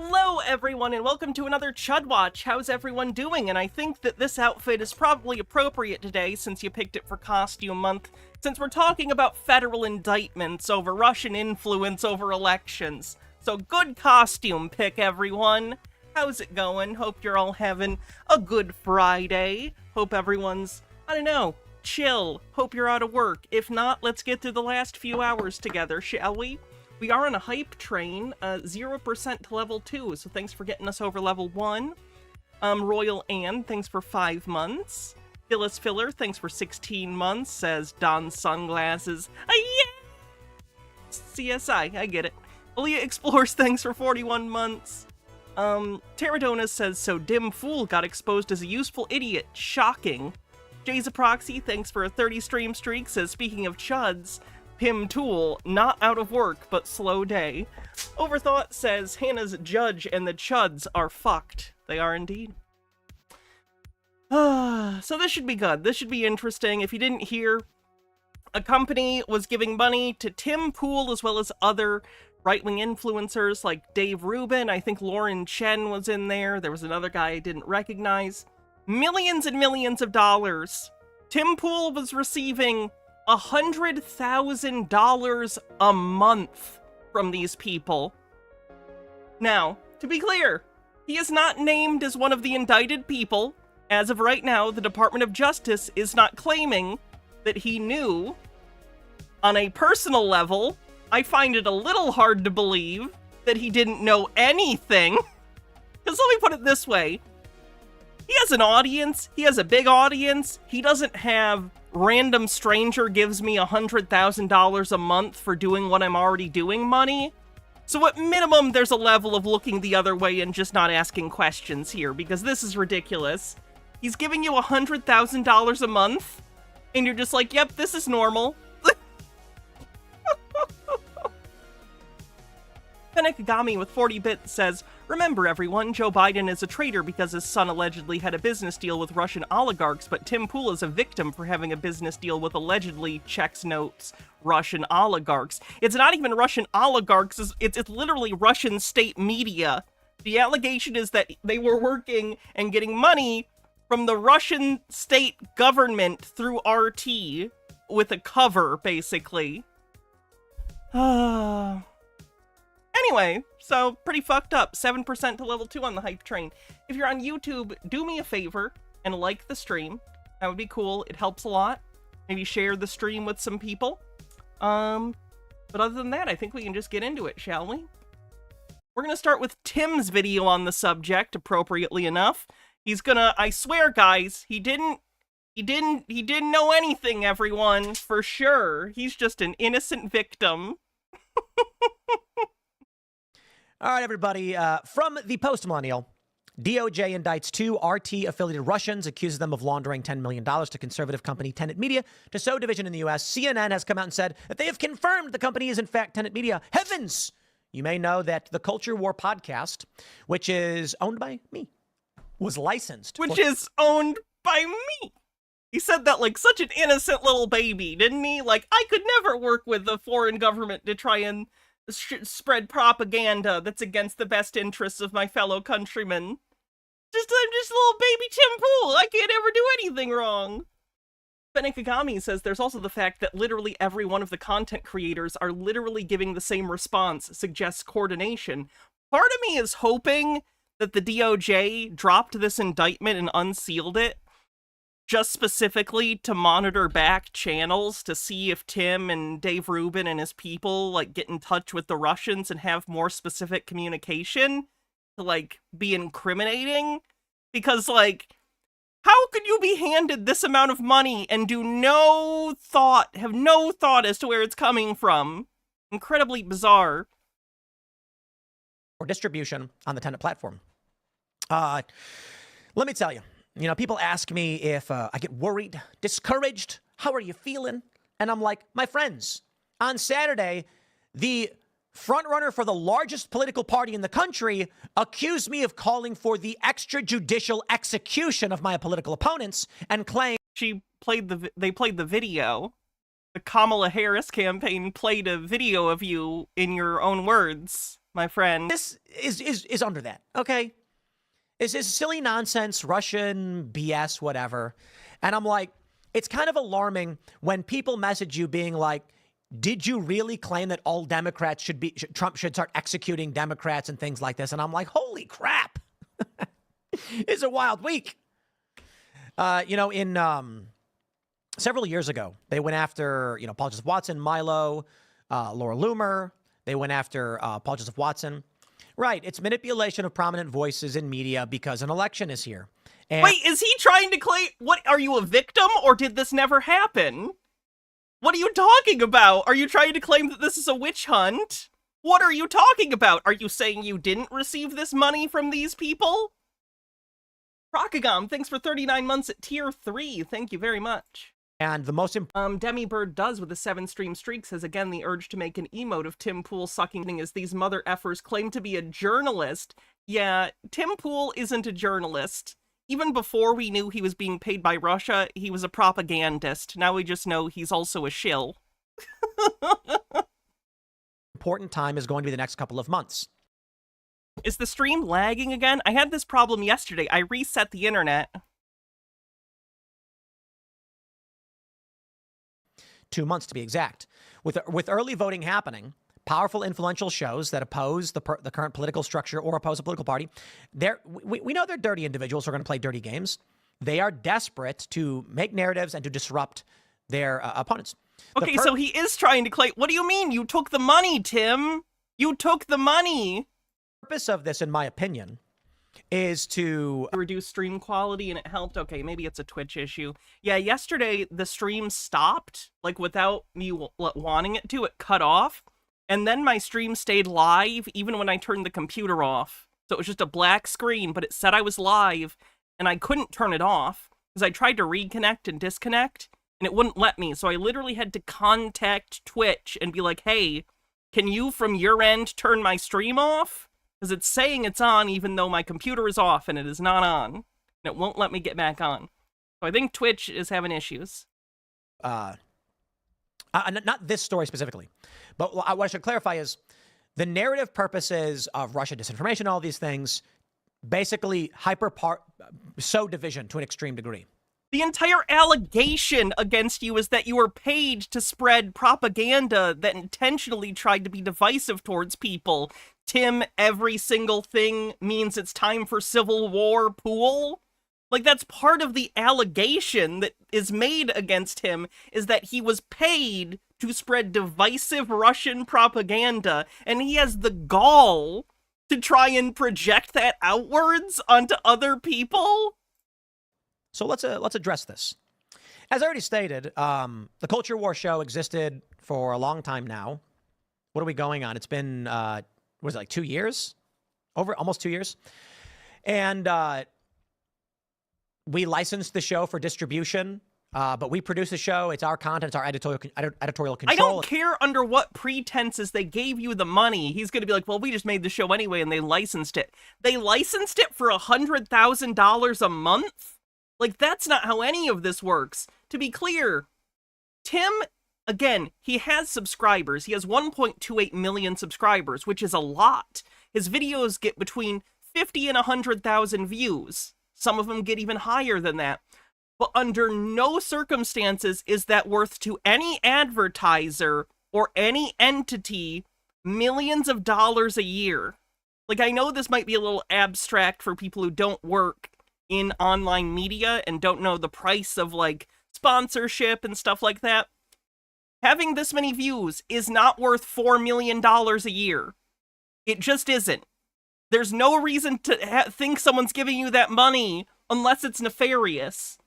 Hello everyone and welcome to another Chud Watch. How's everyone doing? And I think that this outfit is probably appropriate today since you picked it for costume month, since we're talking about federal indictments over Russian influence over elections. So good costume pick, everyone. How's it going? Hope you're all having a good Friday. Hope everyone's, I don't know, chill. Hope you're out of work. If not, let's get through the last few hours together, shall we? We are on a hype train, 0% to level 2, so thanks for getting us over level 1. Royal Anne, thanks for 5 months. Phyllis Filler, thanks for 16 months, says Don Sunglasses. Yeah! CSI, I get it. Aaliyah Explores, thanks for 41 months. Pterodonus says, so Dim Fool got exposed as a useful idiot. Shocking. Jay's a Proxy, thanks for a 30 stream streak, says, speaking of chuds, Pim Tool, not out of work, but slow day. Overthought says, Hannah's Judge and the Chuds are fucked. They are indeed. So this should be good. This should be interesting. If you didn't hear, a company was giving money to Tim Pool as well as other right-wing influencers like Dave Rubin. I think Lauren Chen was in there. There was another guy I didn't recognize. Millions and millions of dollars. Tim Pool was receiving $100,000 a month from these people. Now, to be clear, he is not named as one of the indicted people. As of right now, the Department of Justice is not claiming that he knew. On a personal level, I find it a little hard to believe that he didn't know anything. Because let me put it this way. He has an audience. He has a big audience. He doesn't have random stranger gives me $100,000 a month for doing what I'm already doing money. So at minimum, there's a level of looking the other way and just not asking questions here, because this is ridiculous. He's giving you $100,000 a month, and you're just like, yep, this is normal. Penekagami with 40 bits says, remember everyone, Joe Biden is a traitor because his son allegedly had a business deal with Russian oligarchs, but Tim Pool is a victim for having a business deal with allegedly, checks notes, Russian oligarchs. It's not even Russian oligarchs, it's literally Russian state media. The allegation is that they were working and getting money from the Russian state government through RT with a cover, basically. Anyway, so pretty fucked up. 7% to level 2 on the hype train. If you're on YouTube, do me a favor and like the stream. That would be cool. It helps a lot. Maybe share the stream with some people. But other than that, I think we can just get into it, shall we? We're gonna start with Tim's video on the subject, appropriately enough. He's gonna, I swear guys, he didn't know anything, everyone, for sure. He's just an innocent victim. All right, everybody. From the Post-Millennial, DOJ indicts 2 RT-affiliated Russians, accuses them of laundering $10 million to conservative company Tenet Media to sow division in the U.S. CNN has come out and said that they have confirmed the company is, in fact, Tenet Media. Heavens! You may know that the Culture War podcast, which is owned by me, was licensed. Which is owned by me. He said that like such an innocent little baby, didn't he? Like, I could never work with the foreign government to try and spread propaganda that's against the best interests of my fellow countrymen. I'm just a little baby Tim Pool. I can't ever do anything wrong. Penekagami says there's also the fact that literally every one of the content creators are literally giving the same response, suggests coordination. Part of me is hoping that the DOJ dropped this indictment and unsealed it just specifically to monitor back channels to see if Tim and Dave Rubin and his people, like, get in touch with the Russians and have more specific communication to, like, be incriminating. Because, like, how could you be handed this amount of money and do no thought, have no thought as to where it's coming from? Incredibly bizarre. Or distribution on the Tenet platform. Let me tell you. You know, people ask me if I get worried, discouraged, how are you feeling? And I'm like, my friends, on Saturday, the frontrunner for the largest political party in the country accused me of calling for the extrajudicial execution of my political opponents and claimed they played the video. The Kamala Harris campaign played a video of you in your own words. my friend. This is under that, okay? It's this silly nonsense, Russian BS, whatever. And I'm like, it's kind of alarming when people message you being like, did you really claim that all Democrats Trump should start executing Democrats and things like this? And I'm like, holy crap. It's a wild week. In several years ago, they went after, Paul Joseph Watson, Milo, Laura Loomer. They went after Paul Joseph Watson. Right. It's manipulation of prominent voices in media because an election is here. And wait, is he trying to claim, what, are you a victim or did this never happen? What are you talking about? Are you trying to claim that this is a witch hunt? What are you talking about? Are you saying you didn't receive this money from these people? Rockagom, thanks for 39 months at tier 3. Thank you very much. And the most Demibird does with a 7-stream streak says, again, the urge to make an emote of Tim Pool sucking as these mother effers claim to be a journalist. Yeah, Tim Pool isn't a journalist. Even before we knew he was being paid by Russia, he was a propagandist. Now we just know he's also a shill. important time is going to be the next couple of months. Is the stream lagging again? I had this problem yesterday. I reset the internet. 2 months to be exact. With early voting happening, powerful influential shows that oppose the current political structure or oppose a political party, we know they're dirty individuals who are going to play dirty games. They are desperate to make narratives and to disrupt their opponents. Okay, so he is trying to claim. What do you mean? You took the money, Tim. You took the money. The purpose of this, in my opinion, is to reduce stream quality, and it helped. Okay, maybe it's a Twitch issue. Yeah, yesterday the stream stopped, like without me wanting it to. It cut off, and then my stream stayed live even when I turned the computer off. So it was just a black screen, but it said I was live, and I couldn't turn it off because I tried to reconnect and disconnect, and it wouldn't let me. So I literally had to contact Twitch and be like, hey, can you from your end turn my stream off? Because it's saying it's on even though my computer is off and it is not on. And it won't let me get back on. So I think Twitch is having issues. Not this story specifically. But what I should clarify is the narrative purposes of Russian disinformation, all these things, basically sow division to an extreme degree. The entire allegation against you is that you were paid to spread propaganda that intentionally tried to be divisive towards people. Tim, every single thing means it's time for civil war, Pool. Like, that's part of the allegation that is made against him, is that he was paid to spread divisive Russian propaganda, and he has the gall to try and project that outwards onto other people. So let's address this. As I already stated, the Culture War show existed for a long time now. What are we going on? It's been, was it like 2 years? Almost 2 years. And we licensed the show for distribution, but we produce the show. It's our content. It's our editorial control. I don't care under what pretenses they gave you the money. He's going to be like, well, we just made the show anyway, and they licensed it. They licensed it for $100,000 a month? Like, that's not how any of this works. To be clear, Tim, again, he has subscribers. He has 1.28 million subscribers, which is a lot. His videos get between 50 and 100,000 views. Some of them get even higher than that. But under no circumstances is that worth to any advertiser or any entity millions of dollars a year. Like, I know this might be a little abstract for people who don't work in online media and don't know the price of, like, sponsorship and stuff like that. Having this many views is not worth $4 million a year. It just isn't. There's no reason to think someone's giving you that money unless it's nefarious.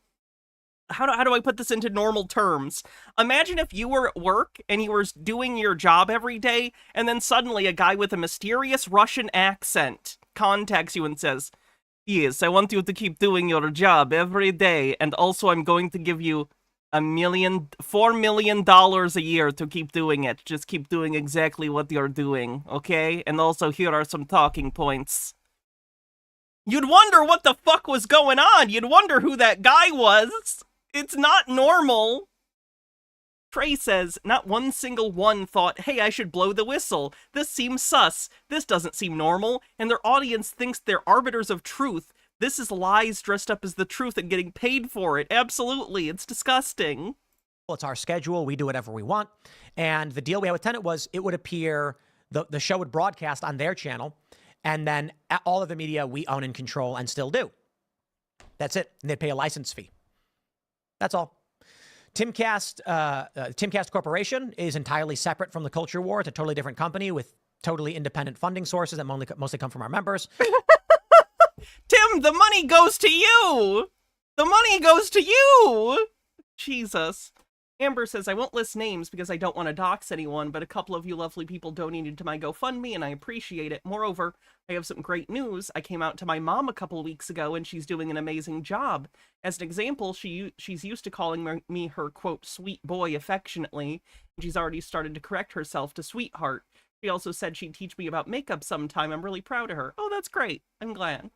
How do I put this into normal terms? Imagine if you were at work and you were doing your job every day, and then suddenly a guy with a mysterious Russian accent contacts you and says, yes, I want you to keep doing your job every day, and also I'm going to give you $4 million a year to keep doing it. Just keep doing exactly what you're doing, okay? And also here are some talking points. You'd wonder what the fuck was going on. You'd wonder who that guy was. It's not normal. Trey says, not one single one thought, hey, I should blow the whistle. This seems sus. This doesn't seem normal. And their audience thinks they're arbiters of truth. This is lies dressed up as the truth and getting paid for it. Absolutely. It's disgusting. Well, it's our schedule. We do whatever we want. And the deal we had with Tenet was it would appear, the show would broadcast on their channel. And then all of the media we own and control and still do. That's it. And they'd pay a license fee. That's all. Timcast Corporation is entirely separate from the Culture War. It's a totally different company with totally independent funding sources that mostly come from our members. Tim, the money goes to you! The money goes to you! Jesus. Amber says, I won't list names because I don't want to dox anyone, but a couple of you lovely people donated to my GoFundMe, and I appreciate it. Moreover, I have some great news. I came out to my mom a couple of weeks ago, and she's doing an amazing job. As an example, she's used to calling me her, quote, sweet boy affectionately, and she's already started to correct herself to sweetheart. She also said she'd teach me about makeup sometime. I'm really proud of her. Oh, that's great. I'm glad.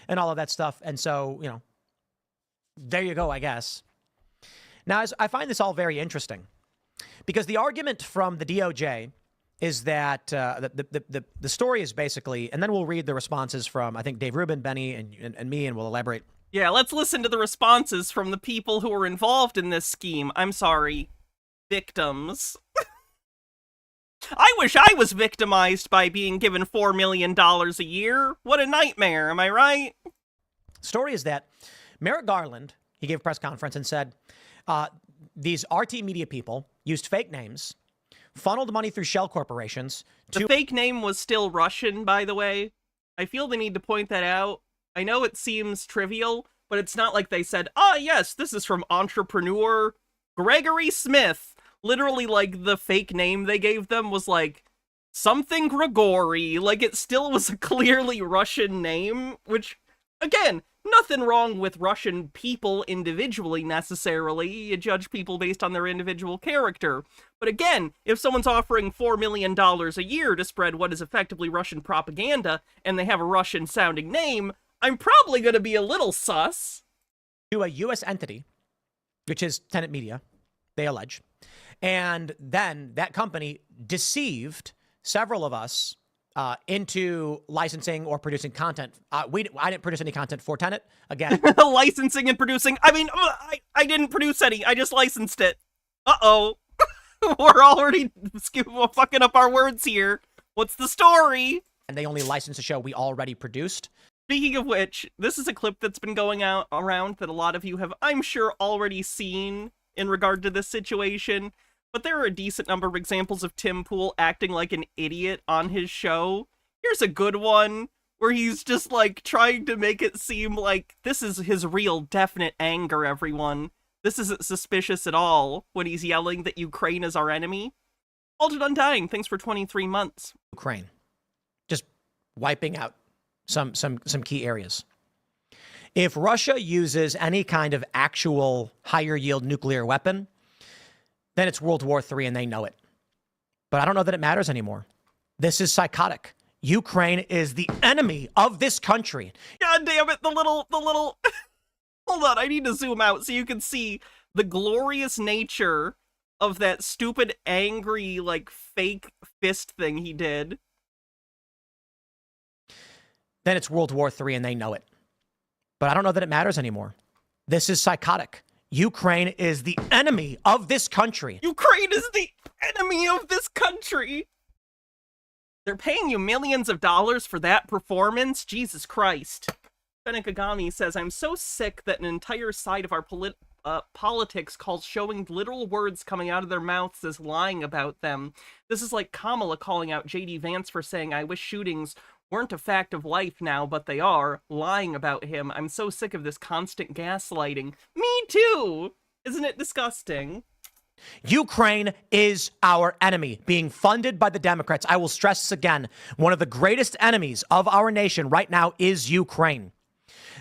And all of that stuff. And so, there you go, I guess. Now, I find this all very interesting because the argument from the DOJ is that the story is basically, and then we'll read the responses from, I think, Dave Rubin, Benny, and me, and we'll elaborate. Yeah, let's listen to the responses from the people who were involved in this scheme. I'm sorry, victims. I wish I was victimized by being given $4 million a year. What a nightmare, am I right? Story is that Merrick Garland, he gave a press conference and said, these RT media people used fake names, funneled money through shell corporations. The fake name was still Russian, by the way. I feel the need to point that out. I know it seems trivial, but it's not like they said, yes, this is from entrepreneur Gregory Smith. Literally, like, the fake name they gave them was like something Grigori. Like, it still was a clearly Russian name, which, again, nothing wrong with Russian people individually, necessarily. You judge people based on their individual character. But again, if someone's offering $4 million a year to spread what is effectively Russian propaganda, and they have a Russian-sounding name, I'm probably going to be a little sus. To a U.S. entity, which is Tenet Media, they allege. And then that company deceived several of us into licensing or producing content. I didn't produce any content for Tenet. Again, licensing and producing. I mean, I didn't produce any. I just licensed it. Uh-oh. We're already fucking up our words here. What's the story? And they only licensed a show we already produced. Speaking of which, this is a clip that's been going around that a lot of you have, I'm sure, already seen in regard to this situation. But there are a decent number of examples of Tim Pool acting like an idiot on his show. Here's a good one where he's just, like, trying to make it seem like this is his real definite anger, everyone. This isn't suspicious at all when he's yelling that Ukraine is our enemy. Alton Undying, thanks for 23 months. Ukraine. Just wiping out some key areas. If Russia uses any kind of actual higher yield nuclear weapon, then it's World War III and they know it. But I don't know that it matters anymore. This is psychotic. Ukraine is the enemy of this country. God damn it, the little... Hold on, I need to zoom out so you can see the glorious nature of that stupid, angry, like, fake fist thing he did. Then it's World War III and they know it. But I don't know that it matters anymore. This is psychotic. Ukraine is the enemy of this country. Ukraine is the enemy of this country. They're paying you millions of dollars for that performance? Jesus Christ. Benekagami says, I'm so sick that an entire side of our politics calls showing literal words coming out of their mouths as lying about them. This is like Kamala calling out J.D. Vance for saying, I wish shootings weren't a fact of life now, but they are, lying about him. I'm so sick of this constant gaslighting. Me too! Isn't it disgusting? Ukraine is our enemy, being funded by the Democrats. I will stress this again. One of the greatest enemies of our nation right now is Ukraine.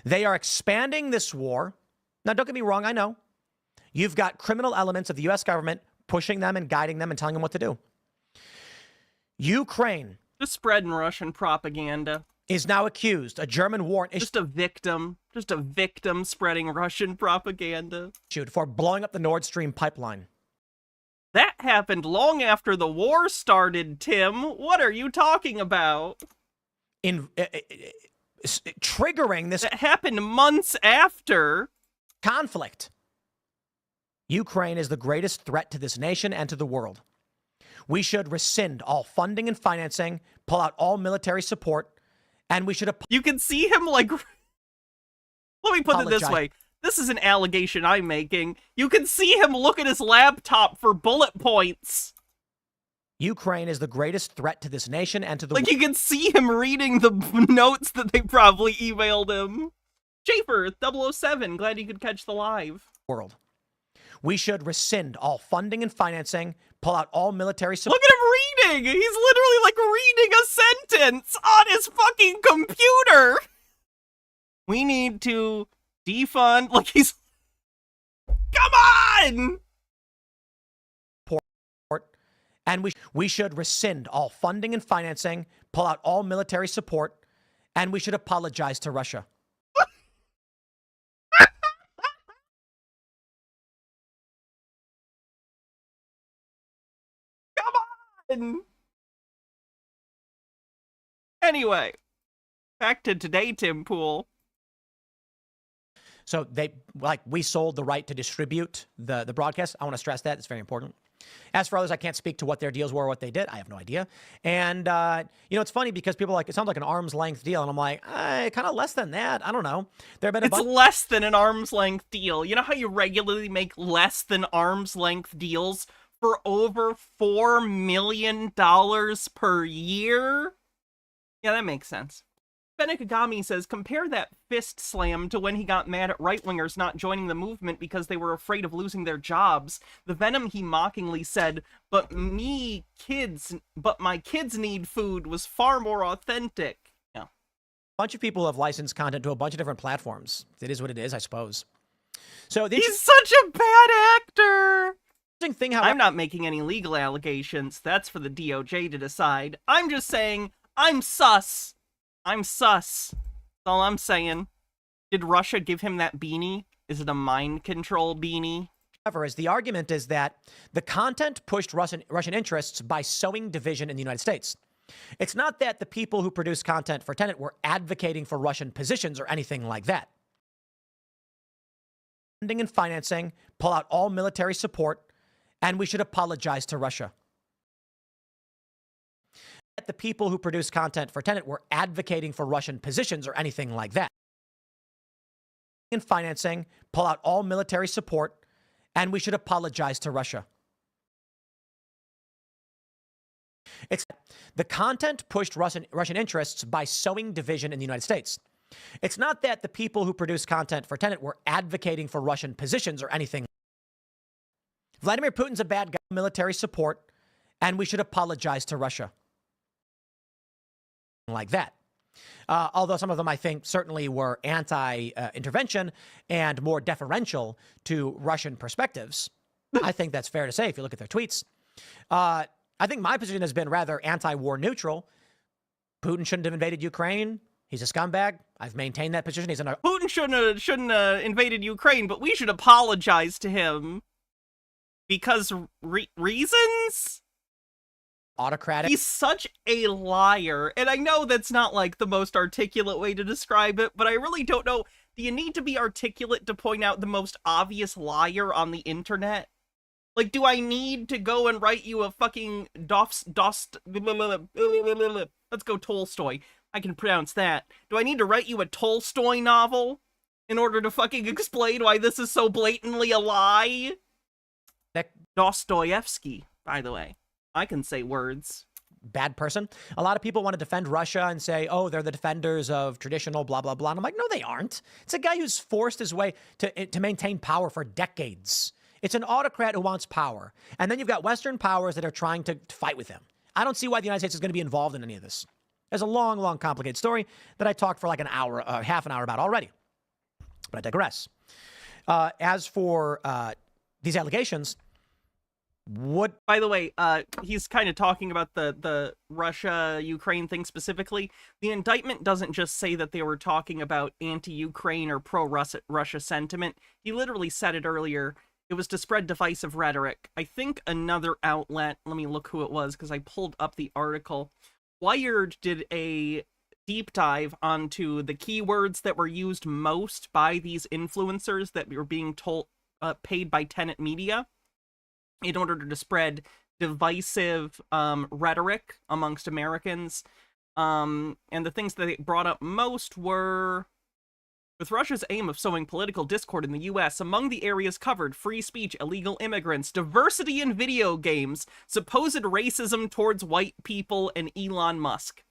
They are expanding this war. Now, don't get me wrong, I know. You've got criminal elements of the U.S. government pushing them and guiding them and telling them what to do. Ukraine... Just spreading Russian propaganda. Is now accused. A German warrant issued. Just a victim spreading Russian propaganda. For blowing up the Nord Stream pipeline. That happened long after the war started, Tim. What are you talking about? Triggering this That happened months after. conflict. Ukraine is the greatest threat to this nation and to the world. We should rescind all funding and financing, pull out all military support, and we should... You can see him, like... Let me put it this way. This is an allegation I'm making. You can see him look at his laptop for bullet points. Ukraine is the greatest threat to this nation and to the... Like, you can see him reading the notes that they probably emailed him. Schaefer, 007, glad you could catch the live. World. We should rescind all funding and financing, pull out all military support. Look at him reading! He's literally, like, reading a sentence on his fucking computer! We need to defund... Like, he's... Come on! And we should rescind all funding and financing, pull out all military support, and we should apologize to Russia. Come on! Anyway, back to today, Tim Pool. So we sold the right to distribute the broadcast. I want to stress that. It's very important. As for others, I can't speak to what their deals were or what they did. I have no idea. And, it's funny because people are like, it sounds like an arm's length deal. And I'm like, kind of less than that. I don't know. It's less than an arm's length deal. You know how you regularly make less than arm's length deals for over $4 million per year? Yeah, that makes sense. Benekagami says, compare that fist slam to when he got mad at right-wingers not joining the movement because they were afraid of losing their jobs. The venom he mockingly said, but my kids need food was far more authentic. Yeah. A bunch of people have licensed content to a bunch of different platforms. It is what it is, I suppose. So he's such a bad actor! Thing, I'm not making any legal allegations. That's for the DOJ to decide. I'm just saying, I'm sus. I'm sus. That's all I'm saying. Did Russia give him that beanie? Is it a mind control beanie? However, the argument is that the content pushed Russian interests by sowing division in the United States. It's not that the people who produce content for Tenet were advocating for Russian positions or anything like that. Funding and financing, pull out all military support, and we should apologize to Russia. The people who produce content for Tenet were advocating for Russian positions or anything like that. And financing, pull out all military support, and we should apologize to Russia. It's the content pushed Russian interests by sowing division in the United States. It's not that the people who produce content for Tenet were advocating for Russian positions or anything. Vladimir Putin's a bad guy, military support, and we should apologize to Russia. Like that. Although some of them, I think, certainly were anti-intervention and more deferential to Russian perspectives. I think that's fair to say if you look at their tweets. I think my position has been rather anti-war neutral. Putin shouldn't have invaded Ukraine. He's a scumbag. I've maintained that position. Putin shouldn't have invaded Ukraine, but we should apologize to him because reasons? Autocratic. He's such a liar, and I know that's not like the most articulate way to describe it, but I really don't know. Do you need to be articulate to point out the most obvious liar on the internet? Like, do I need to go and write you a fucking let's go Tolstoy. I can pronounce that. Do I need to write you a Tolstoy novel in order to fucking explain why this is so blatantly a lie? Dostoevsky, by the way. I can say words. Bad person. A lot of people want to defend Russia and say, oh, they're the defenders of traditional blah, blah, blah. And I'm like, no, they aren't. It's a guy who's forced his way to maintain power for decades. It's an autocrat who wants power. And then you've got Western powers that are trying to fight with him. I don't see why the United States is going to be involved in any of this. There's a long, long, complicated story that I talked for like an hour, half an hour about already. But I digress. As for these allegations, by the way, he's kind of talking about the Russia-Ukraine thing specifically. The indictment doesn't just say that they were talking about anti-Ukraine or pro-Russia sentiment. He literally said it earlier. It was to spread divisive rhetoric. I think another outlet, let me look who it was because I pulled up the article. Wired did a deep dive onto the keywords that were used most by these influencers that were being paid by Tenet Media in order to spread divisive rhetoric amongst Americans. And the things that they brought up most were, with Russia's aim of sowing political discord in the US, among the areas covered, free speech, illegal immigrants, diversity in video games, supposed racism towards white people, and Elon Musk.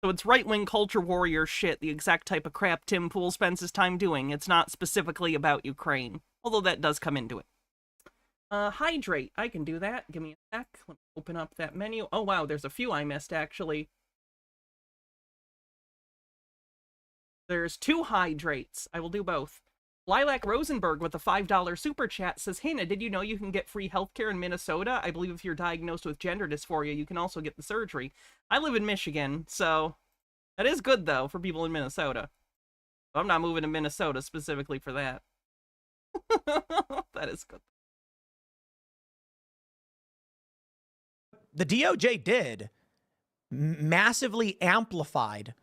So it's right-wing culture warrior shit, the exact type of crap Tim Pool spends his time doing. It's not specifically about Ukraine, although that does come into it. Hydrate. I can do that. Give me a sec. Let me open up that menu. Oh, wow, there's a few I missed, actually. There's 2 hydrates. I will do both. Lilac Rosenberg with a $5 super chat says, Hannah, did you know you can get free healthcare in Minnesota? I believe if you're diagnosed with gender dysphoria, you can also get the surgery. I live in Michigan, so that is good, though, for people in Minnesota. I'm not moving to Minnesota specifically for that. That is good. The DOJ did massively amplified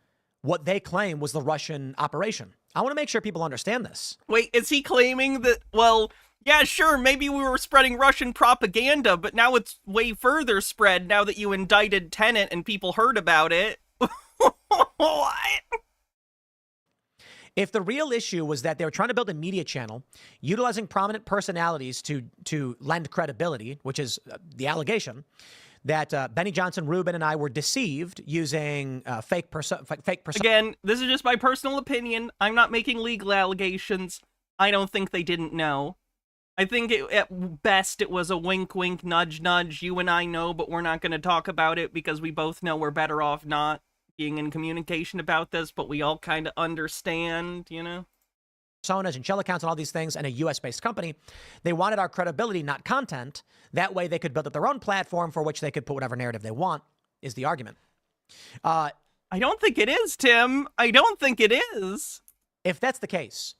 what they claim was the Russian operation. I want to make sure people understand this. Wait, is he claiming that, well, yeah, sure, maybe we were spreading Russian propaganda, but now it's way further spread now that you indicted Tenet and people heard about it? What? If the real issue was that they were trying to build a media channel, utilizing prominent personalities to lend credibility, which is the allegation, that Benny Johnson, Rubin, and I were deceived using fake persona. Again, this is just my personal opinion. I'm not making legal allegations. I don't think they didn't know. I think at best it was a wink, wink, nudge, nudge. You and I know, but we're not going to talk about it because we both know we're better off not being in communication about this, but we all kind of understand, you know? Personas and shell accounts and all these things, and a US-based company. They wanted our credibility, not content. That way they could build up their own platform for which they could put whatever narrative they want, is the argument. I don't think it is, Tim. I don't think it is. If that's the case,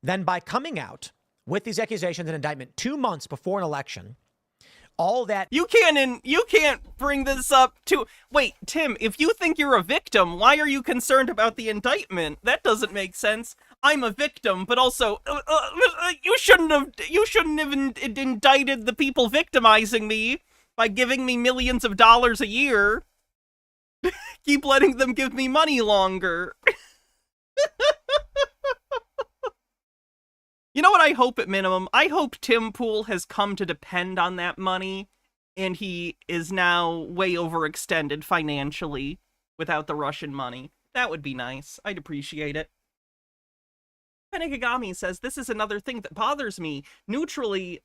then by coming out with these accusations and indictment 2 months before an election, all that... You can't bring this up to... Wait, Tim, if you think you're a victim, why are you concerned about the indictment? That doesn't make sense. I'm a victim, but also, you shouldn't have indicted the people victimizing me by giving me millions of dollars a year. Keep letting them give me money longer. You know what I hope at minimum? I hope Tim Pool has come to depend on that money, and he is now way overextended financially without the Russian money. That would be nice. I'd appreciate it. Penigagami says, this is another thing that bothers me. Neutrally,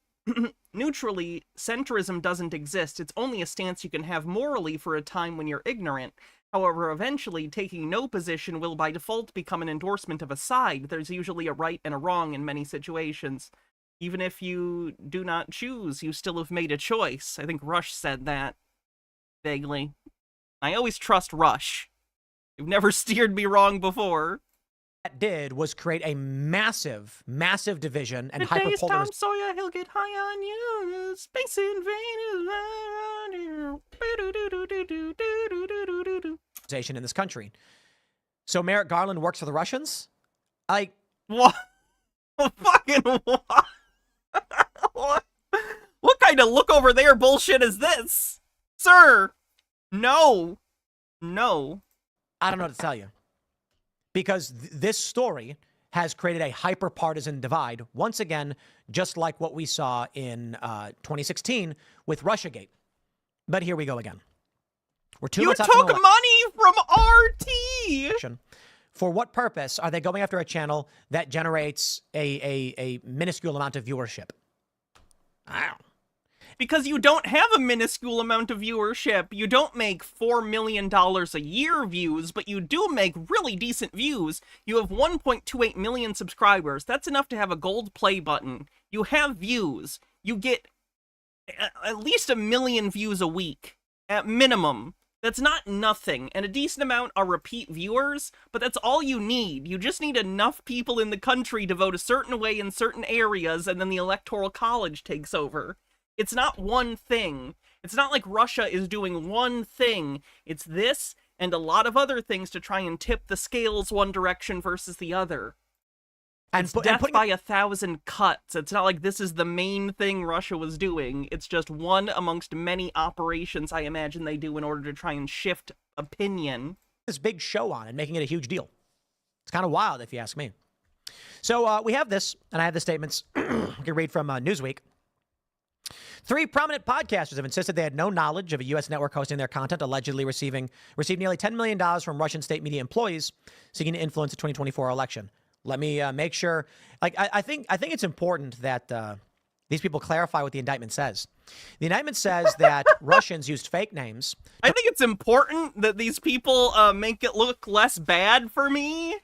centrism doesn't exist. It's only a stance you can have morally for a time when you're ignorant. However, eventually, taking no position will by default become an endorsement of a side. There's usually a right and a wrong in many situations. Even if you do not choose, you still have made a choice. I think Rush said that, vaguely. I always trust Rush. You've never steered me wrong before. That did was create a massive, massive division and Today's Tom hyperpolarization Sawyer, he'll get high on you. Space invaders. in this country. So Merrick Garland works for the Russians? What? Fucking what? What kind of look over there bullshit is this? Sir, no. No. I don't know what to tell you. Because this story has created a hyper-partisan divide, once again, just like what we saw in 2016 with Russiagate. But here we go again. We're 2 months out from took money from RT! For what purpose are they going after a channel that generates a minuscule amount of viewership? Wow. Because you don't have a minuscule amount of viewership. You don't make $4 million a year views, but you do make really decent views. You have 1.28 million subscribers. That's enough to have a gold play button. You have views. You get at least 1 million views a week, at minimum. That's not nothing, and a decent amount are repeat viewers, but that's all you need. You just need enough people in the country to vote a certain way in certain areas, and then the Electoral College takes over. It's not one thing. It's not like Russia is doing one thing. It's this and a lot of other things to try and tip the scales one direction versus the other. It's death by 1,000 cuts. It's not like this is the main thing Russia was doing. It's just one amongst many operations I imagine they do in order to try and shift opinion. This big show on and making it a huge deal. It's kind of wild, if you ask me. So we have this, and I have the statements. I can read from Newsweek. 3 prominent podcasters have insisted they had no knowledge of a U.S. network hosting their content, allegedly received nearly $10 million from Russian state media employees seeking to influence the 2024 election. Let me make sure. Like, I think it's important that these people clarify what the indictment says. The indictment says that Russians used fake names. I think it's important that these people make it look less bad for me.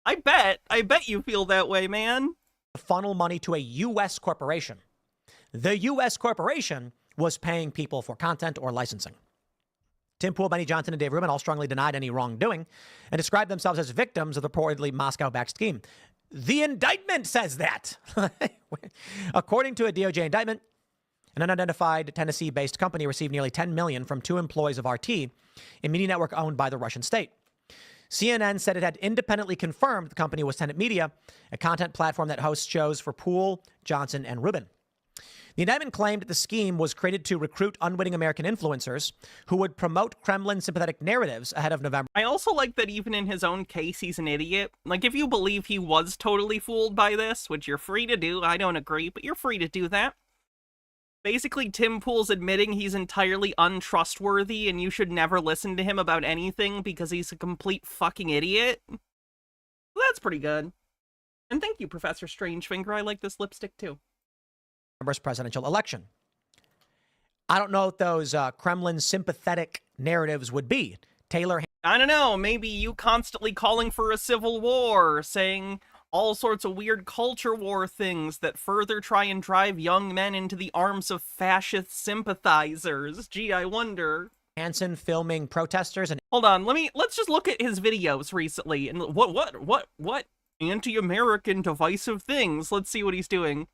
I bet you feel that way, man. Funnel money to a U.S. corporation. The U.S. corporation was paying people for content or licensing. Tim Pool, Benny Johnson, and Dave Rubin all strongly denied any wrongdoing and described themselves as victims of the reportedly Moscow-backed scheme. The indictment says that. According to a DOJ indictment, an unidentified Tennessee-based company received nearly $10 million from 2 employees of RT, a media network owned by the Russian state. CNN said it had independently confirmed the company was Tenet Media, a content platform that hosts shows for Pool, Johnson, and Rubin. The indictment claimed that the scheme was created to recruit unwitting American influencers who would promote Kremlin-sympathetic narratives ahead of November. I also like that even in his own case, he's an idiot. Like, if you believe he was totally fooled by this, which you're free to do, I don't agree, but you're free to do that. Basically, Tim Pool's admitting he's entirely untrustworthy and you should never listen to him about anything because he's a complete fucking idiot. Well, that's pretty good. And thank you, Professor Strangefinger. I like this lipstick, too. Presidential election. I don't know what those Kremlin sympathetic narratives would be. Taylor. I don't know. Maybe you constantly calling for a civil war, saying all sorts of weird culture war things that further try and drive young men into the arms of fascist sympathizers. Gee, I wonder. Hansen filming protesters and. Hold on. Let's just look at his videos recently and what anti-American divisive things. Let's see what he's doing.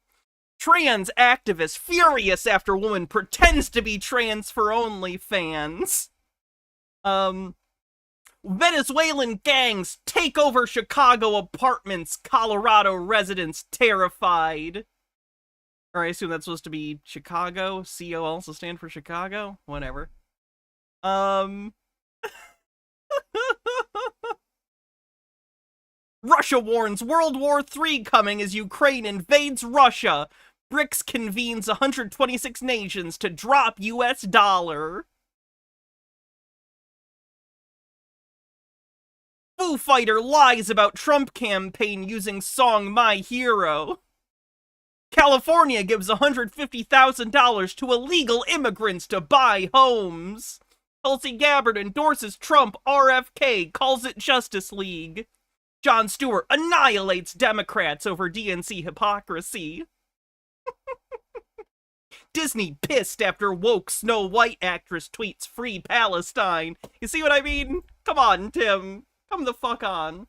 Trans activist furious after woman pretends to be trans for OnlyFans. Venezuelan gangs take over Chicago apartments. Colorado residents terrified. Or I assume that's supposed to be Chicago. CO also stand for Chicago. Whatever. Russia warns World War III coming as Ukraine invades Russia. BRICS convenes 126 nations to drop US dollar. Foo Fighter lies about Trump campaign using song My Hero. California gives $150,000 to illegal immigrants to buy homes. Tulsi Gabbard endorses Trump RFK, calls it Justice League. Jon Stewart annihilates Democrats over DNC hypocrisy. Disney pissed after woke Snow White actress tweets free Palestine. You see what I mean? Come on, Tim. Come the fuck on.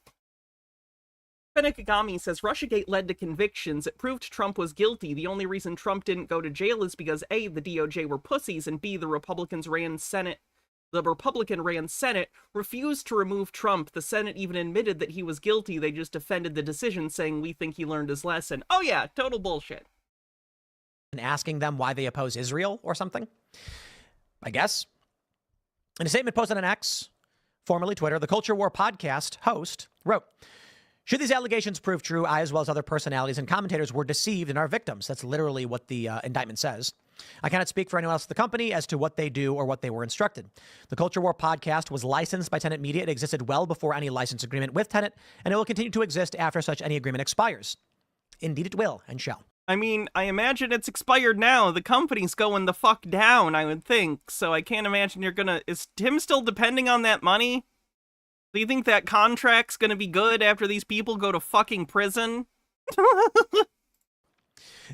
Fenekagami says Russiagate led to convictions. It proved Trump was guilty. The only reason Trump didn't go to jail is because A, the DOJ were pussies, and B, the Republican ran Senate, refused to remove Trump. The Senate even admitted that he was guilty. They just defended the decision, saying, we think he learned his lesson. Oh yeah, total bullshit. And asking them why they oppose Israel or something, I guess. In a statement posted on X, formerly Twitter, the Culture War podcast host wrote, should these allegations prove true, I, as well as other personalities and commentators, were deceived and are victims. That's literally what the indictment says. I cannot speak for anyone else at the company as to what they do or what they were instructed. The Culture War podcast was licensed by Tenet Media. It existed well before any license agreement with Tenet, and it will continue to exist after such any agreement expires. Indeed it will and shall. I mean, I imagine it's expired now. The company's going the fuck down, I would think. So I can't imagine you're gonna... Is Tim still depending on that money? Do you think that contract's gonna be good after these people go to fucking prison?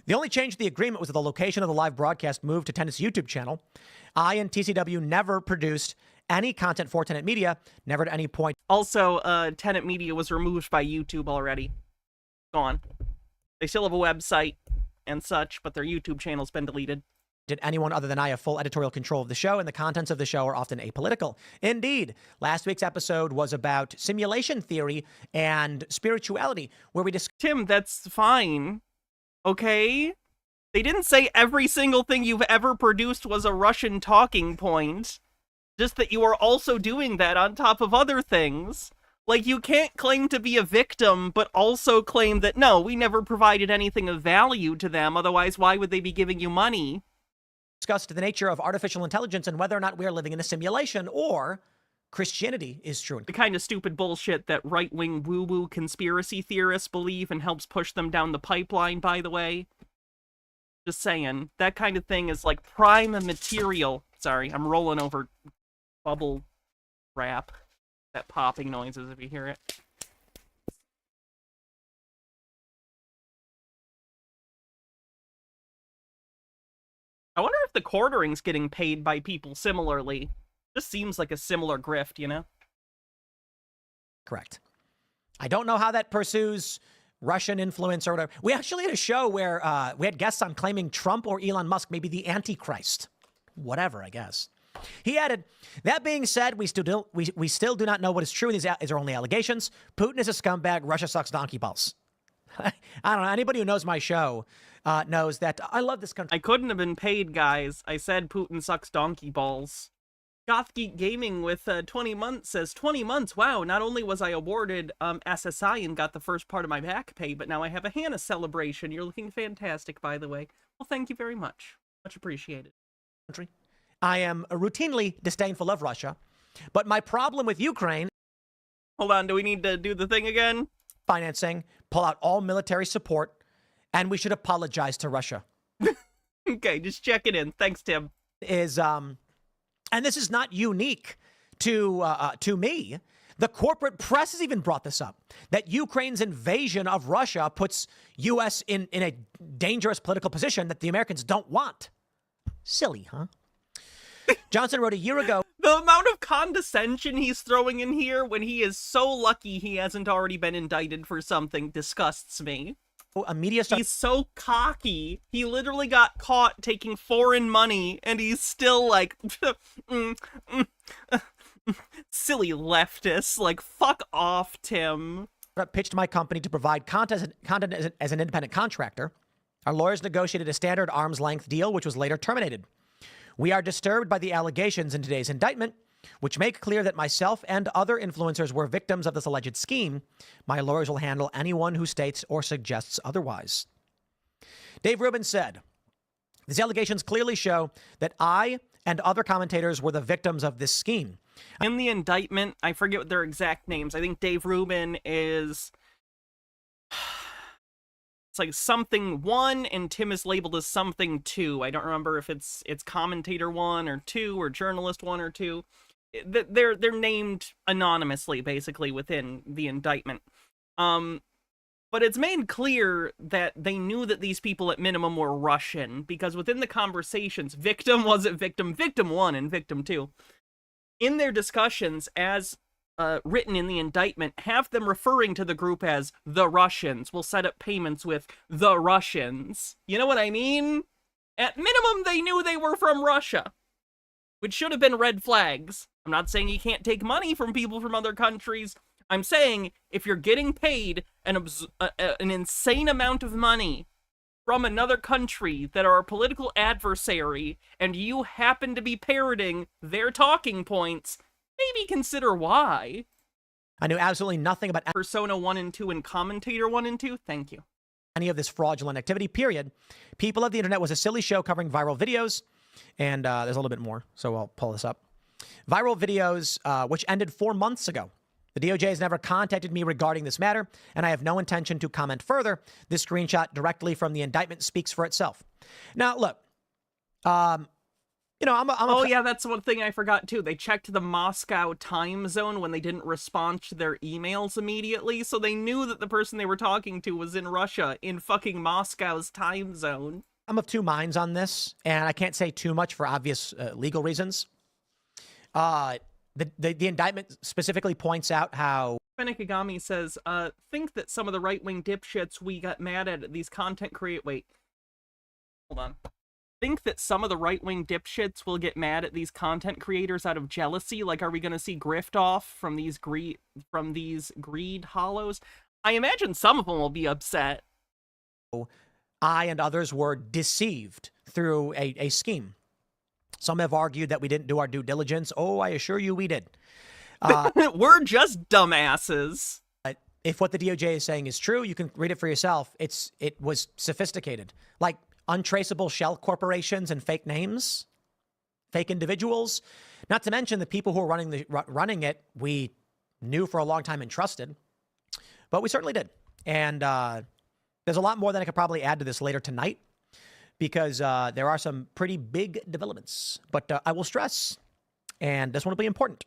The only change to the agreement was that the location of the live broadcast moved to Tenet's YouTube channel. I and TCW never produced any content for Tenet Media, never at any point. Also, Tenet Media was removed by YouTube already. Gone. They still have a website and such, but their YouTube channel's been deleted. Did anyone other than I have full editorial control of the show, and the contents of the show are often apolitical. Indeed, last week's episode was about simulation theory and spirituality, where we discussed... Tim, that's fine. Okay? They didn't say every single thing you've ever produced was a Russian talking point. Just that you are also doing that on top of other things. Like, you can't claim to be a victim, but also claim that, no, we never provided anything of value to them, otherwise why would they be giving you money? Discussed the nature of artificial intelligence and whether or not we are living in a simulation or Christianity is true. The kind of stupid bullshit that right-wing woo-woo conspiracy theorists believe and helps push them down the pipeline, by the way. Just saying, that kind of thing is like prime material. Sorry, I'm rolling over bubble wrap. That popping noises if you hear it. I wonder if the quartering's getting paid by people similarly. This seems like a similar grift, you know? Correct. I don't know how that pursues Russian influence or whatever. We actually had a show where we had guests on claiming Trump or Elon Musk may be the Antichrist. Whatever, I guess. He added, that being said, we still do not know what is true. These are only allegations. Putin is a scumbag. Russia sucks donkey balls. I don't know. Anybody who knows my show knows that I love this country. I couldn't have been paid, guys. I said Putin sucks donkey balls. Gothgeek Gaming with 20 months says, 20 months, wow, not only was I awarded SSI and got the first part of my back pay, but now I have a Hannah celebration. You're looking fantastic, by the way. Well, thank you very much. Much appreciated. I am routinely disdainful of Russia, but my problem with Ukraine... Hold on, do we need to do the thing again? Financing, pull out all military support, and we should apologize to Russia. Okay, just check it in. Thanks, Tim. And this is not unique to me. The corporate press has even brought this up, that Ukraine's invasion of Russia puts U.S. in a dangerous political position that the Americans don't want. Silly, huh? Johnson wrote a year ago. The amount of condescension he's throwing in here when he is so lucky he hasn't already been indicted for something disgusts me. He's so cocky. He literally got caught taking foreign money, and he's still like, silly leftist. Like, fuck off, Tim. Pitched my company to provide content as an independent contractor. Our lawyers negotiated a standard arm's length deal, which was later terminated. We are disturbed by the allegations in today's indictment, which make clear that myself and other influencers were victims of this alleged scheme. My lawyers will handle anyone who states or suggests otherwise. Dave Rubin said, these allegations clearly show that I and other commentators were the victims of this scheme. In the indictment, I forget what their exact names. I think Dave Rubin is... It's like something 1 and Tim is labeled as something 2. I don't remember if it's commentator 1 or 2 or journalist 1 or 2. They're named anonymously, basically, within the indictment. But it's made clear that they knew that these people at minimum were Russian, because within the conversations, victim wasn't victim 1 and victim 2. In their discussions, as written in the indictment, have them referring to the group as the Russians. We'll set up payments with the Russians. You know what I mean? At minimum, they knew they were from Russia, which should have been red flags. I'm not saying you can't take money from people from other countries. I'm saying if you're getting paid an insane amount of money from another country that are a political adversary, and you happen to be parroting their talking points, maybe consider why. I knew absolutely nothing about Persona 1 and 2 and Commentator 1 and 2. Thank you. Any of this fraudulent activity, period. People of the internet was a silly show covering viral videos. And there's a little bit more, so I'll pull this up. Viral videos, which ended 4 months ago. The DOJ has never contacted me regarding this matter, and I have no intention to comment further. This screenshot directly from the indictment speaks for itself. Now, look, you know, yeah, that's one thing I forgot, too. They checked the Moscow time zone when they didn't respond to their emails immediately, so they knew that the person they were talking to was in Russia, in fucking Moscow's time zone. I'm of two minds on this, and I can't say too much for obvious legal reasons. The indictment specifically points out how Fenekigami says, think that some of the right-wing dipshits we got mad at these content wait. Hold on. Think that some of the right-wing dipshits will get mad at these content creators out of jealousy? Like, are we going to see grift off from these greed hollows? I imagine some of them will be upset. I and others were deceived through a scheme. Some have argued that we didn't do our due diligence. Oh, I assure you we did. We're just dumbasses. If what the DOJ is saying is true, you can read it for yourself. It was sophisticated. Like untraceable shell corporations and fake names, fake individuals. Not to mention the people who are running it, we knew for a long time and trusted. But we certainly did. And there's a lot more that I could probably add to this later tonight because there are some pretty big developments. But I will stress, and this one will be important.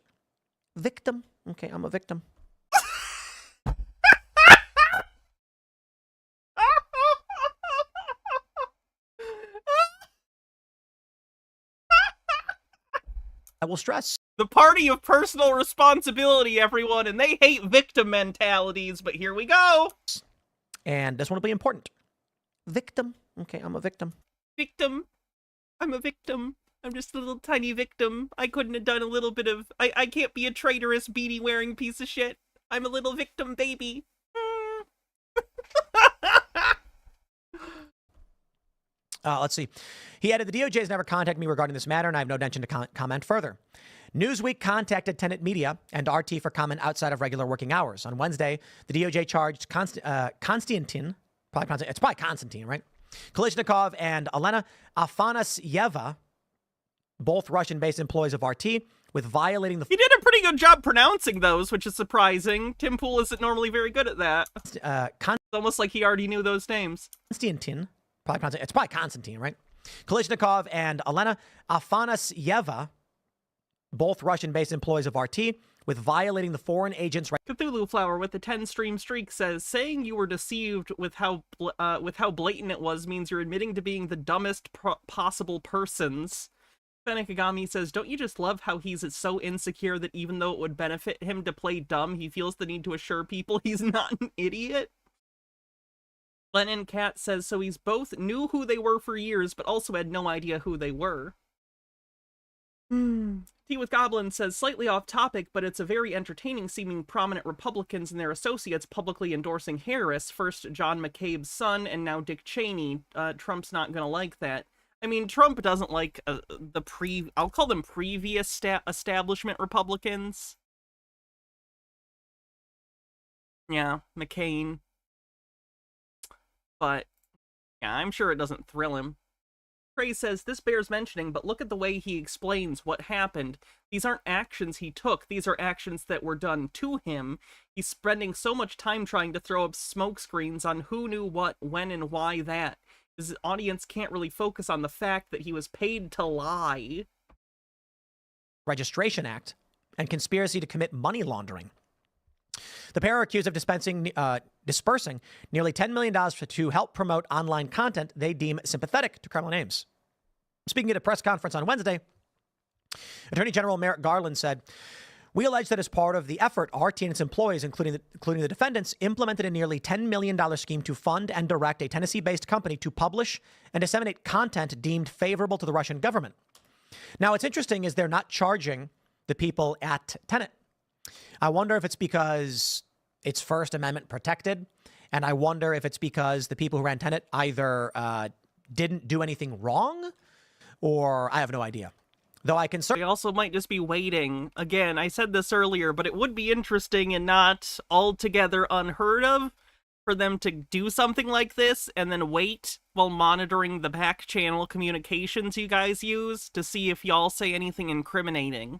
Victim. Okay, I'm a victim. I will stress. The party of personal responsibility, everyone, and they hate victim mentalities, but here we go. And this one will be important. Victim. Okay, I'm a victim. Victim. I'm a victim. I'm just a little tiny victim. I couldn't have done a little bit of... I can't be a traitorous beanie-wearing piece of shit. I'm a little victim baby. Let's see. He added, the DOJ has never contacted me regarding this matter, and I have no intention to comment further. Newsweek contacted Tenet Media and RT for comment outside of regular working hours. On Wednesday, the DOJ charged Konstantin, it's probably Konstantin, right? Kalishnikov and Elena Afanasyeva, both Russian-based employees of RT, with violating the... He did a pretty good job pronouncing those, which is surprising. Tim Pool isn't normally very good at that. It's almost like he already knew those names. Konstantin, it's probably Konstantin, right? Kalishnikov and Elena Afanasyeva, both Russian-based employees of RT, with violating the foreign agents' right. Cthulhu Flower with the 10-stream streak says, saying you were deceived with how blatant it was means you're admitting to being the dumbest possible persons. Fenekigami says, don't you just love how he's so insecure that even though it would benefit him to play dumb, he feels the need to assure people he's not an idiot? Lennon Cat says, so he's both knew who they were for years, but also had no idea who they were. Tea with Goblin says, slightly off topic, but it's a very entertaining seeming prominent Republicans and their associates publicly endorsing Harris, first John McCabe's son, and now Dick Cheney. Trump's not gonna like that. I mean, Trump doesn't like I'll call them previous establishment Republicans. Yeah, McCain. But, yeah, I'm sure it doesn't thrill him. Trey says, this bears mentioning, but look at the way he explains what happened. These aren't actions he took. These are actions that were done to him. He's spending so much time trying to throw up smoke screens on who knew what, when, and why that. His audience can't really focus on the fact that he was paid to lie. Registration Act and conspiracy to commit money laundering. The pair are accused of dispersing nearly $10 million to help promote online content they deem sympathetic to criminal names. Speaking at a press conference on Wednesday, Attorney General Merrick Garland said, we allege that as part of the effort, RT and its employees, including the defendants, implemented a nearly $10 million scheme to fund and direct a Tennessee-based company to publish and disseminate content deemed favorable to the Russian government. Now, what's interesting is they're not charging the people at Tenet. I wonder if it's because it's First Amendment protected, and I wonder if it's because the people who ran Tenet either didn't do anything wrong, or I have no idea. Though I can They also might just be waiting. Again, I said this earlier, but it would be interesting and not altogether unheard of for them to do something like this and then wait while monitoring the back channel communications you guys use to see if y'all say anything incriminating.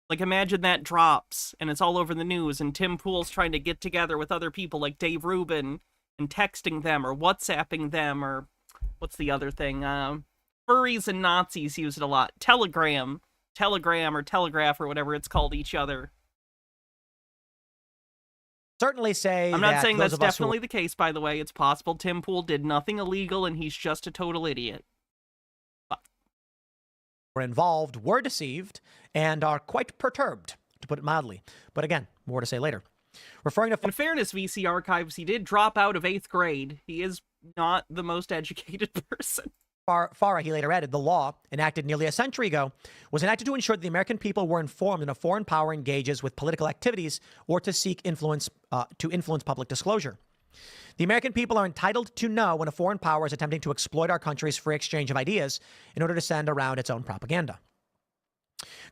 Like, imagine that drops and it's all over the news and Tim Pool's trying to get together with other people like Dave Rubin and texting them or WhatsApping them or what's the other thing? Furries and Nazis use it a lot. Telegram or Telegraph or whatever it's called each other. Certainly say I'm not saying that's definitely the case, by the way. It's possible Tim Pool did nothing illegal and he's just a total idiot. We're were involved were deceived and are quite perturbed, to put it mildly. But again, more to say later. Referring to... In fairness, VC Archives, he did drop out of 8th grade. He is not the most educated person. Farah, he later added, the law, enacted nearly a century ago, was enacted to ensure that the American people were informed when a foreign power engages with political activities or to seek influence public disclosure. The American people are entitled to know when a foreign power is attempting to exploit our country's free exchange of ideas in order to send around its own propaganda.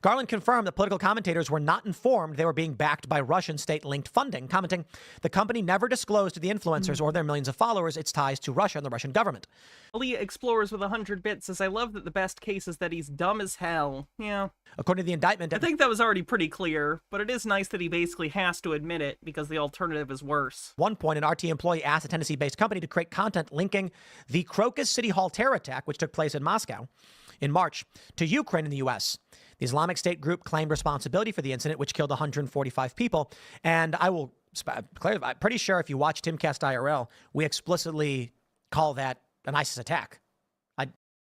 Garland confirmed that political commentators were not informed they were being backed by Russian state-linked funding, commenting, the company never disclosed to the influencers or their millions of followers its ties to Russia and the Russian government. Aaliyah Explorers with 100 bits says, I love that the best case is that he's dumb as hell. Yeah. According to the indictment... I think that was already pretty clear, but it is nice that he basically has to admit it because the alternative is worse. At one point, an RT employee asked a Tennessee-based company to create content linking the Crocus City Hall terror attack, which took place in Moscow in March, to Ukraine in the U.S. The Islamic State group claimed responsibility for the incident, which killed 145 people. And I will clarify, I'm pretty sure if you watch Timcast IRL, we explicitly call that an ISIS attack.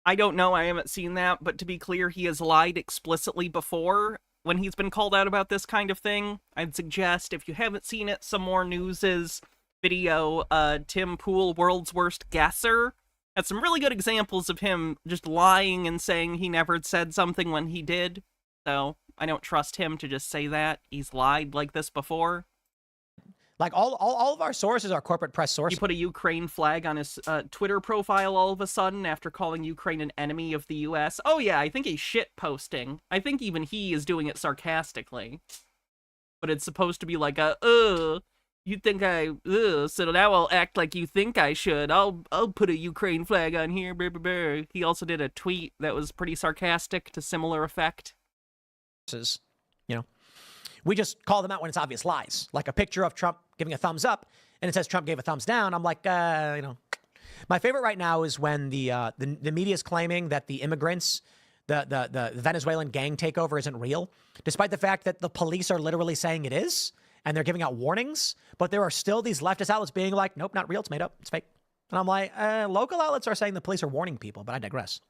I don't know. I haven't seen that. But to be clear, he has lied explicitly before when he's been called out about this kind of thing. I'd suggest, if you haven't seen it, some more News' video, Tim Pool, World's Worst Guesser. Had some really good examples of him just lying and saying he never said something when he did. So I don't trust him to just say that. He's lied like this before. Like all of our sources are corporate press sources. He put a Ukraine flag on his Twitter profile all of a sudden after calling Ukraine an enemy of the U.S. Oh yeah, I think he's shit posting. I think even he is doing it sarcastically. But it's supposed to be like you think so now I'll act like you think I should. I'll put a Ukraine flag on here. Brr, brr, brr. He also did a tweet that was pretty sarcastic to similar effect. You know, we just call them out when it's obvious lies, like a picture of Trump giving a thumbs up and it says Trump gave a thumbs down. I'm like, you know, my favorite right now is when the media is claiming that the immigrants, the Venezuelan gang takeover isn't real, despite the fact that the police are literally saying it is. And they're giving out warnings, but there are still these leftist outlets being like, nope, not real, it's made up, it's fake. And I'm like, local outlets are saying the police are warning people, but I digress.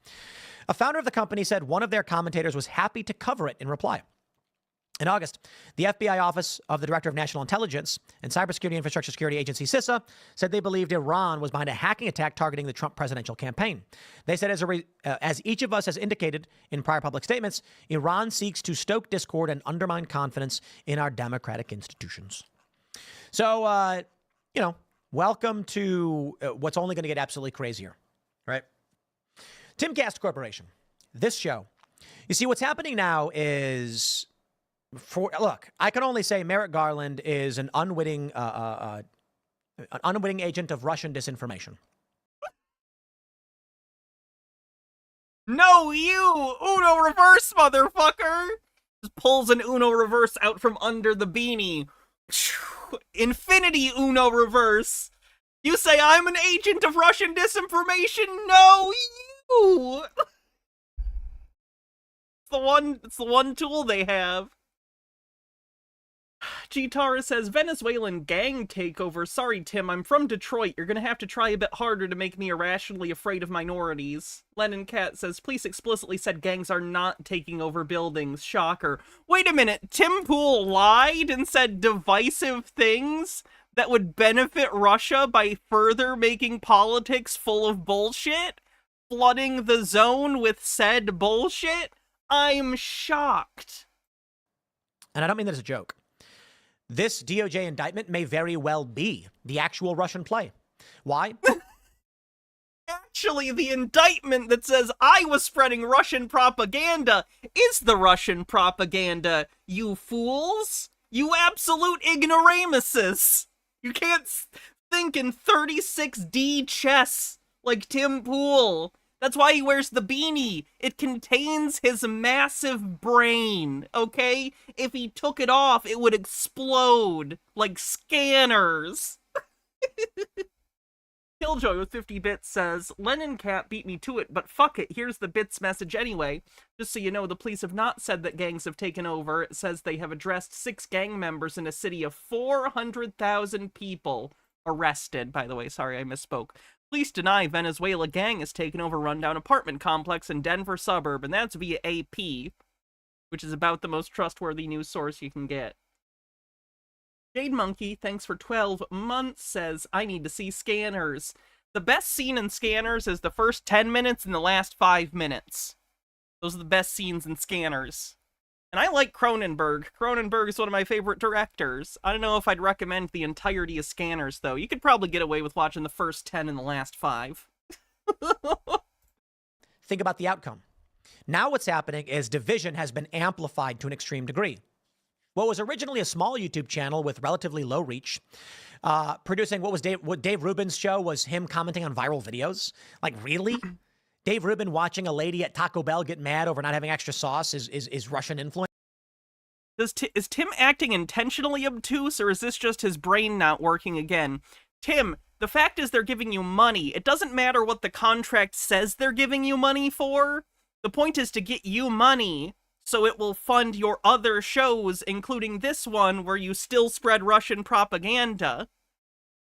A founder of the company said one of their commentators was happy to cover it in reply. In August, the FBI Office of the Director of National Intelligence and Cybersecurity Infrastructure Security Agency, CISA, said they believed Iran was behind a hacking attack targeting the Trump presidential campaign. They said, as each of us has indicated in prior public statements, Iran seeks to stoke discord and undermine confidence in our democratic institutions. So, you know, welcome to what's only going to get absolutely crazier, right? Timcast Corporation, this show. You see, what's happening now is... look, I can only say Merrick Garland is an unwitting agent of Russian disinformation. No, you! Uno reverse, motherfucker! Just pulls an Uno reverse out from under the beanie. Infinity Uno reverse! You say I'm an agent of Russian disinformation? No, you! It's the one tool they have. G-Tara says, Venezuelan gang takeover. Sorry, Tim, I'm from Detroit. You're gonna have to try a bit harder to make me irrationally afraid of minorities. Lennon Cat says, police explicitly said gangs are not taking over buildings. Shocker. Wait a minute, Tim Pool lied and said divisive things that would benefit Russia by further making politics full of bullshit? Flooding the zone with said bullshit? I'm shocked. And I don't mean that as a joke. This DOJ indictment may very well be the actual Russian play. Why? Actually, the indictment that says I was spreading Russian propaganda is the Russian propaganda, you fools! You absolute ignoramuses! You can't think in 36D chess like Tim Pool. That's why he wears the beanie. It contains his massive brain, okay? If he took it off, it would explode like scanners. Killjoy with 50 bits says, Lennon Cat beat me to it, but fuck it, here's the bits message anyway. Just so you know, the police have not said that gangs have taken over. It says they have addressed 6 gang members in a city of 400,000 people. Arrested, by the way. Sorry, I misspoke. Police deny Venezuela gang has taken over rundown apartment complex in Denver suburb, and that's via AP, which is about the most trustworthy news source you can get. Jade Monkey, thanks for 12 months, says, I need to see Scanners. The best scene in Scanners is the first 10 minutes and the last 5 minutes. Those are the best scenes in Scanners. And I like Cronenberg. Cronenberg is one of my favorite directors. I don't know if I'd recommend the entirety of Scanners, though. You could probably get away with watching the first 10 and the last 5. Think about the outcome. Now what's happening is division has been amplified to an extreme degree. What was originally a small YouTube channel with relatively low reach, producing what Dave Rubin's show was him commenting on viral videos. Like, really? Dave Rubin watching a lady at Taco Bell get mad over not having extra sauce is Russian influence? Is Tim acting intentionally obtuse, or is this just his brain not working again? Tim, the fact is they're giving you money. It doesn't matter what the contract says they're giving you money for. The point is to get you money, so it will fund your other shows, including this one where you still spread Russian propaganda.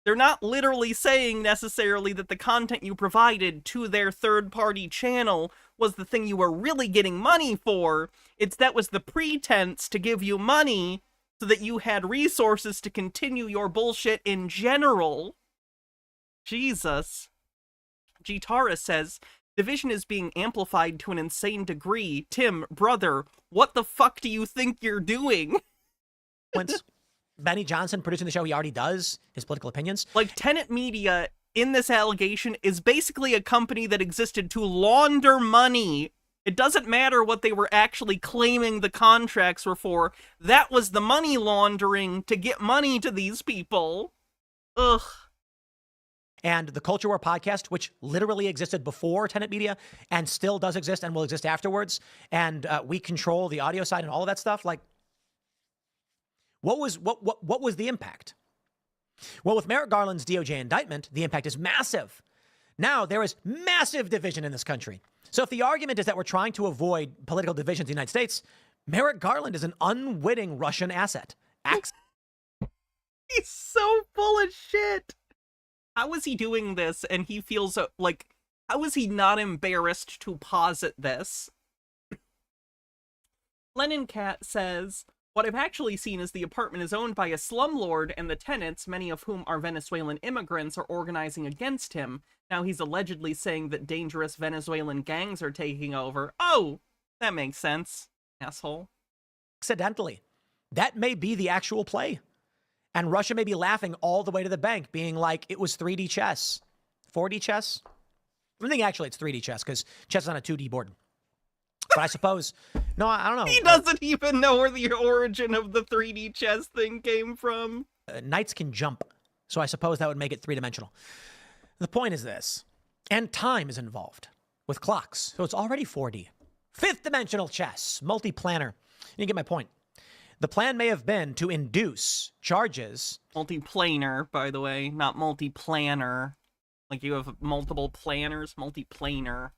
They're not literally saying necessarily that the content you provided to their third-party channel was the thing you were really getting money for. It's that was the pretense to give you money so that you had resources to continue your bullshit in general. Jesus. Gitara says, division is being amplified to an insane degree. Tim, brother, what the fuck do you think you're doing? Once Benny Johnson producing the show he already does, his political opinions. Like, Tenet Media, in this allegation, is basically a company that existed to launder money. It doesn't matter what they were actually claiming the contracts were for. That was the money laundering to get money to these people. Ugh. And the Culture War podcast, which literally existed before Tenet Media and still does exist and will exist afterwards. And we control the audio side and all of that stuff. Like, what was the impact? Well, with Merrick Garland's DOJ indictment, the impact is massive. Now there is massive division in this country. So if the argument is that we're trying to avoid political divisions in the United States, Merrick Garland is an unwitting Russian asset. He's so full of shit. How is he doing this and he feels like, how is he not embarrassed to posit this? Lennon Cat says, what I've actually seen is the apartment is owned by a slumlord and the tenants, many of whom are Venezuelan immigrants, are organizing against him. Now he's allegedly saying that dangerous Venezuelan gangs are taking over. Oh, that makes sense, asshole. Accidentally. That may be the actual play. And Russia may be laughing all the way to the bank, being like, it was 3D chess. 4D chess? I think actually it's 3D chess, because chess is on a 2D board. But I suppose, no, I don't know. He doesn't even know where the origin of the 3D chess thing came from. Knights can jump, so I suppose that would make it three-dimensional. The point is this, and time is involved with clocks, so it's already 4D. Fifth-dimensional chess, multi-planner. You get my point. The plan may have been to induce charges. Multiplanar, by the way, not multi-planner. Like you have multiple planners, multiplanar.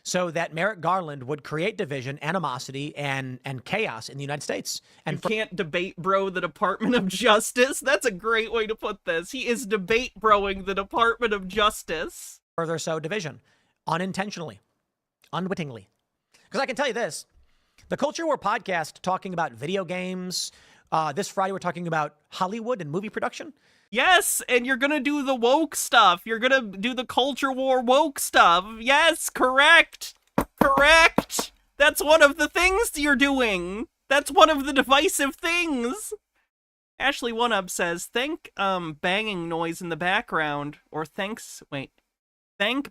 So that Merrick Garland would create division, animosity, and chaos in the United States. And you can't debate bro the Department of Justice. That's a great way to put this. He is debate broing the Department of Justice. Further so division, unintentionally, unwittingly. Because I can tell you this, the Culture War podcast talking about video games. This Friday we're talking about Hollywood and movie production. Yes, and you're gonna do the woke stuff. You're gonna do the Culture War woke stuff. Yes, correct. Correct. That's one of the things you're doing. That's one of the divisive things. Ashley One Up says, thank banging noise in the background. Or thank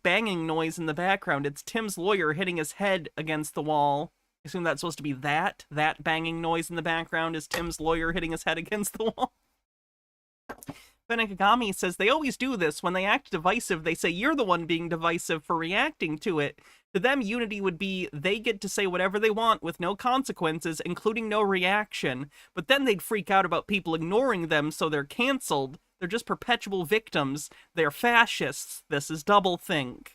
banging noise in the background. It's Tim's lawyer hitting his head against the wall. I assume that's supposed to be that banging noise in the background is Tim's lawyer hitting his head against the wall. Benekagami says they always do this. When they act divisive, they say you're the one being divisive for reacting to it. To them, unity would be they get to say whatever they want with no consequences, including no reaction. But then they'd freak out about people ignoring them, so they're canceled. They're just perpetual victims. They're fascists. This is doublethink.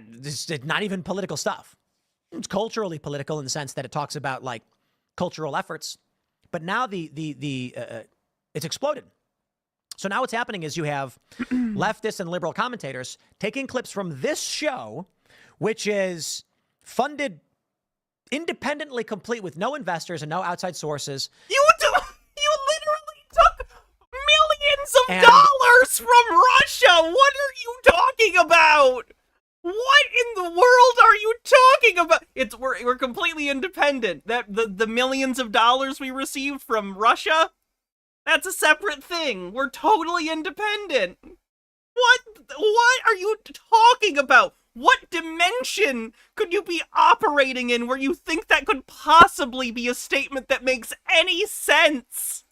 This is not even political stuff. It's culturally political in the sense that it talks about like cultural efforts. But now it's exploded. So now what's happening is you have leftist and liberal commentators taking clips from this show, which is funded independently, complete with no investors and no outside sources. You literally took millions of dollars from Russia. What are you talking about? What in the world are you talking about? We're completely independent. That the millions of dollars we received from Russia, that's a separate thing. We're totally independent. What are you talking about? What dimension could you be operating in where you think that could possibly be a statement that makes any sense?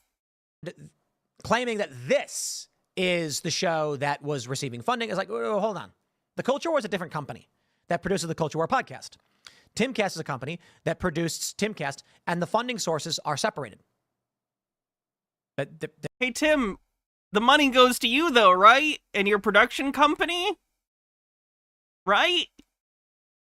Claiming that this is the show that was receiving funding is like, oh, hold on. The Culture War is a different company that produces the Culture War podcast. Timcast is a company that produced Timcast, and the funding sources are separated. Hey, Tim, the money goes to you, though, right? And your production company? Right?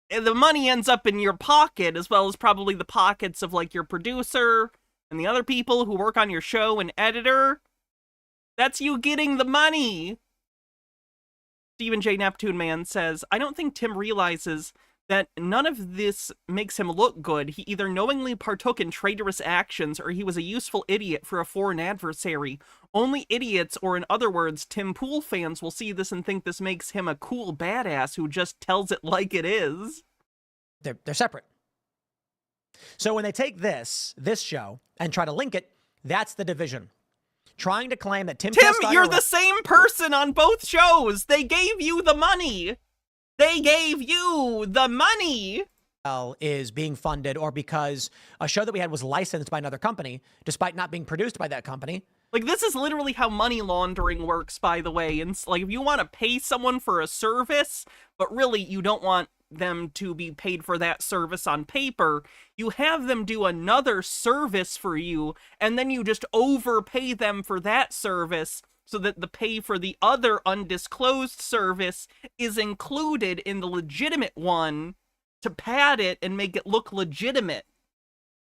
And the money ends up in your pocket, as well as probably the pockets of, like, your producer and the other people who work on your show and editor. That's you getting the money. Stephen J. Neptune Man says, I don't think Tim realizes that none of this makes him look good. He either knowingly partook in traitorous actions or he was a useful idiot for a foreign adversary. Only idiots, or in other words, Tim Pool fans, will see this and think this makes him a cool badass who just tells it like it is. They're separate. So when they take this show and try to link it, that's the division. Trying to claim that Tim, you're the same person on both shows. They gave you the money. They gave you the money. Is being funded, or because a show that we had was licensed by another company, despite not being produced by that company. Like, this is literally how money laundering works, by the way. And like, if you want to pay someone for a service, but really you don't want them to be paid for that service on paper, you have them do another service for you, and then you just overpay them for that service so that the pay for the other undisclosed service is included in the legitimate one to pad it and make it look legitimate.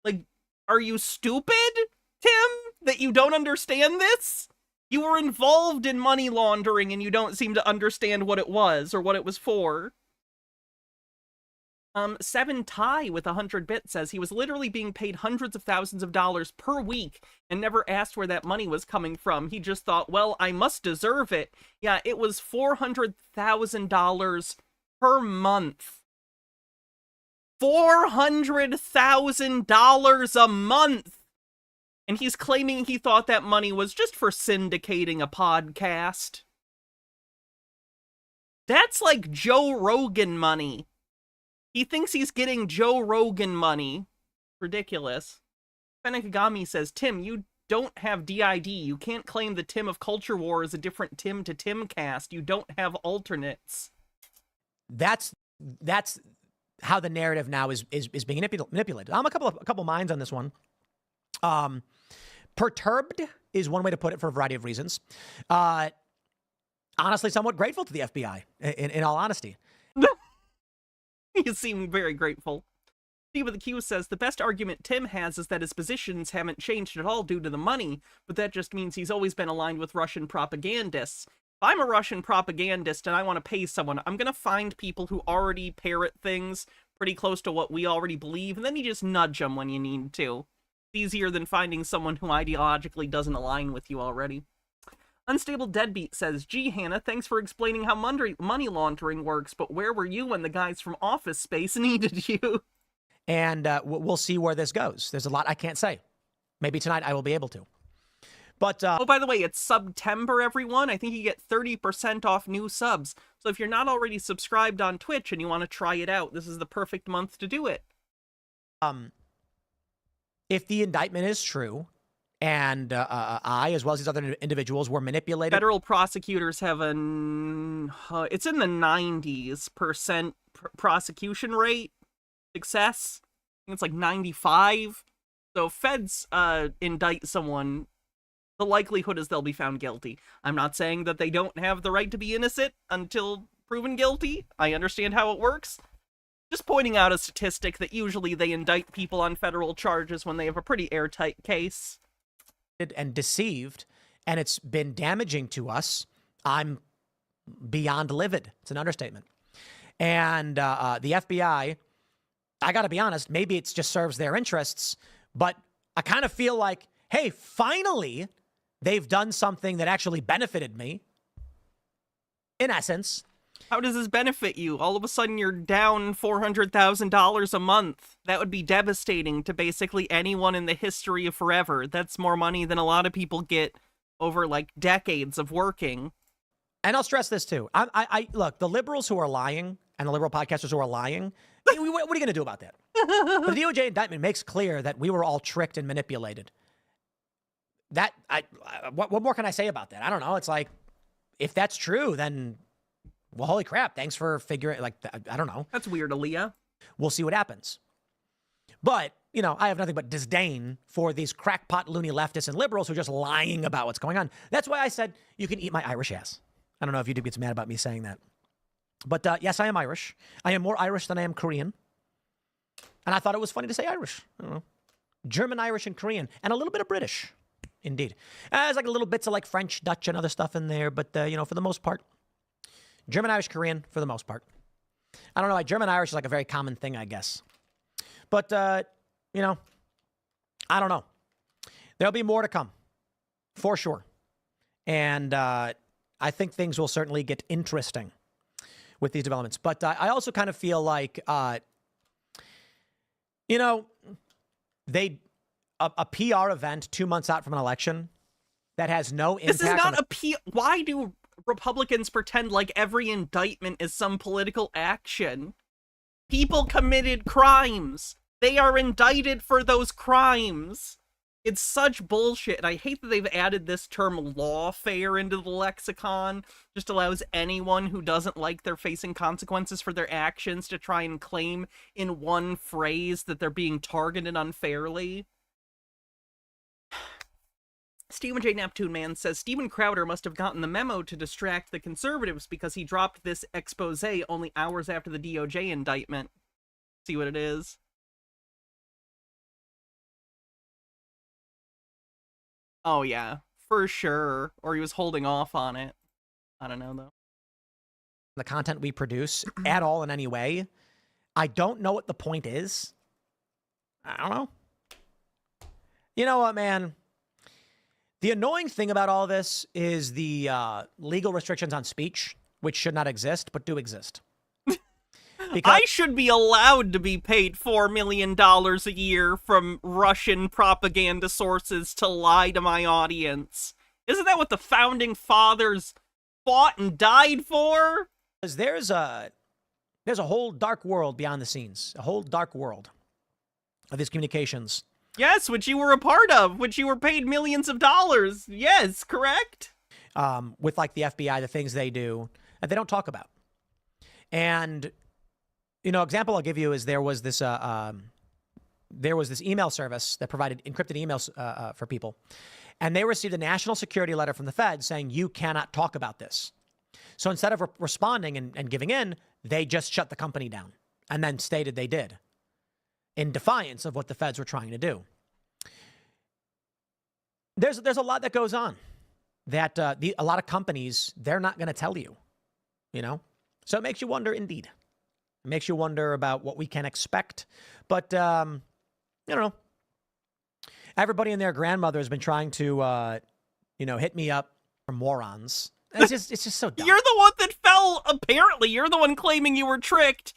Like, are you stupid, Tim, that you don't understand this? You were involved in money laundering and you don't seem to understand what it was or what it was for. 7 Ty with 100 bits says he was literally being paid hundreds of thousands of dollars per week and never asked where that money was coming from. He just thought, well, I must deserve it. Yeah, it was $400,000 per month. $400,000 a month. And he's claiming he thought that money was just for syndicating a podcast. That's like Joe Rogan money. He thinks he's getting Joe Rogan money. Ridiculous. Fenekagami says, Tim, you don't have DID. You can't claim the Tim of Culture War is a different Tim to Timcast. You don't have alternates. That's how the narrative now is being manipulated. I'm a couple minds on this one. Perturbed is one way to put it for a variety of reasons. Honestly, somewhat grateful to the FBI, in all honesty. You seem very grateful. Steve with the Q says, the best argument Tim has is that his positions haven't changed at all due to the money, but that just means he's always been aligned with Russian propagandists. If I'm a Russian propagandist and I want to pay someone, I'm going to find people who already parrot things pretty close to what we already believe, and then you just nudge them when you need to. It's easier than finding someone who ideologically doesn't align with you already. Unstable Deadbeat says, gee, Hannah, thanks for explaining how money laundering works, but where were you when the guys from Office Space needed you? And we'll see where this goes. There's a lot I can't say. Maybe tonight I will be able to. But oh, by the way, it's September, everyone. I think you get 30% off new subs. So if you're not already subscribed on Twitch and you want to try it out, this is the perfect month to do it. If the indictment is true, and I, as well as these other individuals, were manipulated. Federal prosecutors have it's in the 90% prosecution rate success. I think it's like 95. So if feds indict someone, the likelihood is they'll be found guilty. I'm not saying that they don't have the right to be innocent until proven guilty. I understand how it works. Just pointing out a statistic that usually they indict people on federal charges when they have a pretty airtight case. And deceived and it's been damaging to us. I'm beyond livid. It's an understatement. And the FBI, I got to be honest, maybe it just serves their interests, but I kind of feel like, hey, finally, they've done something that actually benefited me, in essence. How does this benefit you? All of a sudden, you're down $400,000 a month. That would be devastating to basically anyone in the history of forever. That's more money than a lot of people get over, like, decades of working. And I'll stress this, too. I look, the liberals who are lying and the liberal podcasters who are lying, what are you going to do about that? The DOJ indictment makes clear that we were all tricked and manipulated. What more can I say about that? I don't know. It's like, if that's true, then, well, holy crap. Thanks for figuring, like, I don't know. That's weird, Aaliyah. We'll see what happens. But, you know, I have nothing but disdain for these crackpot, loony leftists and liberals who are just lying about what's going on. That's why I said, you can eat my Irish ass. I don't know if YouTube gets mad about me saying that. But yes, I am Irish. I am more Irish than I am Korean. And I thought it was funny to say Irish. I don't know. German, Irish, and Korean. And a little bit of British. Indeed. There's like little bits of like French, Dutch, and other stuff in there. But, you know, for the most part, German, Irish, Korean, for the most part. I don't know. Like German, Irish is like a very common thing, I guess. But, you know, I don't know. There'll be more to come. For sure. And I think things will certainly get interesting with these developments. But I also kind of feel like, you know, a PR event 2 months out from an election that has no impact. This is not Why do Republicans pretend like every indictment is some political action? People committed crimes. They are indicted for those crimes. It's such bullshit, and I hate that they've added this term lawfare into the lexicon. Just allows anyone who doesn't like they're facing consequences for their actions to try and claim in one phrase that they're being targeted unfairly. Stephen J. Neptune Man says Steven Crowder must have gotten the memo to distract the conservatives because he dropped this expose only hours after the DOJ indictment. See what it is? Oh, yeah, for sure. Or he was holding off on it. I don't know, though. The content we produce at all in any way. I don't know what the point is. I don't know. You know what, man? The annoying thing about all this is the legal restrictions on speech, which should not exist, but do exist. Because I should be allowed to be paid $4 million a year from Russian propaganda sources to lie to my audience. Isn't that what the founding fathers fought and died for? There's a whole dark world beyond the scenes, a whole dark world of these communications. Yes, which you were a part of, which you were paid millions of dollars. Yes, correct? With like the FBI, the things they do that they don't talk about. And, you know, example I'll give you is there was this email service that provided encrypted emails for people. And they received a national security letter from the Fed saying, you cannot talk about this. So instead of responding and giving in, they just shut the company down and then stated they did, in defiance of what the feds were trying to do. There's a lot that goes on that a lot of companies, they're not going to tell you, you know? So it makes you wonder, indeed. It makes you wonder about what we can expect. But, you know, everybody and their grandmother has been trying to, you know, hit me up for morons. It's just so dumb. You're the one that fell, apparently. You're the one claiming you were tricked.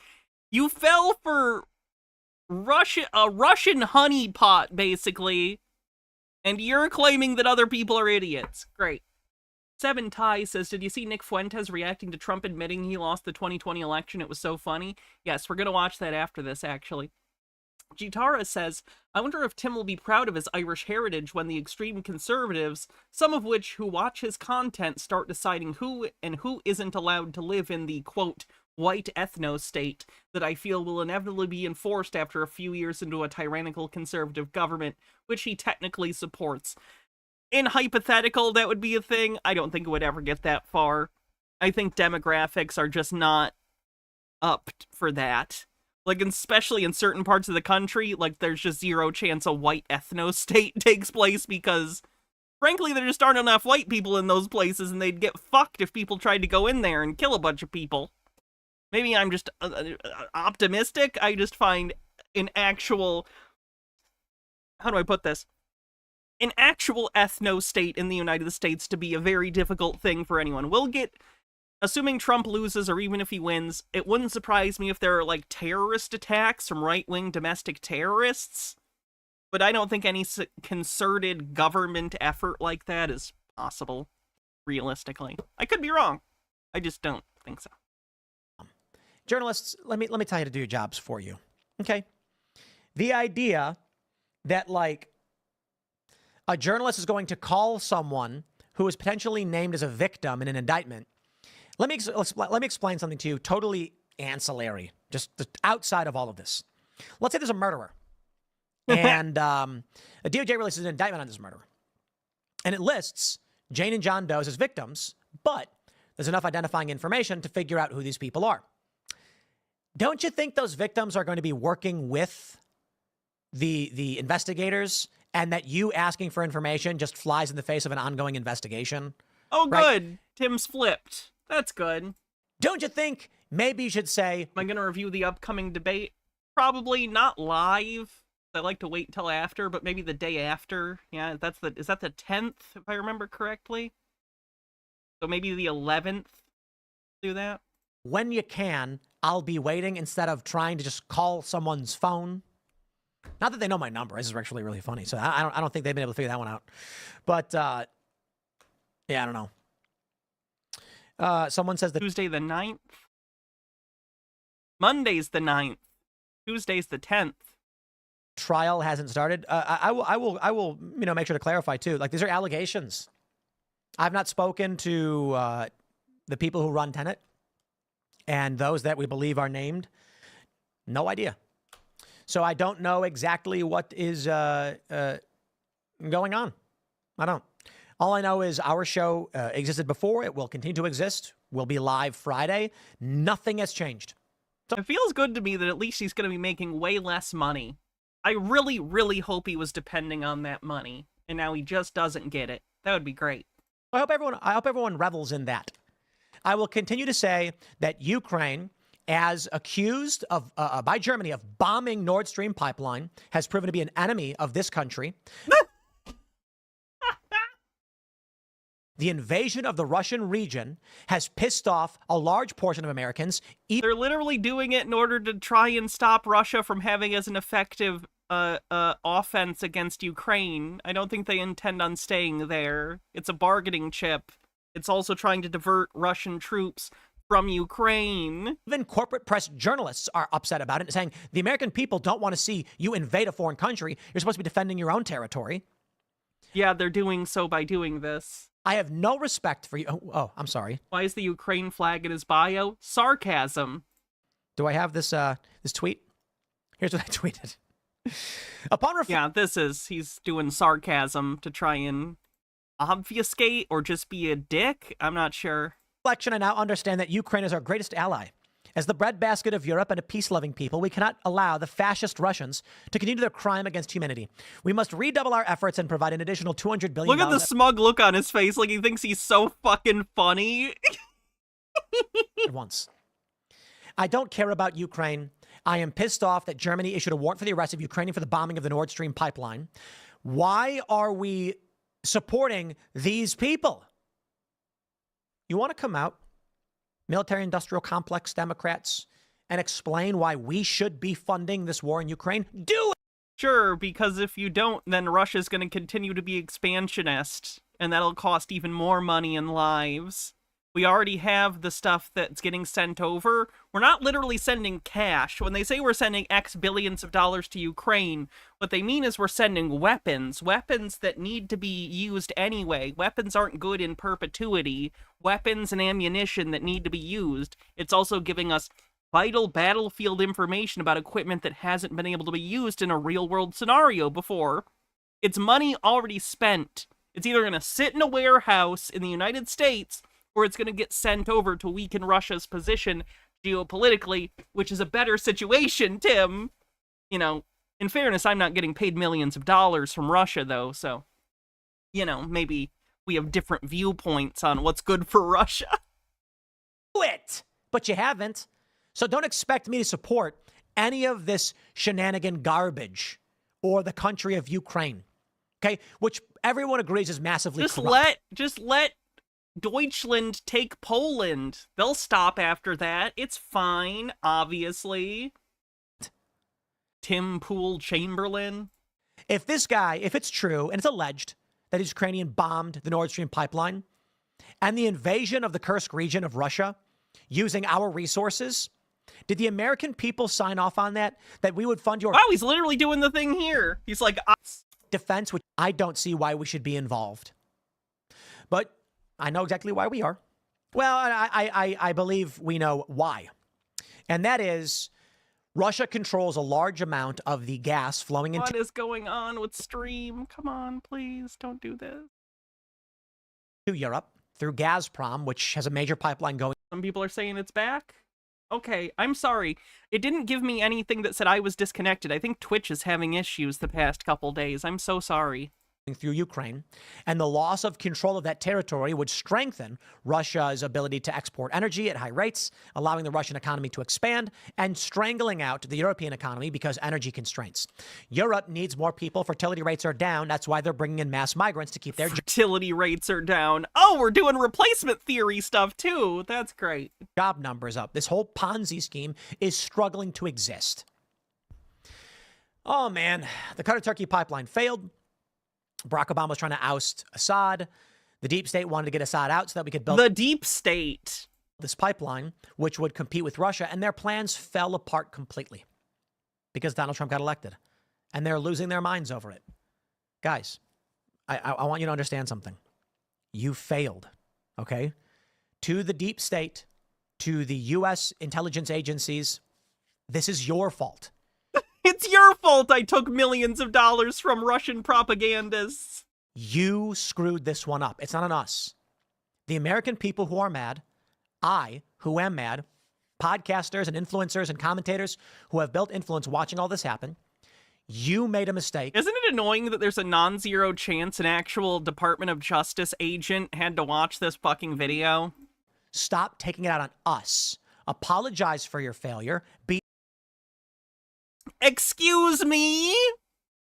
You fell for a Russian honeypot, basically, and you're claiming that other people are idiots. Great. Seven Ty says, did you see Nick Fuentes reacting to Trump admitting he lost the 2020 election? It was so funny. Yes, we're going to watch that after this, actually. Gitara says, I wonder if Tim will be proud of his Irish heritage when the extreme conservatives, some of which who watch his content, start deciding who and who isn't allowed to live in the, quote, white ethno-state that I feel will inevitably be enforced after a few years into a tyrannical conservative government, which he technically supports. In hypothetical, that would be a thing. I don't think it would ever get that far. I think demographics are just not up for that. Like, especially in certain parts of the country, like, there's just zero chance a white ethno-state takes place because Frankly, there just aren't enough white people in those places, and they'd get fucked if people tried to go in there and kill a bunch of people. Maybe I'm just optimistic. I just find an actual... How do I put this? An actual ethno-state in the United States to be a very difficult thing for anyone. We'll get... Assuming Trump loses, or even if he wins, it wouldn't surprise me if there are, like, terrorist attacks from right-wing domestic terrorists. But I don't think any concerted government effort like that is possible, realistically. I could be wrong. I just don't think so. Journalists, let me tell you to do your jobs for you. Okay? The idea that, like, a journalist is going to call someone who is potentially named as a victim in an indictment. Let me explain something to you totally ancillary, just outside of all of this. Let's say there's a murderer. And the DOJ releases an indictment on this murderer. And it lists Jane and John Does as victims, but there's enough identifying information to figure out who these people are. Don't you think those victims are going to be working with the investigators, and that you asking for information just flies in the face of an ongoing investigation? Oh, right? good. Tim's flipped. That's good. Don't you think maybe you should say... Am I going to review the upcoming debate? Probably not live. I like to wait until after, but maybe the day after. Yeah, is that the 10th, if I remember correctly? So maybe the 11th, do that? When you can, I'll be waiting instead of trying to just call someone's phone. Not that they know my number. This is actually really funny. So I don't think they've been able to figure that one out. But, yeah, I don't know. Someone says that... Tuesday the 9th? Monday's the 9th. Tuesday's the 10th. Trial hasn't started. I will, make sure to clarify too. Like, these are allegations. I've not spoken to the people who run Tenet and those that we believe are named. No idea. So I don't know exactly what is going on. I don't. All I know is our show existed before. It will continue to exist. We'll be live Friday. Nothing has changed. So it feels good to me that at least he's going to be making way less money. I really, really hope he was depending on that money, and now he just doesn't get it. That would be great. I hope everyone revels in that. I will continue to say that Ukraine, as accused of by Germany of bombing Nord Stream pipeline, has proven to be an enemy of this country. The invasion of the Russian region has pissed off a large portion of Americans. They're literally doing it in order to try and stop Russia from having as an effective offense against Ukraine. I don't think they intend on staying there. It's a bargaining chip. It's also trying to divert Russian troops from Ukraine. Even corporate press journalists are upset about it, saying the American people don't want to see you invade a foreign country. You're supposed to be defending your own territory. Yeah, they're doing so by doing this. I have no respect for you. Oh, I'm sorry. Why is the Ukraine flag in his bio? Sarcasm. Do I have this this tweet? Here's what I tweeted. He's doing sarcasm to try and obfuscate or just be a dick. I'm not sure. Reflection, I now understand that Ukraine is our greatest ally. As the breadbasket of Europe and a peace-loving people, we cannot allow the fascist Russians to continue their crime against humanity. We must redouble our efforts and provide an additional $200 billion. Look at the smug look on his face, like he thinks he's so fucking funny. At once. I don't care about Ukraine. I am pissed off that Germany issued a warrant for the arrest of Ukrainian for the bombing of the Nord Stream pipeline. Why are we supporting these people? You want to come out, military-industrial complex Democrats, and explain why we should be funding this war in Ukraine? Do it! Sure, because if you don't, then Russia's going to continue to be expansionist, and that'll cost even more money and lives. We already have the stuff that's getting sent over. We're not literally sending cash. When they say we're sending X billions of dollars to Ukraine, what they mean is we're sending weapons. Weapons that need to be used anyway. Weapons aren't good in perpetuity. Weapons and ammunition that need to be used. It's also giving us vital battlefield information about equipment that hasn't been able to be used in a real-world scenario before. It's money already spent. It's either going to sit in a warehouse in the United States, or it's going to get sent over to weaken Russia's position geopolitically, which is a better situation, Tim. You know, in fairness, I'm not getting paid millions of dollars from Russia, though, so maybe we have different viewpoints on what's good for Russia. Do it, but you haven't. So don't expect me to support any of this shenanigan garbage or the country of Ukraine, okay? Which everyone agrees is massively corrupt. Just let Deutschland take Poland. They'll stop after that. It's fine, obviously. Tim Pool Chamberlain. If it's true, and it's alleged that Ukrainian bombed the Nord Stream pipeline and the invasion of the Kursk region of Russia using our resources, did the American people sign off on that? That we would fund your... Wow, he's literally doing the thing here. He's like... defense, which I don't see why we should be involved. But I know exactly why we are. Well, I believe we know why. And that is Russia controls a large amount of the gas flowing into... What is going on with Stream? Come on, please, don't do this. ...to Europe through Gazprom, which has a major pipeline going... Some people are saying it's back. Okay, I'm sorry. It didn't give me anything that said I was disconnected. I think Twitch is having issues the past couple days. I'm so sorry. ...through Ukraine, and the loss of control of that territory would strengthen Russia's ability to export energy at high rates, allowing the Russian economy to expand and strangling out the European economy because energy constraints. Europe needs more people. Fertility rates are down. That's why they're bringing in mass migrants to keep their... Fertility rates are down. Oh, we're doing replacement theory stuff too. That's great. ...job numbers up. This whole Ponzi scheme is struggling to exist. Oh, man. The Qatar-Turkey pipeline failed. Barack Obama was trying to oust Assad. The deep state wanted to get Assad out so that we could build... The deep state. ...this pipeline, which would compete with Russia, and their plans fell apart completely because Donald Trump got elected, and they're losing their minds over it. Guys, I want you to understand something. You failed, okay? To the deep state, to the U.S. intelligence agencies, this is your fault. It's your fault I took millions of dollars from Russian propagandists. You screwed this one up. It's not on us. The American people who are mad, I, who am mad, podcasters and influencers and commentators who have built influence watching all this happen, you made a mistake. Isn't it annoying that there's a non-zero chance an actual Department of Justice agent had to watch this fucking video? Stop taking it out on us. Apologize for your failure. Excuse me?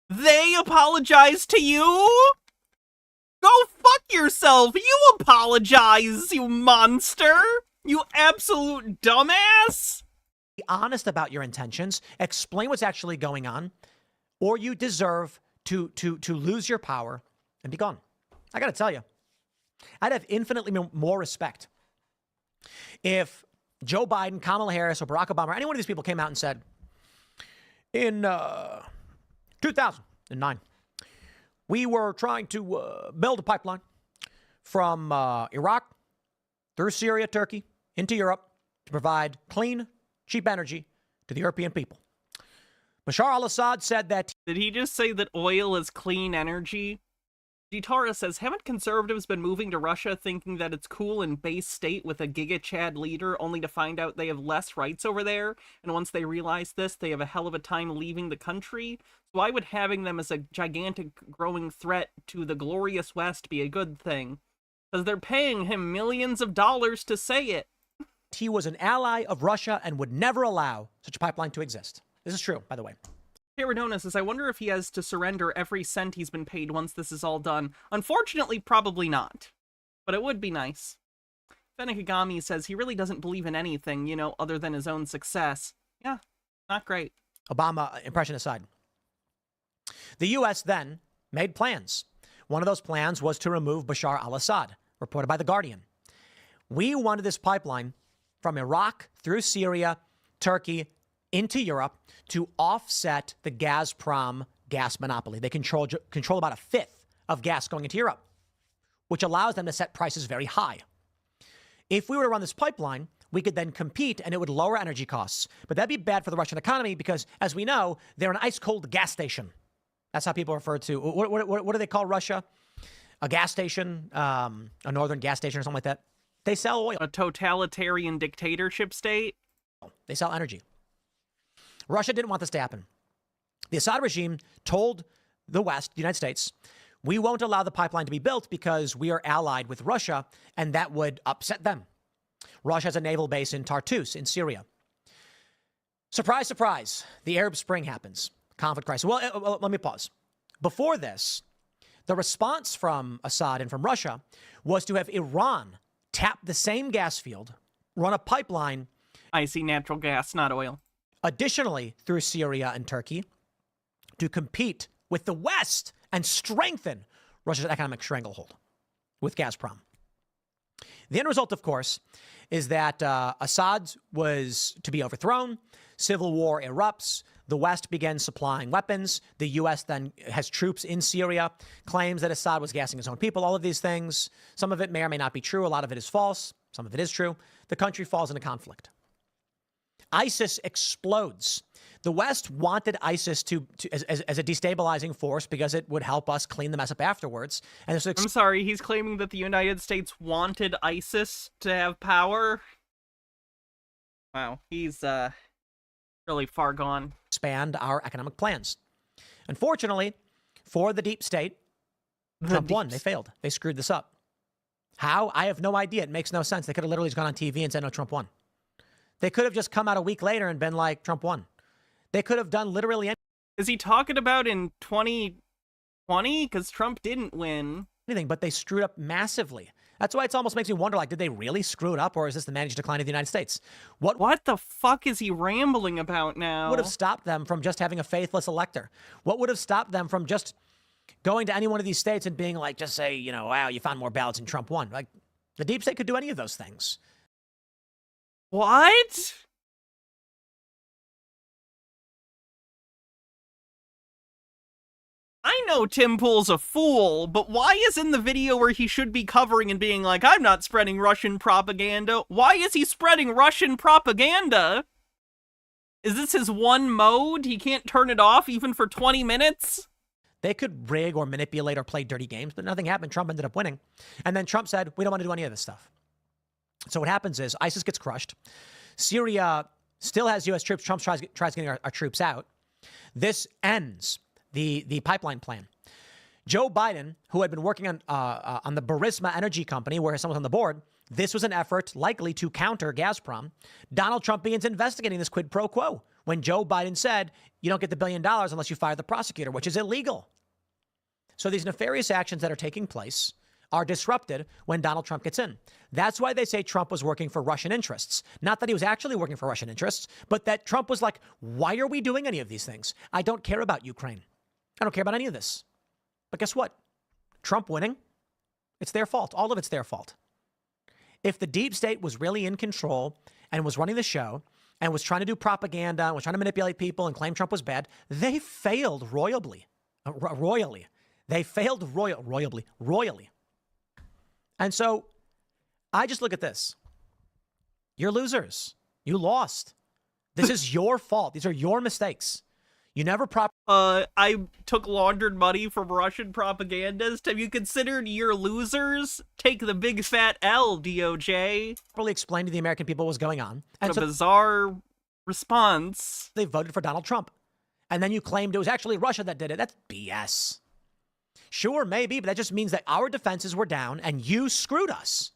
They apologize to you? Go fuck yourself! You apologize, you monster! You absolute dumbass! Be honest about your intentions. Explain what's actually going on. Or you deserve to lose your power and be gone. I gotta tell you, I'd have infinitely more respect if Joe Biden, Kamala Harris, or Barack Obama, or any one of these people came out and said, in 2009, we were trying to build a pipeline from Iraq through Syria, Turkey, into Europe to provide clean, cheap energy to the European people. Bashar al-Assad said that... Did he just say that oil is clean energy? Gitara says, haven't conservatives been moving to Russia thinking that it's cool and base state with a Giga Chad leader only to find out they have less rights over there? And once they realize this, they have a hell of a time leaving the country? So why would having them as a gigantic growing threat to the glorious West be a good thing? Because they're paying him millions of dollars to say it. He was an ally of Russia and would never allow such a pipeline to exist. This is true, by the way. Paradona says, I wonder if he has to surrender every cent he's been paid once this is all done. Unfortunately, probably not. But it would be nice. Fenekagami says he really doesn't believe in anything, other than his own success. Yeah, not great. Obama impression aside. The U.S. then made plans. One of those plans was to remove Bashar al-Assad, reported by The Guardian. We wanted this pipeline from Iraq through Syria, Turkey, into Europe to offset the Gazprom gas monopoly. They control about a fifth of gas going into Europe, which allows them to set prices very high. If we were to run this pipeline, we could then compete and it would lower energy costs. But that'd be bad for the Russian economy because, as we know, they're an ice-cold gas station. That's how people refer to, what do they call Russia? A gas station, a northern gas station or something like that. They sell oil. A totalitarian dictatorship state? They sell energy. Russia didn't want this to happen. The Assad regime told the West, the United States, We won't allow the pipeline to be built because we are allied with Russia, and that would upset them. Russia has a naval base in Tartus in Syria. Surprise, surprise. The Arab Spring happens. Conflict crisis. Well, let me pause. Before this, the response from Assad and from Russia was to have Iran tap the same gas field, run a pipeline. I see natural gas, not oil. Additionally, through Syria and Turkey, to compete with the West and strengthen Russia's economic stranglehold with Gazprom. The end result, of course, is that Assad was to be overthrown. Civil war erupts. The West begins supplying weapons. The U.S. then has troops in Syria, claims that Assad was gassing his own people, all of these things. Some of it may or may not be true. A lot of it is false. Some of it is true. The country falls into conflict. ISIS explodes. The West wanted ISIS as a destabilizing force because it would help us clean the mess up afterwards. And I'm sorry, he's claiming that the United States wanted ISIS to have power? Wow, he's really far gone. Expand our economic plans. Unfortunately, for the deep state, Trump won. They failed. They screwed this up. How? I have no idea. It makes no sense. They could have literally just gone on TV and said, no, Trump won. They could have just come out a week later and been like, Trump won. They could have done literally anything. Is he talking about in 2020? Because Trump didn't win. Anything, but they screwed up massively. That's why it almost makes me wonder, like, did they really screw it up, or is this the managed decline of the United States? What the fuck is he rambling about now? What would have stopped them from just having a faithless elector? What would have stopped them from just going to any one of these states and being like, just say, wow, you found more ballots and Trump won? Like, the deep state could do any of those things. What? I know Tim Pool's a fool, but why is in the video where he should be covering and being like, I'm not spreading Russian propaganda, why is he spreading Russian propaganda? Is this his one mode? He can't turn it off even for 20 minutes? They could rig or manipulate or play dirty games, but nothing happened. Trump ended up winning. And then Trump said, we don't want to do any of this stuff. So what happens is ISIS gets crushed. Syria still has U.S. troops. Trump tries getting our troops out. This ends the pipeline plan. Joe Biden, who had been working on the Burisma Energy Company, where someone was on the board, this was an effort likely to counter Gazprom. Donald Trump begins investigating this quid pro quo when Joe Biden said, you don't get the $1 billion unless you fire the prosecutor, which is illegal. So these nefarious actions that are taking place are disrupted when Donald Trump gets in. That's why they say Trump was working for Russian interests. Not that he was actually working for Russian interests, but that Trump was like, why are we doing any of these things? I don't care about Ukraine. I don't care about any of this. But guess what? Trump winning, it's their fault. All of it's their fault. If the deep state was really in control and was running the show and was trying to do propaganda and was trying to manipulate people and claim Trump was bad, they failed royally. They failed royally. And so I just look at this. You're losers. You lost. This is your fault. These are your mistakes. You never I took laundered money from Russian propagandists. Have you considered you're losers? Take the big fat L, DOJ. Really explained to the American people what was going on. And a bizarre response. They voted for Donald Trump. And then you claimed it was actually Russia that did it. That's BS. Sure, maybe, but that just means that our defenses were down and you screwed us.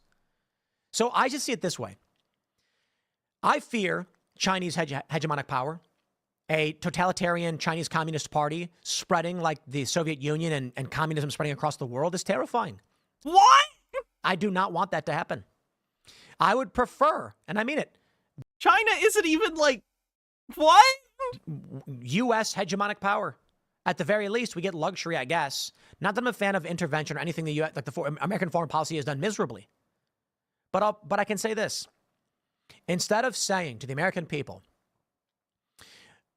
So I just see it this way. I fear Chinese hegemonic power. A totalitarian Chinese Communist Party spreading like the Soviet Union and communism spreading across the world is terrifying. What? I do not want that to happen. I would prefer, and I mean it. China isn't even like, what? U.S. hegemonic power. At the very least, we get luxury, I guess. Not that I'm a fan of intervention or anything the U.S., like the American foreign policy has done miserably. But I can say this. Instead of saying to the American people,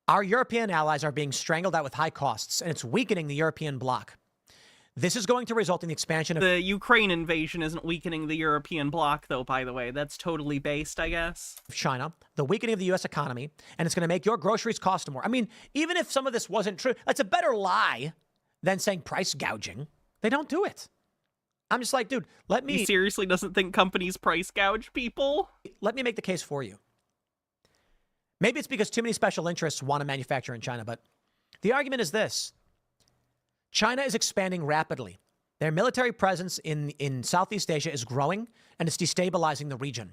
our European allies are being strangled out with high costs, and it's weakening the European bloc. This is going to result in the expansion of... The Ukraine invasion isn't weakening the European bloc, though, by the way. That's totally based, I guess. China, the weakening of the U.S. economy, and it's going to make your groceries cost more. I mean, even if some of this wasn't true, that's a better lie than saying price gouging. They don't do it. I'm just like, dude, let me... He seriously doesn't think companies price gouge people? Let me make the case for you. Maybe it's because too many special interests want to manufacture in China, but the argument is this. China is expanding rapidly. Their military presence in Southeast Asia is growing, and it's destabilizing the region.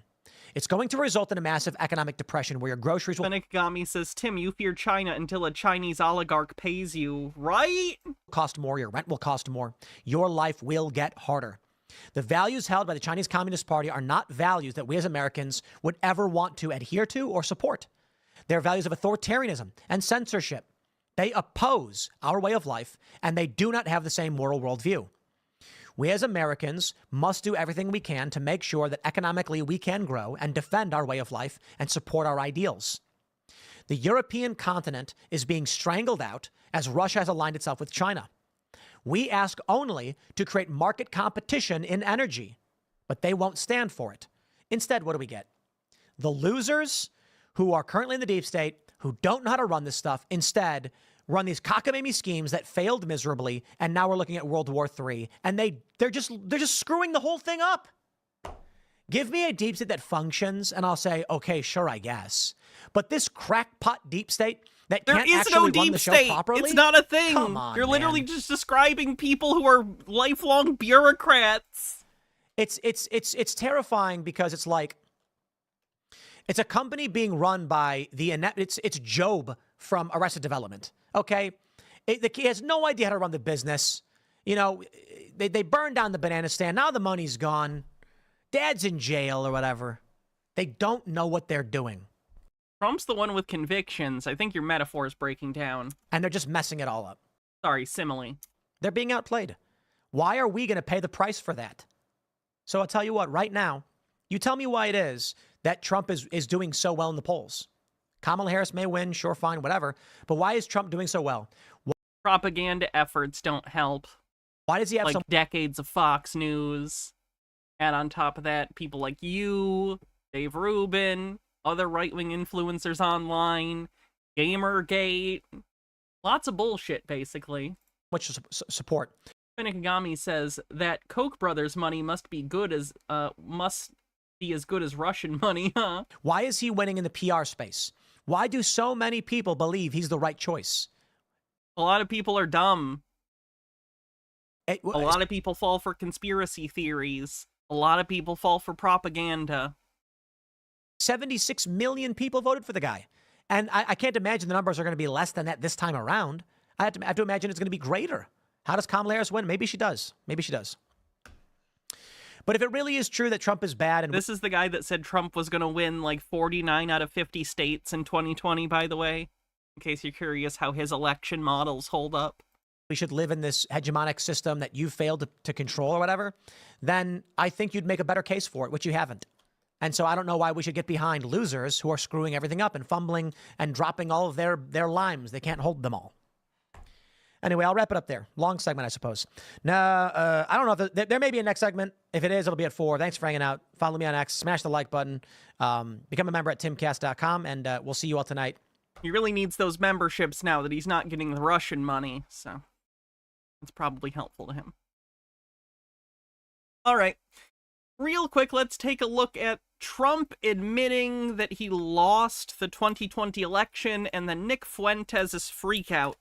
It's going to result in a massive economic depression where your groceries will Benikagami says, Tim, you fear China until a Chinese oligarch pays you, right? cost more, your rent will cost more, your life will get harder. The values held by the Chinese Communist Party are not values that we as Americans would ever want to adhere to or support. They're values of authoritarianism and censorship. They oppose our way of life, and they do not have the same moral worldview. We as Americans must do everything we can to make sure that economically we can grow and defend our way of life and support our ideals. The European continent is being strangled out as Russia has aligned itself with China. We ask only to create market competition in energy, but they won't stand for it. Instead, what do we get? The losers who are currently in the deep state, who don't know how to run this stuff, instead run these cockamamie schemes that failed miserably, and now we're looking at World War III, and they're just screwing the whole thing up. Give me a deep state that functions, and I'll say, okay, sure, I guess. But this crackpot deep state that can't actually run the show properly? It's not a thing. Come on, You're literally man. just describing people who are lifelong bureaucrats. It's terrifying because it's like it's a company being run by it's Job from Arrested Development. Okay, he has no idea how to run the business. You know, they burned down the banana stand. Now the money's gone. Dad's in jail or whatever. They don't know what they're doing. Trump's the one with convictions. I think your metaphor is breaking down. And they're just messing it all up. Sorry, simile. They're being outplayed. Why are we going to pay the price for that? So I'll tell you what, right now, you tell me why it is that Trump is doing so well in the polls. Kamala Harris may win, sure, fine, whatever. But why is Trump doing so well? Propaganda efforts don't help. Why does he have like so decades of Fox News? And on top of that, people like you, Dave Rubin, other right-wing influencers online, Gamergate, lots of bullshit, basically. much support? Benikagami says that Koch brothers money must be as good as Russian money, huh? Why is he winning in the PR space? Why do so many people believe he's the right choice? A lot of people are dumb. A lot of people fall for conspiracy theories. A lot of people fall for propaganda. 76 million people voted for the guy. And I can't imagine the numbers are going to be less than that this time around. I have to imagine it's going to be greater. How does Kamala Harris win? Maybe she does. Maybe she does. But if it really is true that Trump is bad and this is the guy that said Trump was going to win like 49 out of 50 states in 2020, by the way, in case you're curious how his election models hold up. We should live in this hegemonic system that you failed to control or whatever, then I think you'd make a better case for it, which you haven't. And so I don't know why we should get behind losers who are screwing everything up and fumbling and dropping all of their limes. They can't hold them all. Anyway, I'll wrap it up there. Long segment, I suppose. Now, I don't know if there may be a next segment. If it is, it'll be at 4. Thanks for hanging out. Follow me on X. Smash the like button. Become a member at timcast.com, and we'll see you all tonight. He really needs those memberships now that he's not getting the Russian money, so it's probably helpful to him. All right. Real quick, let's take a look at Trump admitting that he lost the 2020 election and then Nick Fuentes' freak out.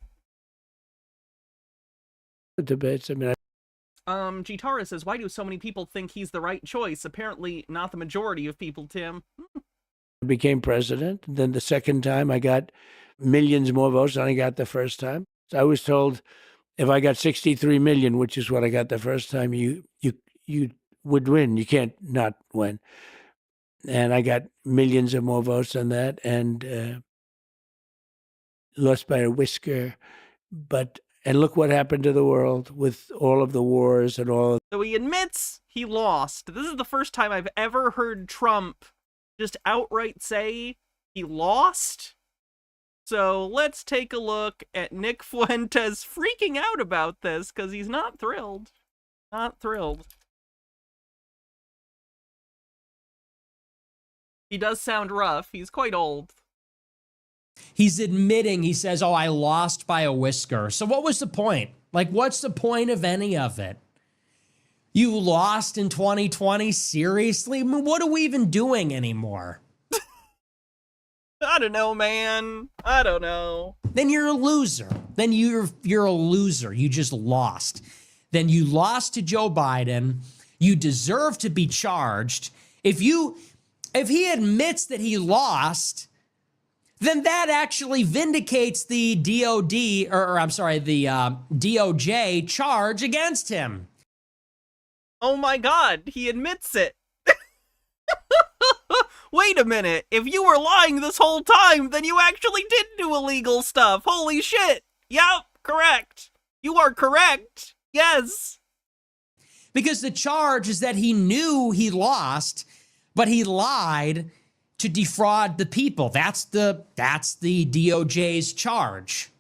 Debates. I mean, Gitara says, why do so many people think he's the right choice? Apparently not the majority of people, Tim. I became president. Then the second time I got millions more votes than I got the first time. So I was told if I got 63 million, which is what I got the first time, you would win. You can't not win. And I got millions of more votes than that and lost by a whisker. And look what happened to the world with all of the wars and all. So he admits he lost. This is the first time I've ever heard Trump just outright say he lost. So let's take a look at Nick Fuentes freaking out about this because he's not thrilled. Not thrilled. He does sound rough. He's quite old. He's admitting, he says, oh, I lost by a whisker. So what was the point? Like, what's the point of any of it? You lost in 2020? Seriously? I mean, what are we even doing anymore? I don't know, man. I don't know. Then you're a loser. then you're a loser. You just lost. Then you lost to Joe Biden. You deserve to be charged. If he admits that he lost, then that actually vindicates the DOD, or I'm sorry, the DOJ charge against him. Oh my God, he admits it. Wait a minute, if you were lying this whole time, then you actually did do illegal stuff. Holy shit. Yep, correct. You are correct. Yes. Because the charge is that he knew he lost, but he lied to defraud the people. That's the DOJ's charge.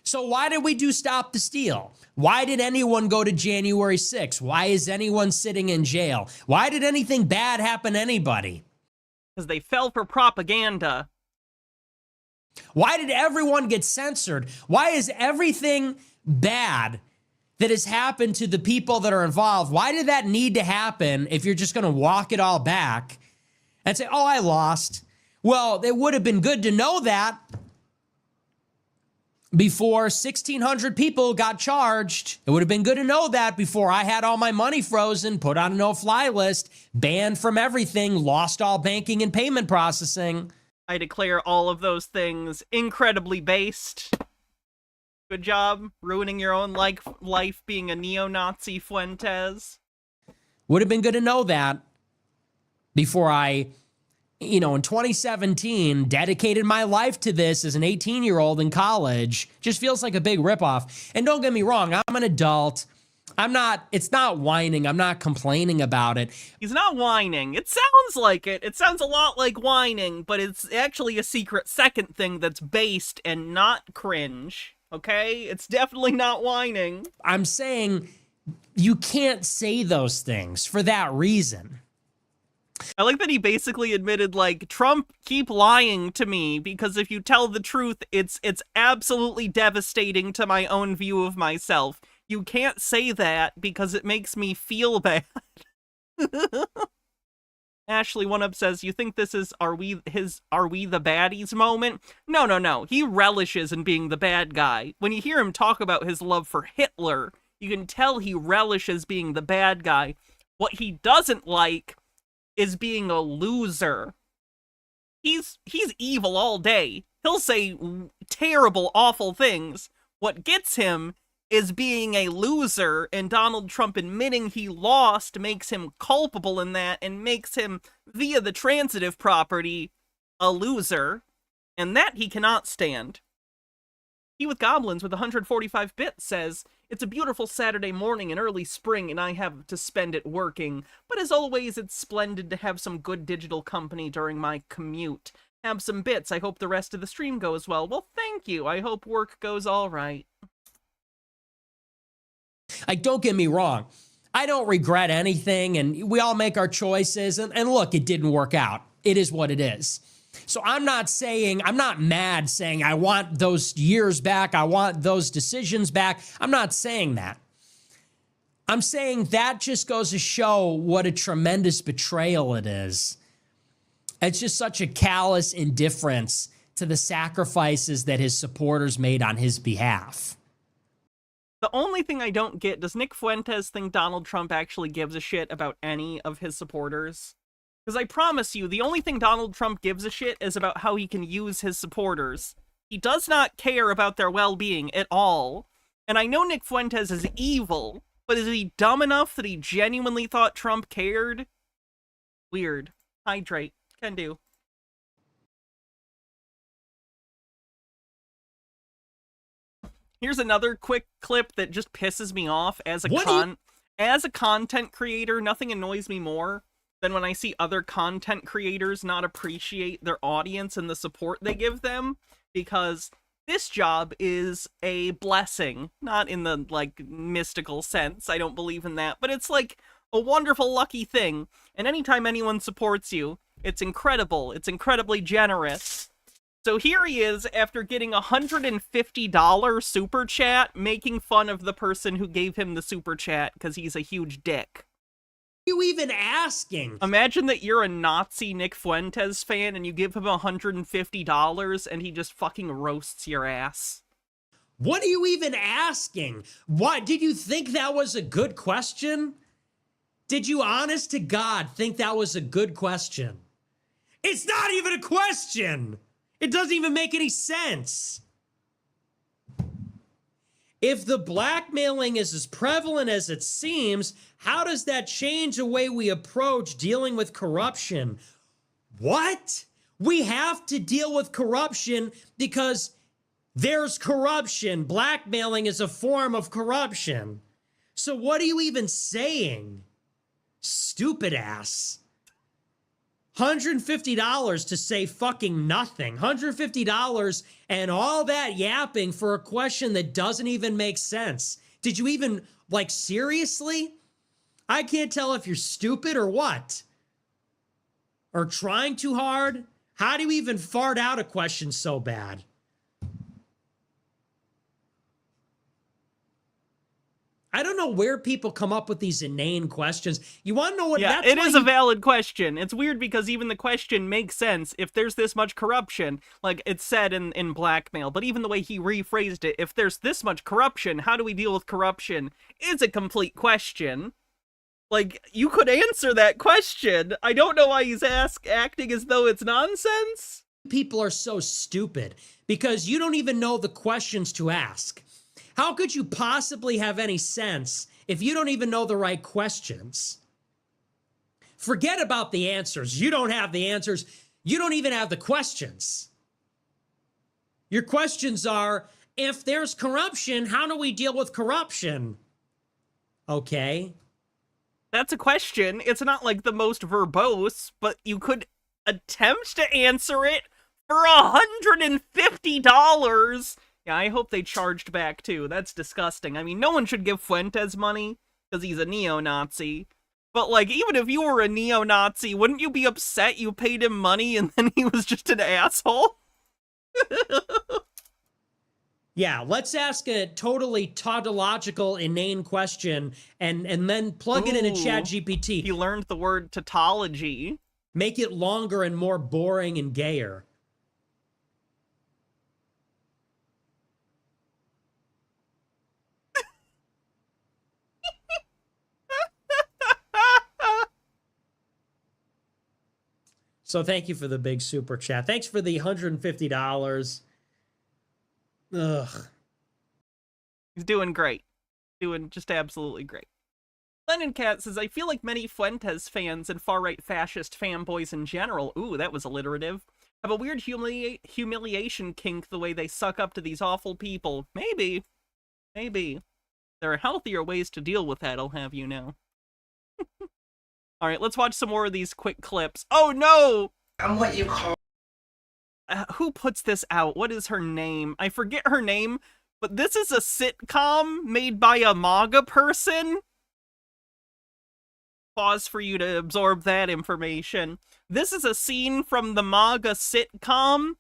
So why did we do Stop the Steal? Why did anyone go to January 6th? Why is anyone sitting in jail? Why did anything bad happen to anybody? Because they fell for propaganda. Why did everyone get censored? Why is everything bad that has happened to the people that are involved, why did that need to happen if you're just going to walk it all back and say, oh, I lost? Well, it would have been good to know that before 1,600 people got charged. It would have been good to know that before I had all my money frozen, put on a no-fly list, banned from everything, lost all banking and payment processing. I declare all of those things incredibly based. Good job ruining your own life being a neo-Nazi, Fuentes. Would have been good to know that before I, in 2017, dedicated my life to this as an 18-year-old in college. Just feels like a big ripoff. And don't get me wrong, I'm an adult. It's not whining. I'm not complaining about it. He's not whining. It sounds like it. It sounds a lot like whining, but it's actually a secret second thing that's based and not cringe. Okay? It's definitely not whining. I'm saying you can't say those things for that reason. I like that he basically admitted, Trump, keep lying to me, because if you tell the truth, it's absolutely devastating to my own view of myself. You can't say that because it makes me feel bad. Ashley One Up says, you think this is are we the baddies moment? No. He relishes in being the bad guy. When you hear him talk about his love for Hitler, you can tell he relishes being the bad guy. What he doesn't like is being a loser. He's evil all day. He'll say terrible, awful things. What gets him is being a loser, and Donald Trump admitting he lost makes him culpable in that and makes him, via the transitive property, a loser, and that he cannot stand. He with Goblins with 145 bits says, it's a beautiful Saturday morning in early spring and I have to spend it working, but as always it's splendid to have some good digital company during my commute. Have some bits, I hope the rest of the stream goes well. Well, thank you, I hope work goes all right. Don't get me wrong. I don't regret anything, and we all make our choices, and look, it didn't work out. It is what it is. So I'm not mad saying I want those years back, I want those decisions back. I'm not saying that. I'm saying that just goes to show what a tremendous betrayal it is. It's just such a callous indifference to the sacrifices that his supporters made on his behalf. The only thing I don't get, does Nick Fuentes think Donald Trump actually gives a shit about any of his supporters? Because I promise you, the only thing Donald Trump gives a shit is about how he can use his supporters. He does not care about their well-being at all. And I know Nick Fuentes is evil, but is he dumb enough that he genuinely thought Trump cared? Weird. Hydrate. Can do. Here's another quick clip that just pisses me off as a content creator. Nothing annoys me more than when I see other content creators not appreciate their audience and the support they give them, because this job is a blessing, not in the mystical sense. I don't believe in that, but it's like a wonderful lucky thing. And anytime anyone supports you, it's incredible. It's incredibly generous. So here he is, after getting a $150 super chat, making fun of the person who gave him the super chat because he's a huge dick. You even asking? Imagine that you're a Nazi Nick Fuentes fan and you give him $150 and he just fucking roasts your ass. What are you even asking? What, did you think that was a good question? Did you, honest to God, think that was a good question? It's not even a question. It doesn't even make any sense. If the blackmailing is as prevalent as it seems, how does that change the way we approach dealing with corruption? What? We have to deal with corruption because there's corruption. Blackmailing is a form of corruption. So what are you even saying? Stupid ass. $150 to say fucking nothing. $150 and all that yapping for a question that doesn't even make sense. Did you even, like, seriously? I can't tell if you're stupid or what. Or trying too hard. How do you even fart out a question so bad? I don't know where people come up with these inane questions. You want to know what? Yeah, that's it is a valid question. It's weird because even the question makes sense. If there's this much corruption, like it's said in blackmail, but even the way he rephrased it, if there's this much corruption, how do we deal with corruption? Is a complete question. Like, you could answer that question. I don't know why he's acting as though it's nonsense. People are so stupid because you don't even know the questions to ask. How could you possibly have any sense if you don't even know the right questions? Forget about the answers. You don't have the answers. You don't even have the questions. Your questions are, if there's corruption, how do we deal with corruption? Okay. That's a question. It's not like the most verbose, but you could attempt to answer it for $150. Yeah, I hope they charged back, too. That's disgusting. I mean, no one should give Fuentes money, because he's a neo-Nazi. But, like, even if you were a neo-Nazi, wouldn't you be upset you paid him money and then he was just an asshole? Yeah, let's ask a totally tautological, inane question, and then plug it into ChatGPT. He learned the word tautology. Make it longer and more boring and gayer. So thank you for the big super chat. Thanks for the $150. Ugh. He's doing great. Doing just absolutely great. Lennon Cat says, I feel like many Fuentes fans and far-right fascist fanboys in general, ooh, that was alliterative, have a weird humiliation kink the way they suck up to these awful people. Maybe. Maybe. There are healthier ways to deal with that, I'll have you know. Alright, let's watch some more of these quick clips. Oh no! I'm what you call... Who puts this out? What is her name? I forget her name, but this is a sitcom made by a MAGA person. Pause for you to absorb that information. This is a scene from the MAGA sitcom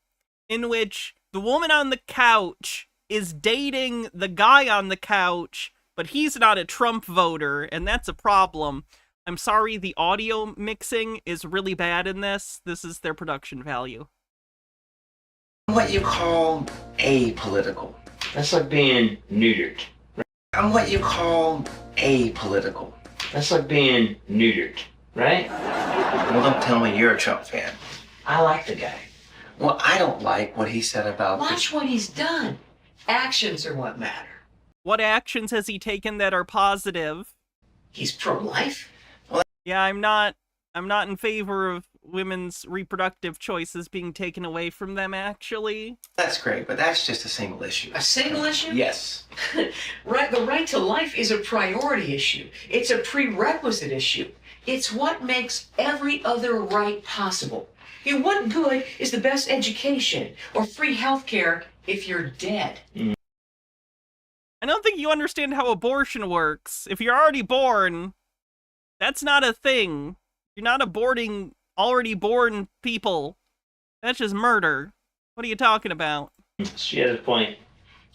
in which the woman on the couch is dating the guy on the couch, but he's not a Trump voter, and that's a problem. I'm sorry, the audio mixing is really bad in this. This is their production value. I'm what you call apolitical. That's like being neutered. I'm what you call apolitical. That's like being neutered, right? Well, don't tell me you're a Trump fan. I like the guy. Well, I don't like what he said about... Watch what he's done. Actions are what matter. What actions has he taken that are positive? He's pro-life. Yeah, I'm not in favor of women's reproductive choices being taken away from them, actually. That's great, but that's just a single issue. A single issue? Yes. Right, the right to life is a priority issue. It's a prerequisite issue. It's what makes every other right possible. You know, what good is the best education or free health care if you're dead? I don't think you understand how abortion works. If you're already born, that's not a thing. You're not aborting already born people. That's just murder. What are you talking about? She has a point.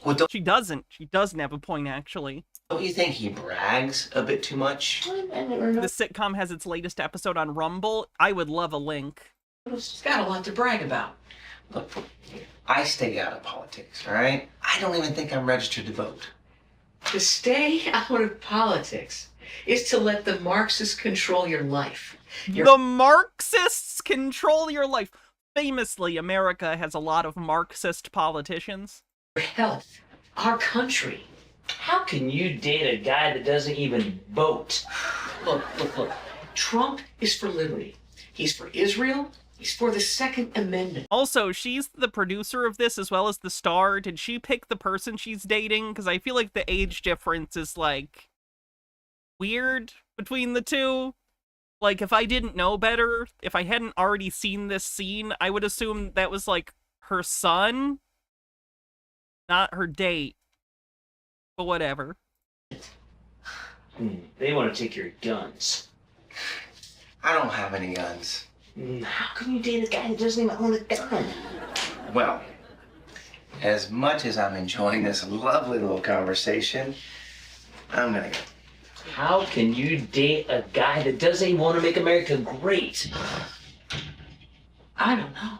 Well, She doesn't. She doesn't have a point, actually. don't you think he brags a bit too much? The sitcom has its latest episode on Rumble. I would love a link. He's got a lot to brag about. Look, I stay out of politics, all right? I don't even think I'm registered to vote. To stay out of politics is to let the Marxists control your life. The Marxists control your life. Famously, America has a lot of Marxist politicians. Your health, our country. How can you date a guy that doesn't even vote? Look. Trump is for liberty. He's for Israel. He's for the Second Amendment. Also, she's the producer of this as well as the star. Did she pick the person she's dating? Because I feel like the age difference is, like, weird between the two. Like, if I didn't know better, if I hadn't already seen this scene, I would assume that was, like, her son, not her date. But whatever. They want to take your guns. I don't have any guns. How can you date a guy that doesn't even own a gun? Well, as much as I'm enjoying this lovely little conversation, I'm gonna go. How can you date a guy that doesn't even want to make America great? I don't know.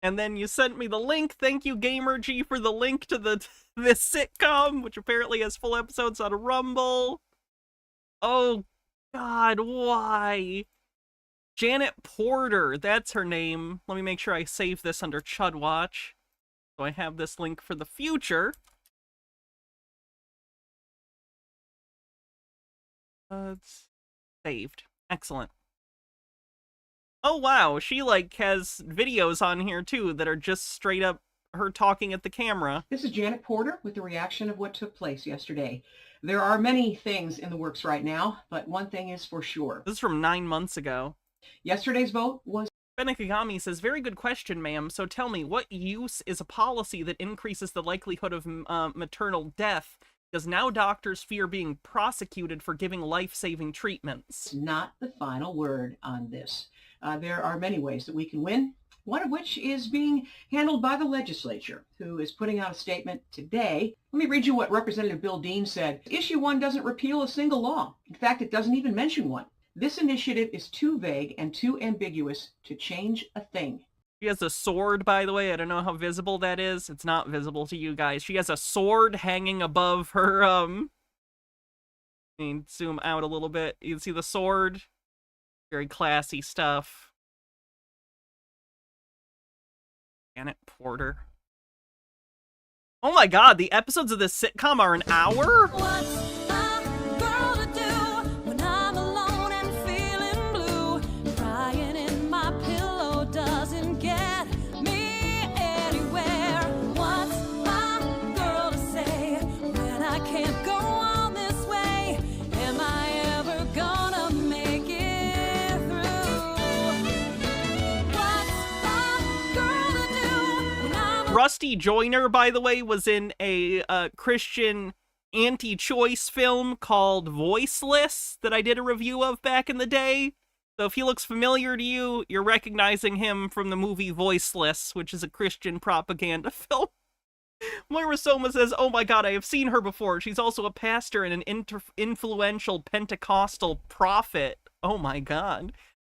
And then you sent me the link. Thank you, GamerG, for the link to this sitcom, which apparently has full episodes on Rumble. Oh, God, why? Janet Porter, that's her name. Let me make sure I save this under Chud Watch, so I have this link for the future. It's saved. Excellent. Oh, wow, she, like, has videos on here, too, that are just straight up her talking at the camera. This is Janet Porter with the reaction of what took place yesterday. There are many things in the works right now, but one thing is for sure. This is from 9 months ago. Yesterday's vote was... Benekagami says, very good question, ma'am. So tell me, what use is a policy that increases the likelihood of maternal death? Because now doctors fear being prosecuted for giving life-saving treatments. not the final word on this. There are many ways that we can win, one of which is being handled by the legislature, who is putting out a statement today. Let me read you what Representative Bill Dean said. Issue 1 doesn't repeal a single law. In fact, it doesn't even mention one. This initiative is too vague and too ambiguous to change a thing. She has a sword, by the way. I don't know how visible that is. It's not visible to you guys. She has a sword hanging above her, I mean, zoom out a little bit. You can see the sword. Very classy stuff. Janet Porter. Oh my god, the episodes of this sitcom are an hour? What's a girl to do when I'm alone and feeling blue? Crying in my pillow doesn't get me anywhere. What's a girl to say when I can't go on this way? Am I ever gonna make it through? What's a girl to do when I'm Rusty Joyner, by the way, was in a Christian anti-choice film called Voiceless that I did a review of back in the day. So if he looks familiar to you, you're recognizing him from the movie Voiceless, which is a Christian propaganda film. Moira Soma says, oh my god, I have seen her before. She's also a pastor and an influential Pentecostal prophet. Oh my god.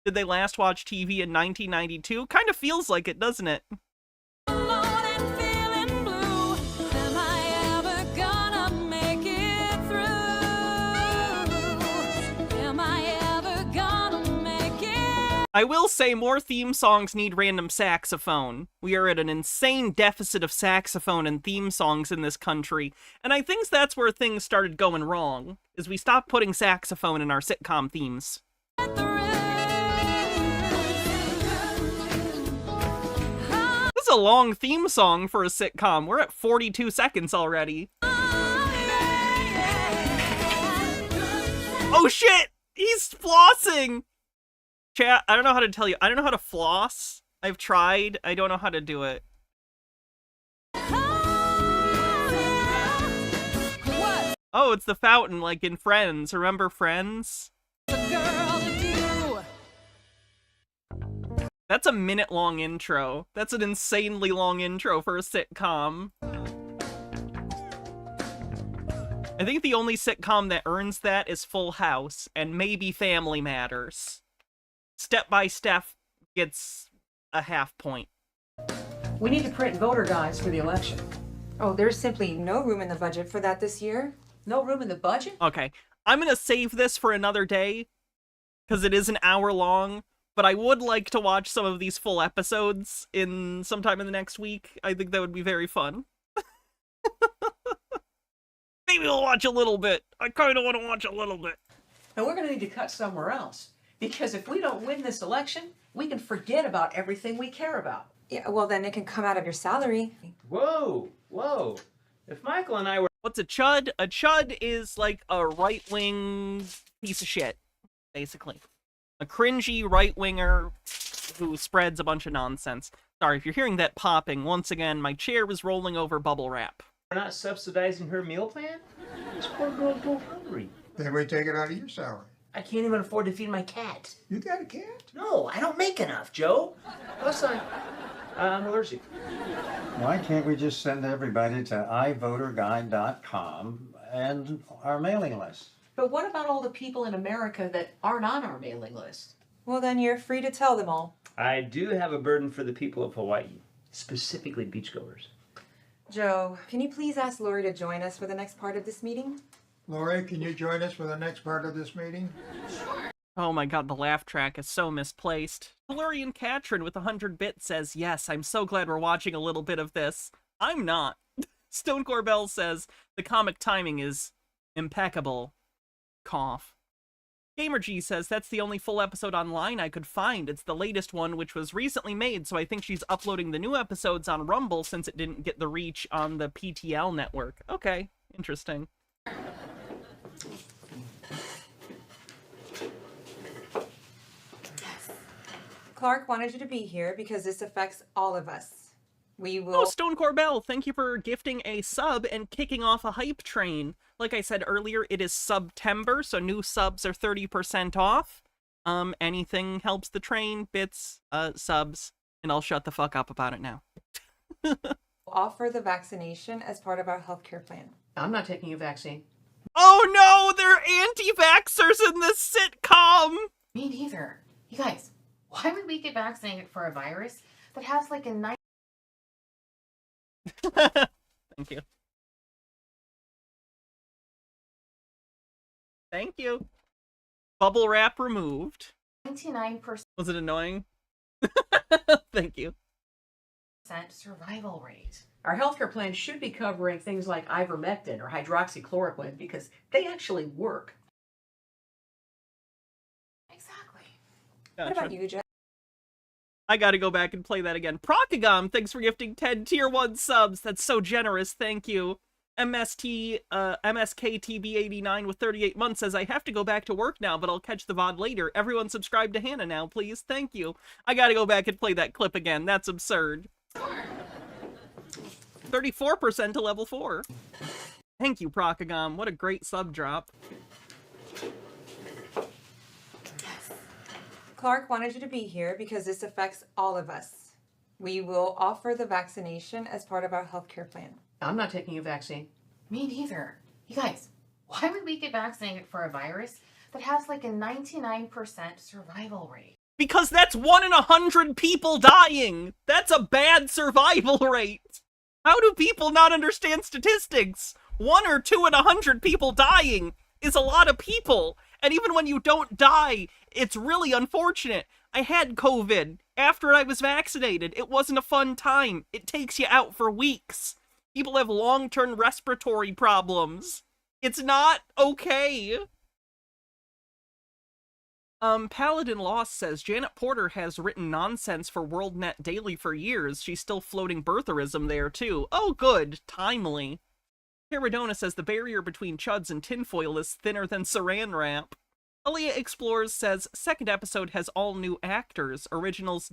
Did they last watch TV in 1992? Kind of feels like it, doesn't it? alone and feeling blue, am I ever gonna make it through? Am I ever gonna make it? I will say more theme songs need random saxophone. We are at an insane deficit of saxophone and theme songs in this country, and I think that's where things started going wrong, is we stopped putting saxophone in our sitcom themes. This is a long theme song for a sitcom. We're at 42 seconds already. Oh shit! He's flossing! Chat, I don't know how to tell you. I don't know how to floss. I've tried. I don't know how to do it. Oh, it's the fountain, like in Friends. Remember Friends? That's a minute-long intro. That's an insanely long intro for a sitcom. I think the only sitcom that earns that is Full House, and maybe Family Matters. Step by Step gets a half point. We need to print voter guides for the election. Oh, there's simply no room in the budget for that this year. No room in the budget? Okay, I'm gonna save this for another day, because it is an hour long, but I would like to watch some of these full episodes in sometime in the next week. I think that would be very fun. Maybe we'll watch a little bit. I kind of want to watch a little bit. And we're going to need to cut somewhere else. Because if we don't win this election, we can forget about everything we care about. Yeah, well, then it can come out of your salary. Whoa, whoa. If Michael and I were What's a chud? A chud is like a right-wing piece of shit, basically. A cringy right-winger who spreads a bunch of nonsense. Sorry, if you're hearing that popping, once again, my chair was rolling over bubble wrap. not subsidizing her meal plan, this poor girl go hungry. Then we take it out of your salary. I can't even afford to feed my cat. You got a cat? No, I don't make enough, Joe. Plus, I'm allergic. Why can't we just send everybody to ivoterguide.com and our mailing list? But what about all the people in America that aren't on our mailing list? Well, then you're free to tell them all. I do have a burden for the people of Hawaii, specifically beachgoers. Joe, can you please ask Lori to join us for the next part of this meeting? Lori, can you join us for the next part of this meeting? Oh my god, the laugh track is so misplaced. Valerian Katrin with 100 bits says, yes, I'm so glad we're watching a little bit of this. I'm not. Stone Corbell says, the comic timing is impeccable. Cough. GamerG says, that's the only full episode online I could find. It's the latest one, which was recently made, so I think she's uploading the new episodes on Rumble since it didn't get the reach on the PTL network. Okay, interesting. Clark wanted you to be here because this affects all of us. We will... Oh, Stone Corbell, thank you for gifting a sub and kicking off a hype train. Like I said earlier, it is Subtember, so new subs are 30% off. Anything helps the train, bits, subs, and I'll shut the fuck up about it now. offer the vaccination as part of our healthcare plan. I'm not taking a vaccine. Oh no, they're anti-vaxxers in this sitcom! Me neither. You guys, why would we get vaccinated for a virus that has like a 9... Thank you. Thank you. Bubble wrap removed. 99% Was it annoying? Thank you. survival rate. Our healthcare plan should be covering things like ivermectin or hydroxychloroquine because they actually work. Exactly. Gotcha. What about you, Jeff? I gotta go back and play that again. Procagom, thanks for gifting 10 tier 1 subs. That's so generous, thank you. MSKTB89 with 38 months says, I have to go back to work now, but I'll catch the VOD later. Everyone subscribe to Hannah now, please. Thank you. I gotta go back and play that clip again. That's absurd. 34% to level 4. Thank you, Procagom. What a great sub drop. Clark wanted you to be here because this affects all of us. We will offer the vaccination as part of our healthcare plan. I'm not taking a vaccine. Me neither. You guys, why would we get vaccinated for a virus that has like a 99% survival rate? Because that's 1 in 100 people dying. That's a bad survival rate. How do people not understand statistics? 1 or 2 in 100 people dying is a lot of people. And even when you don't die, it's really unfortunate. I had COVID after I was vaccinated. It wasn't a fun time. It takes you out for weeks. People have long-term respiratory problems. It's not okay. Paladin Lost says, Janet Porter has written nonsense for WorldNet Daily for years. She's still floating birtherism there, too. Oh, good. Timely. Peridona says, the barrier between chuds and tinfoil is thinner than saran wrap. Aaliyah Explores says, second episode has all new actors. Originals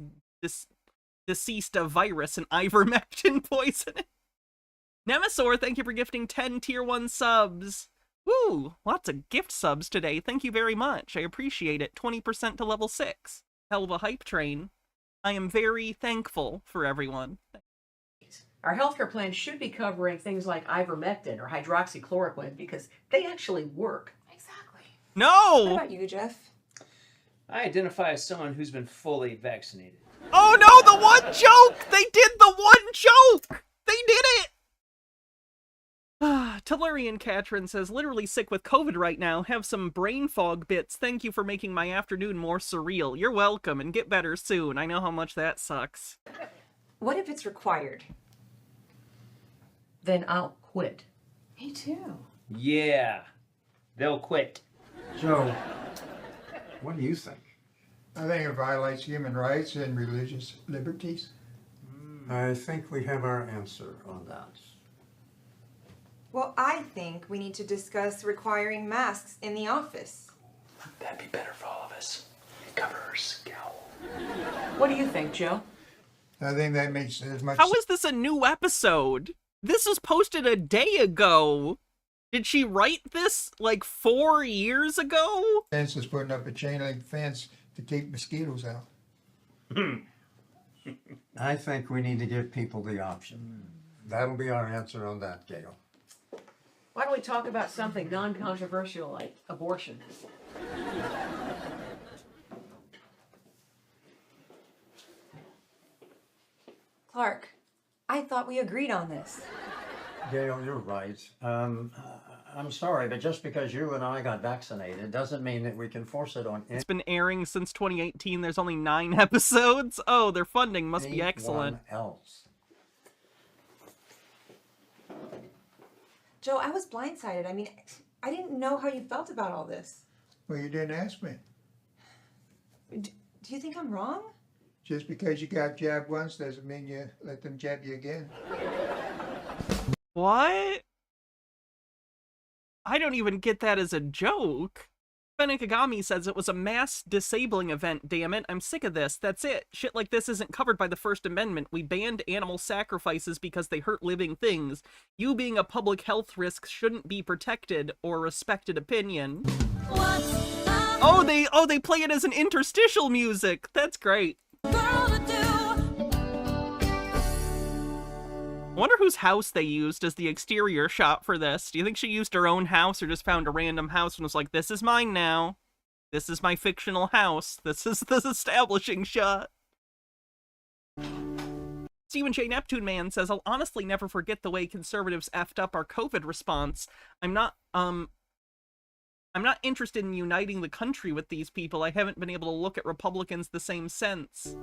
deceased of virus and ivermectin poisoning. Nemesaur, thank you for gifting 10 tier 1 subs. Woo, lots of gift subs today. Thank you very much. I appreciate it. 20% to level 6. Hell of a hype train. I am very thankful for everyone. Our healthcare plan should be covering things like ivermectin or hydroxychloroquine because they actually work. Exactly. No! What about you, Jeff? I identify as someone who's been fully vaccinated. Oh no, the one joke! They did the one joke! They did it! Tellurian Katrin says, literally sick with COVID right now. Have some brain fog bits. Thank you for making my afternoon more surreal. You're welcome, and get better soon. I know how much that sucks. What if it's required? Then I'll quit. Me too. Yeah, they'll quit. Joe, what do you think? I think it violates human rights and religious liberties. I think we have our answer on that. Well, I think we need to discuss requiring masks in the office. That'd be better for all of us. Cover her scowl. What do you think, Joe? I think that makes as much How is this a new episode? This was posted a day ago. Did she write this like 4 years ago? sense as putting up a chain link fence to keep mosquitoes out. I think we need to give people the option. That'll be our answer on that, Gail. Why don't we talk about something non-controversial like abortion? Clark, I thought we agreed on this. Gail, you're right. I'm sorry, but just because you and I got vaccinated doesn't mean that we can force it on It's been airing since 2018. There's only 9 episodes. Oh, their funding must be excellent. else. Joe, I was blindsided. I mean, I didn't know how you felt about all this. Well, you didn't ask me. Do you think I'm wrong? Just because you got jabbed once doesn't mean you let them jab you again. What? I don't even get that as a joke. Benikagami says it was a mass disabling event, damn it. I'm sick of this. That's it. Shit like this isn't covered by the First Amendment. We banned animal sacrifices because they hurt living things. You being a public health risk shouldn't be protected or respected opinion. Oh, they play it as an interstitial music. That's great. I wonder whose house they used as the exterior shot for this. Do you think she used her own house or just found a random house and was like, this is mine now. This is my fictional house. This is the establishing shot. Stephen J. Neptune Man says, I'll honestly never forget the way conservatives effed up our COVID response. I'm not interested in uniting the country with these people. I haven't been able to look at Republicans the same since.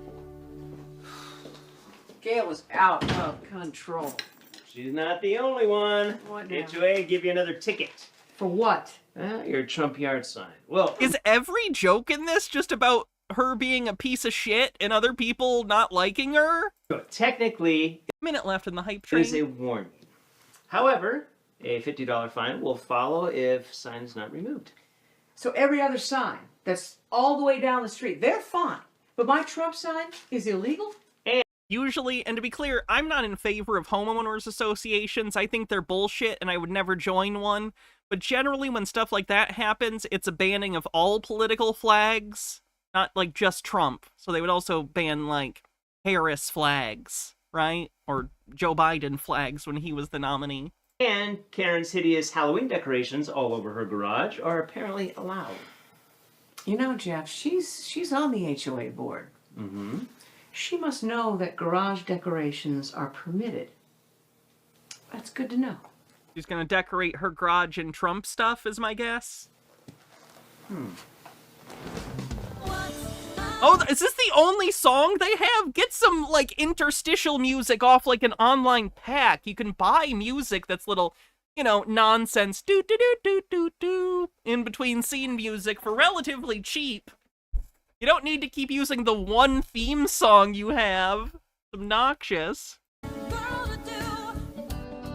Gail is out of control. She's not the only one. What now? HOA give you another ticket. For what? Your Trump yard sign. Well, is every joke in this just about her being a piece of shit and other people not liking her? Technically, minute left in the hype train. It is a warning. However, a $50 fine will follow if sign is not removed. So every other sign that's all the way down the street, they're fine. But my Trump sign is illegal? Usually, and to be clear, I'm not in favor of homeowners associations. I think they're bullshit and I would never join one. But generally, when stuff like that happens, it's a banning of all political flags, not like just Trump. So they would also ban like Harris flags, right? Or Joe Biden flags when he was the nominee. And Karen's hideous Halloween decorations all over her garage are apparently allowed. You know, Jeff, she's on the HOA board. Mm-hmm. She must know that garage decorations are permitted. That's good to know. She's gonna decorate her garage in Trump stuff, is my guess. Oh, is this the only song they have? Get some, like, interstitial music off, like, an online pack. You can buy music that's little, you know, nonsense do-do-do-do-do-do in between scene music for relatively cheap. You don't need to keep using the one theme song you have. It's obnoxious.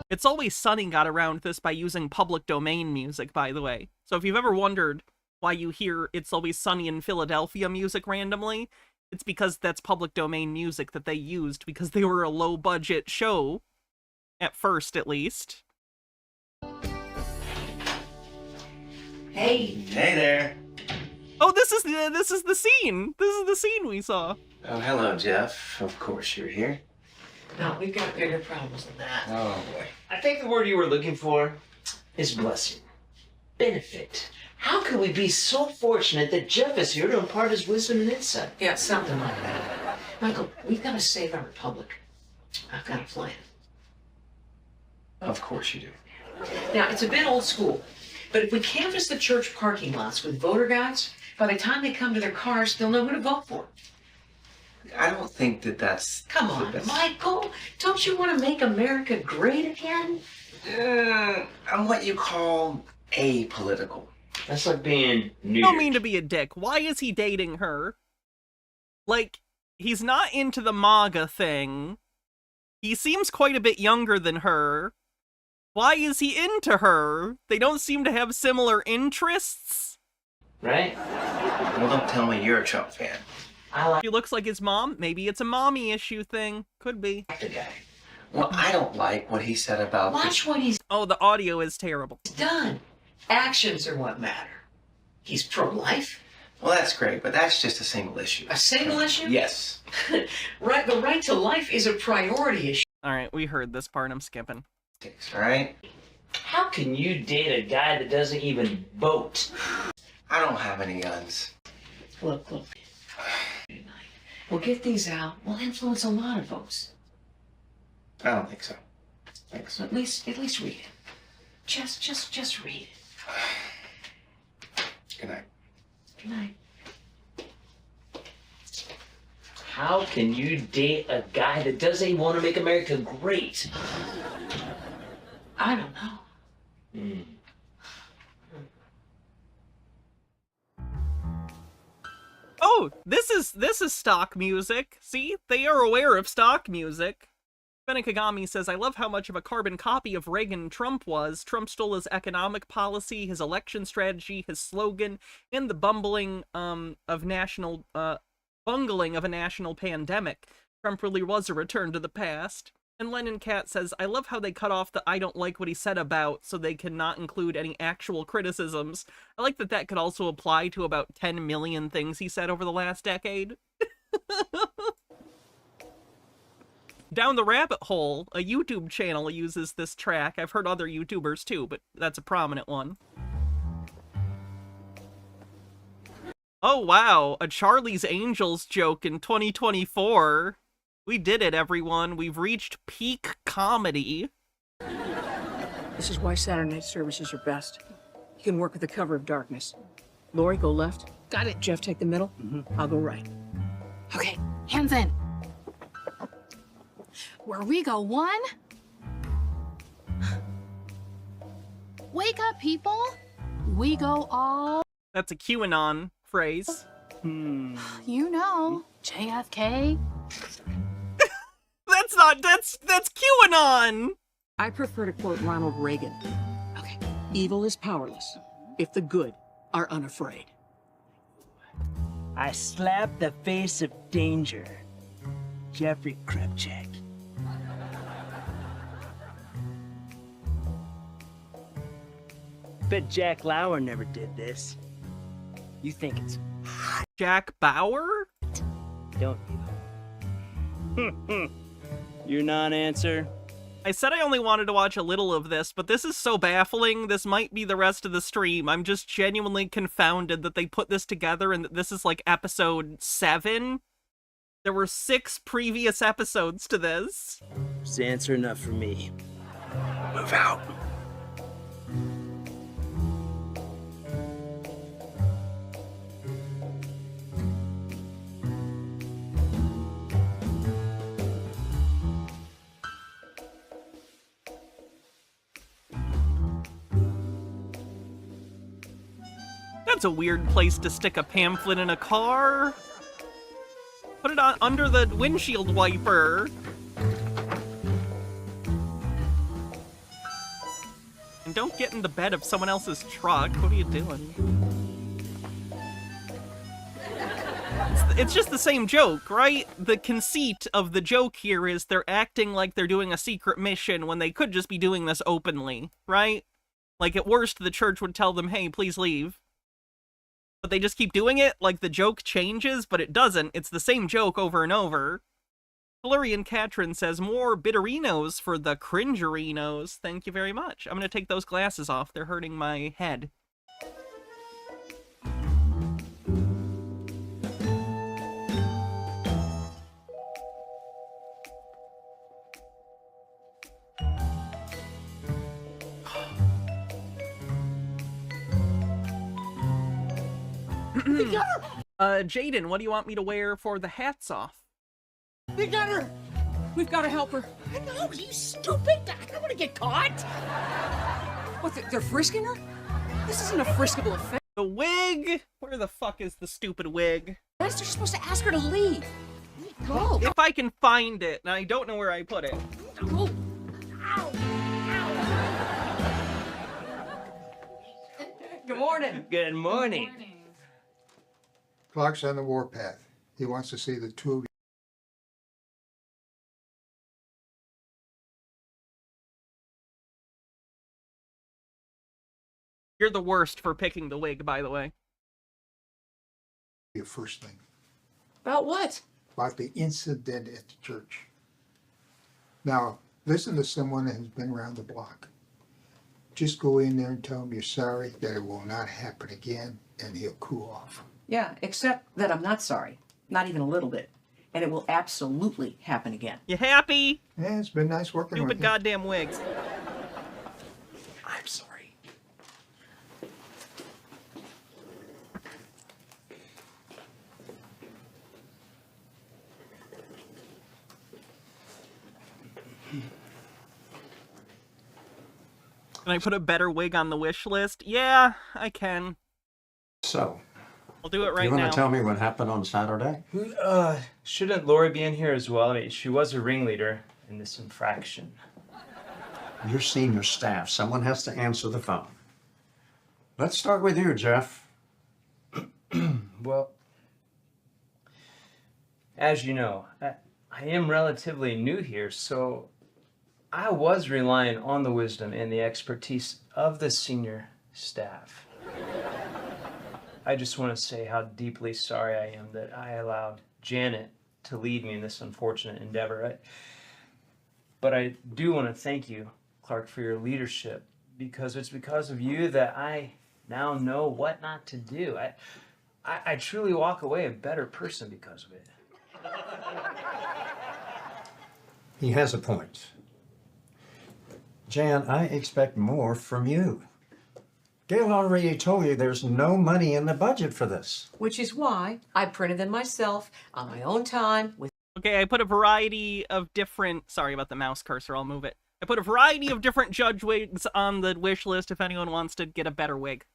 It's Always Sunny got around this by using public domain music, by the way. So if you've ever wondered why you hear It's Always Sunny in Philadelphia music randomly, it's because that's public domain music that they used because they were a low-budget show, at first at least. Hey there. Oh, this is the scene. This is the scene we saw. Oh, hello, Jeff. Of course you're here. No, we've got bigger problems than that. Oh, boy. I think the word you were looking for is blessing. Benefit. How can we be so fortunate that Jeff is here to impart his wisdom and insight? Yeah, something like that. Michael, we've got to save our republic. I've got a plan. Of course you do. Now, it's a bit old school, but if we canvass the church parking lots with voter guides, by the time they come to their cars, they'll know who to vote for. I don't think that that's... Come on, Michael. Don't you want to make America great again? I'm what you call apolitical. That's like being I don't mean to be a dick. Why is he dating her? Like, he's not into the MAGA thing. He seems quite a bit younger than her. Why is he into her? They don't seem to have similar interests. Right? Well, don't tell me you're a Trump fan. He looks like his mom. Maybe it's a mommy issue thing. Could be. The guy. Well, I don't like what he said about... Watch what he's Oh, the audio is terrible. done. Actions are what matter. He's pro-life. Well, that's great, but that's just a single issue. A single issue? Yes. Right, the right to life is a priority issue. All right, we heard this part. I'm skipping. All right? How can you date a guy that doesn't even vote? I don't have any guns. Look. We'll get these out. We'll influence a lot of votes. I don't think so. Thanks. So at least read it. Just read it. Good night. Good night. How can you date a guy that doesn't want to make America great? I don't know. Oh, this is stock music. See? They are aware of stock music. Kagami says, I love how much of a carbon copy of Reagan Trump was. Trump stole his economic policy, his election strategy, his slogan, and the bungling of a national pandemic. Trump really was a return to the past. And Lennon Cat says, I love how they cut off the I don't like what he said about so they cannot include any actual criticisms. I like that could also apply to about 10 million things he said over the last decade. Down the Rabbit Hole, a YouTube channel uses this track. I've heard other YouTubers too, but that's a prominent one. Oh wow, a Charlie's Angels joke in 2024. We did it, everyone. We've reached peak comedy. This is why Saturday night services are best. You can work with the cover of darkness. Lori, go left. Got it. Jeff, take the middle. I'll go right. Okay, hands in. Where we go, one. Wake up, people. We go all. That's a QAnon phrase. You know, JFK. That's QAnon! I prefer to quote Ronald Reagan. Okay. Evil is powerless if the good are unafraid. I slap the face of danger. Jeffrey Kripchak. Bet Jack Lauer never did this. You think it's Jack Bauer? don't you? Your non-answer? I said I only wanted to watch a little of this, but this is so baffling. This might be the rest of the stream. I'm just genuinely confounded that they put this together and that this is like episode 7. There were 6 previous episodes to this. Is answer enough for me? Move out. That's a weird place to stick a pamphlet in a car. Put it on under the windshield wiper. And don't get in the bed of someone else's truck. What are you doing? It's just the same joke, right? The conceit of the joke here is they're acting like they're doing a secret mission when they could just be doing this openly, right? Like, at worst, the church would tell them, hey, please leave. But they just keep doing it, like the joke changes, but it doesn't. It's the same joke over and over. Florian Catron says, more bitterinos for the cringerinos. Thank you very much. I'm going to take those glasses off. They're hurting my head. Jaden, what do you want me to wear for the hats off? We got her! We've got to help her. No, you stupid! I don't want to get caught. What, they're frisking her? This isn't a friskable offense. The wig? Where the fuck is the stupid wig? They're supposed to ask her to leave. Go. If I can find it, and I don't know where I put it. Go. Good morning. Good morning. Clark's on the warpath. He wants to see the two of you. You're the worst for picking the wig, by the way. Your first thing. About what? About the incident at the church. Now, listen to someone that has been around the block. Just go in there and tell him you're sorry, that it will not happen again, and he'll cool off. Yeah, except that I'm not sorry. Not even a little bit. And it will absolutely happen again. You happy? Yeah, it's been nice working with Stupid you. goddamn wigs. I'm sorry. Can I put a better wig on the wish list? Yeah, I can. So, I'll do it right you want now. to tell me what happened on Saturday? Shouldn't Lori be in here as well? I mean, she was a ringleader in this infraction. You're senior staff. Someone has to answer the phone. Let's start with you, Jeff. Well, as you know, I am relatively new here, so I was relying on the wisdom and the expertise of the senior staff. I just want to say how deeply sorry I am that I allowed Janet to lead me in this unfortunate endeavor. But I do want to thank you, Clark, for your leadership, because it's because of you that I now know what not to do. I truly walk away a better person because of it. He has a point. Jan, I expect more from you. Gail already told you there's no money in the budget for this. Which is why I printed them myself on my own time with. Okay, I put a variety of different... Sorry about the mouse cursor, I'll move it. I put a variety of different judge wigs on the wish list if anyone wants to get a better wig.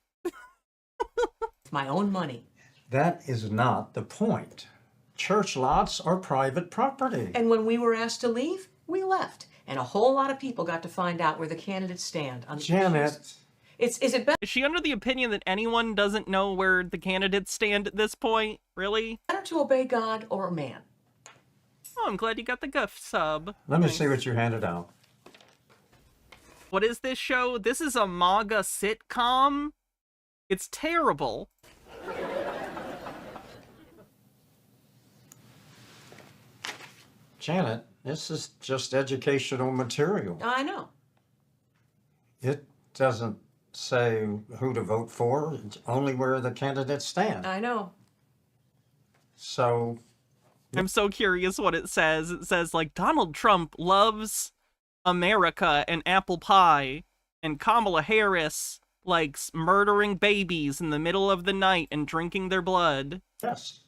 my own money. That is not the point. Church lots are private property. And when we were asked to leave, we left. And a whole lot of people got to find out where the candidates stand on the Janet. Is it better? Is she under the opinion that anyone doesn't know where the candidates stand at this point? Really? Better to obey God or man? Oh, I'm glad you got the gift sub. Let me see what you handed out. What is this show? This is a MAGA sitcom? It's terrible. Janet, this is just educational material. I know. It doesn't say who to vote for, it's only where the candidates stand. I know. So... I'm so curious what it says. It says, like, Donald Trump loves America and apple pie, and Kamala Harris likes murdering babies in the middle of the night and drinking their blood. Yes.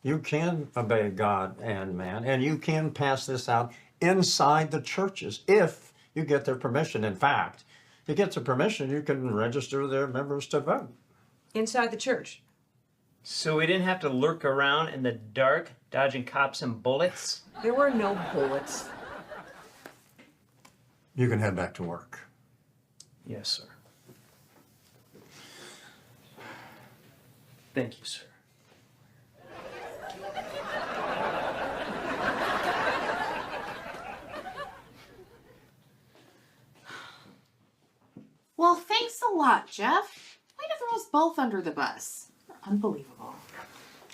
You can obey God and man, and you can pass this out inside the churches if you get their permission. In fact, if you get their permission, you can register their members to vote. Inside the church. So we didn't have to lurk around in the dark, dodging cops and bullets? There were no bullets. You can head back to work. Yes, sir. Thank you, sir. Well, thanks a lot, Jeff. Way to throw us both under the bus. Unbelievable.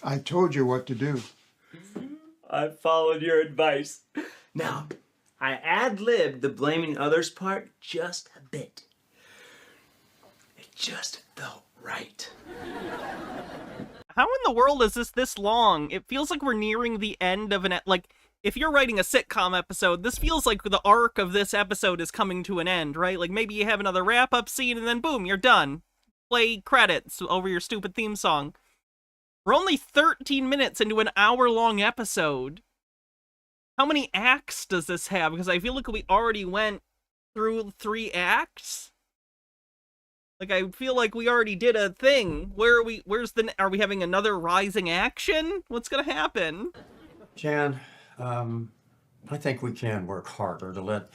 I told you what to do. I followed your advice. Now, I ad-libbed the blaming others part just a bit. It just felt right. How in the world is this long? It feels like we're nearing the end of an... Like, if you're writing a sitcom episode, this feels like the arc of this episode is coming to an end, right? Like, maybe you have another wrap-up scene and then boom, you're done. Play credits over your stupid theme song. We're only 13 minutes into an hour-long episode. How many acts does this have? Because I feel like we already went through 3 acts. Like, I feel like we already did a thing. Where are we? Are we having another rising action? What's gonna happen? Jan, I think we can work harder to let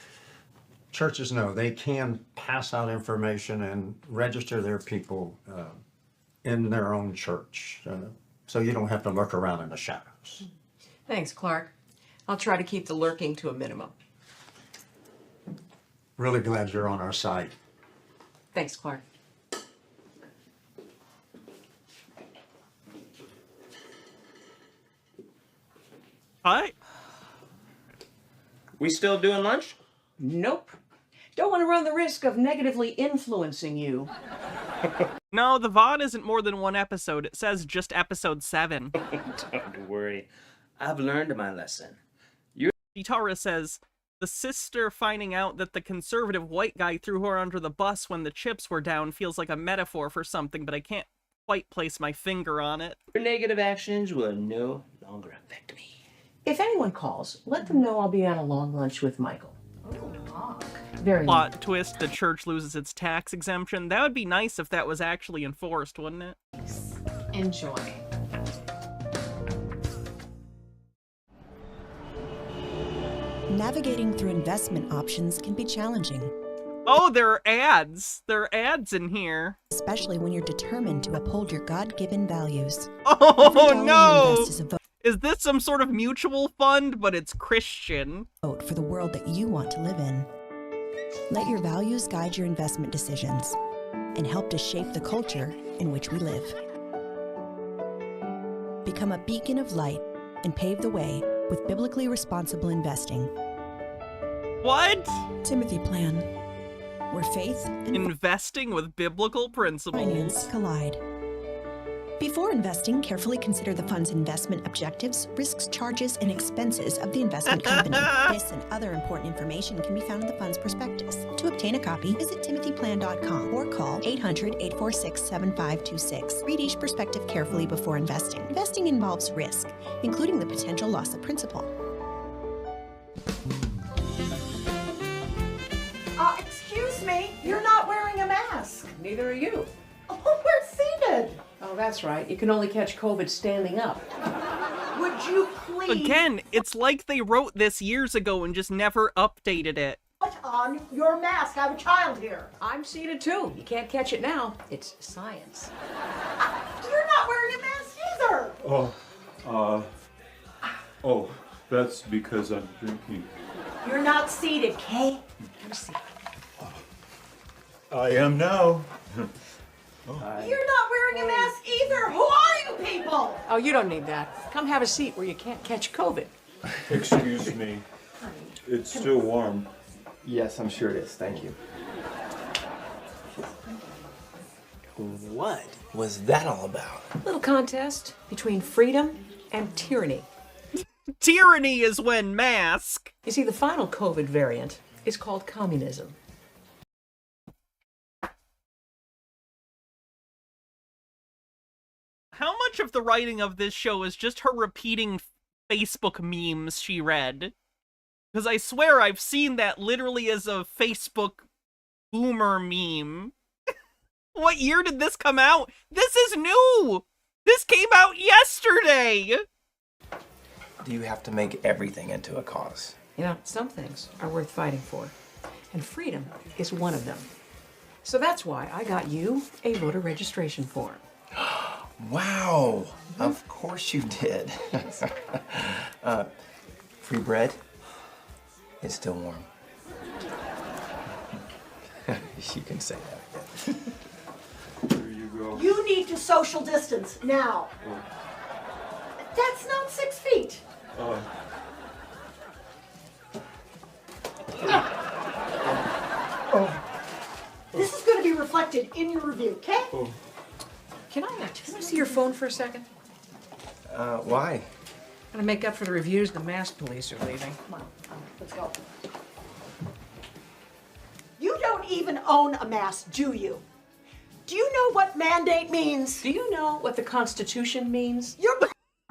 churches know they can pass out information and register their people in their own church, so you don't have to lurk around in the shadows. Thanks, Clark. I'll try to keep the lurking to a minimum. Really glad you're on our side. Thanks, Clark. Hi. We still doing lunch? Nope. Don't want to run the risk of negatively influencing you. No, the VOD isn't more than 1 episode. It says just episode 7. Don't worry. I've learned my lesson. Itara says, the sister finding out that the conservative white guy threw her under the bus when the chips were down feels like a metaphor for something, but I can't quite place my finger on it. Your negative actions will no longer affect me. If anyone calls, let them know I'll be on a long lunch with Michael. Very Plot twist, the church loses its tax exemption. That would be nice if that was actually enforced, wouldn't it? Enjoy. Navigating through investment options can be challenging. Oh, there are ads. There are ads in here. Especially when you're determined to uphold your God-given values. Oh, no! Is this some sort of mutual fund, but it's Christian? Vote for the world that you want to live in. Let your values guide your investment decisions and help to shape the culture in which we live. Become a beacon of light and pave the way with biblically responsible investing. What? Timothy Plan, where faith and investing with biblical principles finance collide. Before investing, carefully consider the fund's investment objectives, risks, charges, and expenses of the investment company. This and other important information can be found in the fund's prospectus. To obtain a copy, visit timothyplan.com or call 800-846-7526. Read each prospectus carefully before investing. Investing involves risk, including the potential loss of principal. Excuse me, you're not wearing a mask. Neither are you. Oh, we're seated. Oh, that's right. You can only catch COVID standing up. Would you please Again, it's like they wrote this years ago and just never updated it. put on your mask? I have a child here. I'm seated too. You can't catch it now. It's science. You're not wearing a mask either. Oh, that's because I'm drinking. You're not seated, Kay. Have a seat. I am now. You're not wearing a mask either. Who are you people? Oh, you don't need that. Come have a seat where you can't catch COVID. Excuse me. It's still warm. Yes, I'm sure it is. Thank you. What was that all about? Little contest between freedom and tyranny. Tyranny is when mask. You see, the final COVID variant is called communism. How much of the writing of this show is just her repeating Facebook memes she read? Because I swear I've seen that literally as a Facebook boomer meme. What year did this come out? This is new! This came out yesterday! Do you have to make everything into a cause? You know, some things are worth fighting for, and freedom is one of them. So that's why I got you a voter registration form. Wow! Of course you did. Free bread? It's still warm. You can say that again. There you go. You need to social distance now. That's not 6 feet. This is going to be reflected in your review, okay? Can I see your phone for a second? Why? Gotta make up for the reviews the mask police are leaving. Come on, let's go. You don't even own a mask, do you? Do you know what mandate means? Do you know what the Constitution means? You're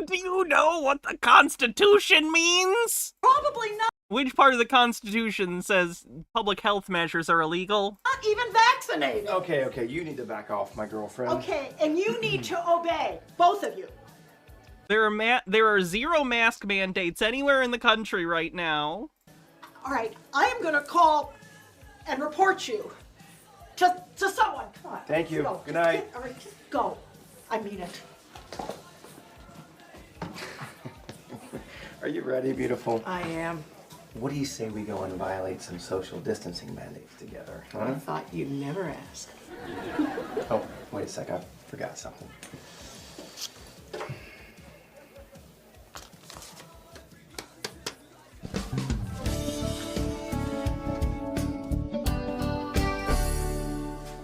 Do you know what the Constitution means? probably not Which part of the Constitution says public health measures are illegal? even vaccinated. Okay, you need to back off, my girlfriend. Okay, and you need to obey, both of you. There are 0 mask mandates anywhere in the country right now. All right, I am going to call and report you to someone. Come on. Thank you. Go. Good night. All right, just go. I mean it. Are you ready, beautiful? I am. What do you say we go and violate some social distancing mandates together, I huh? thought you'd never ask. Oh, wait a sec, I forgot something.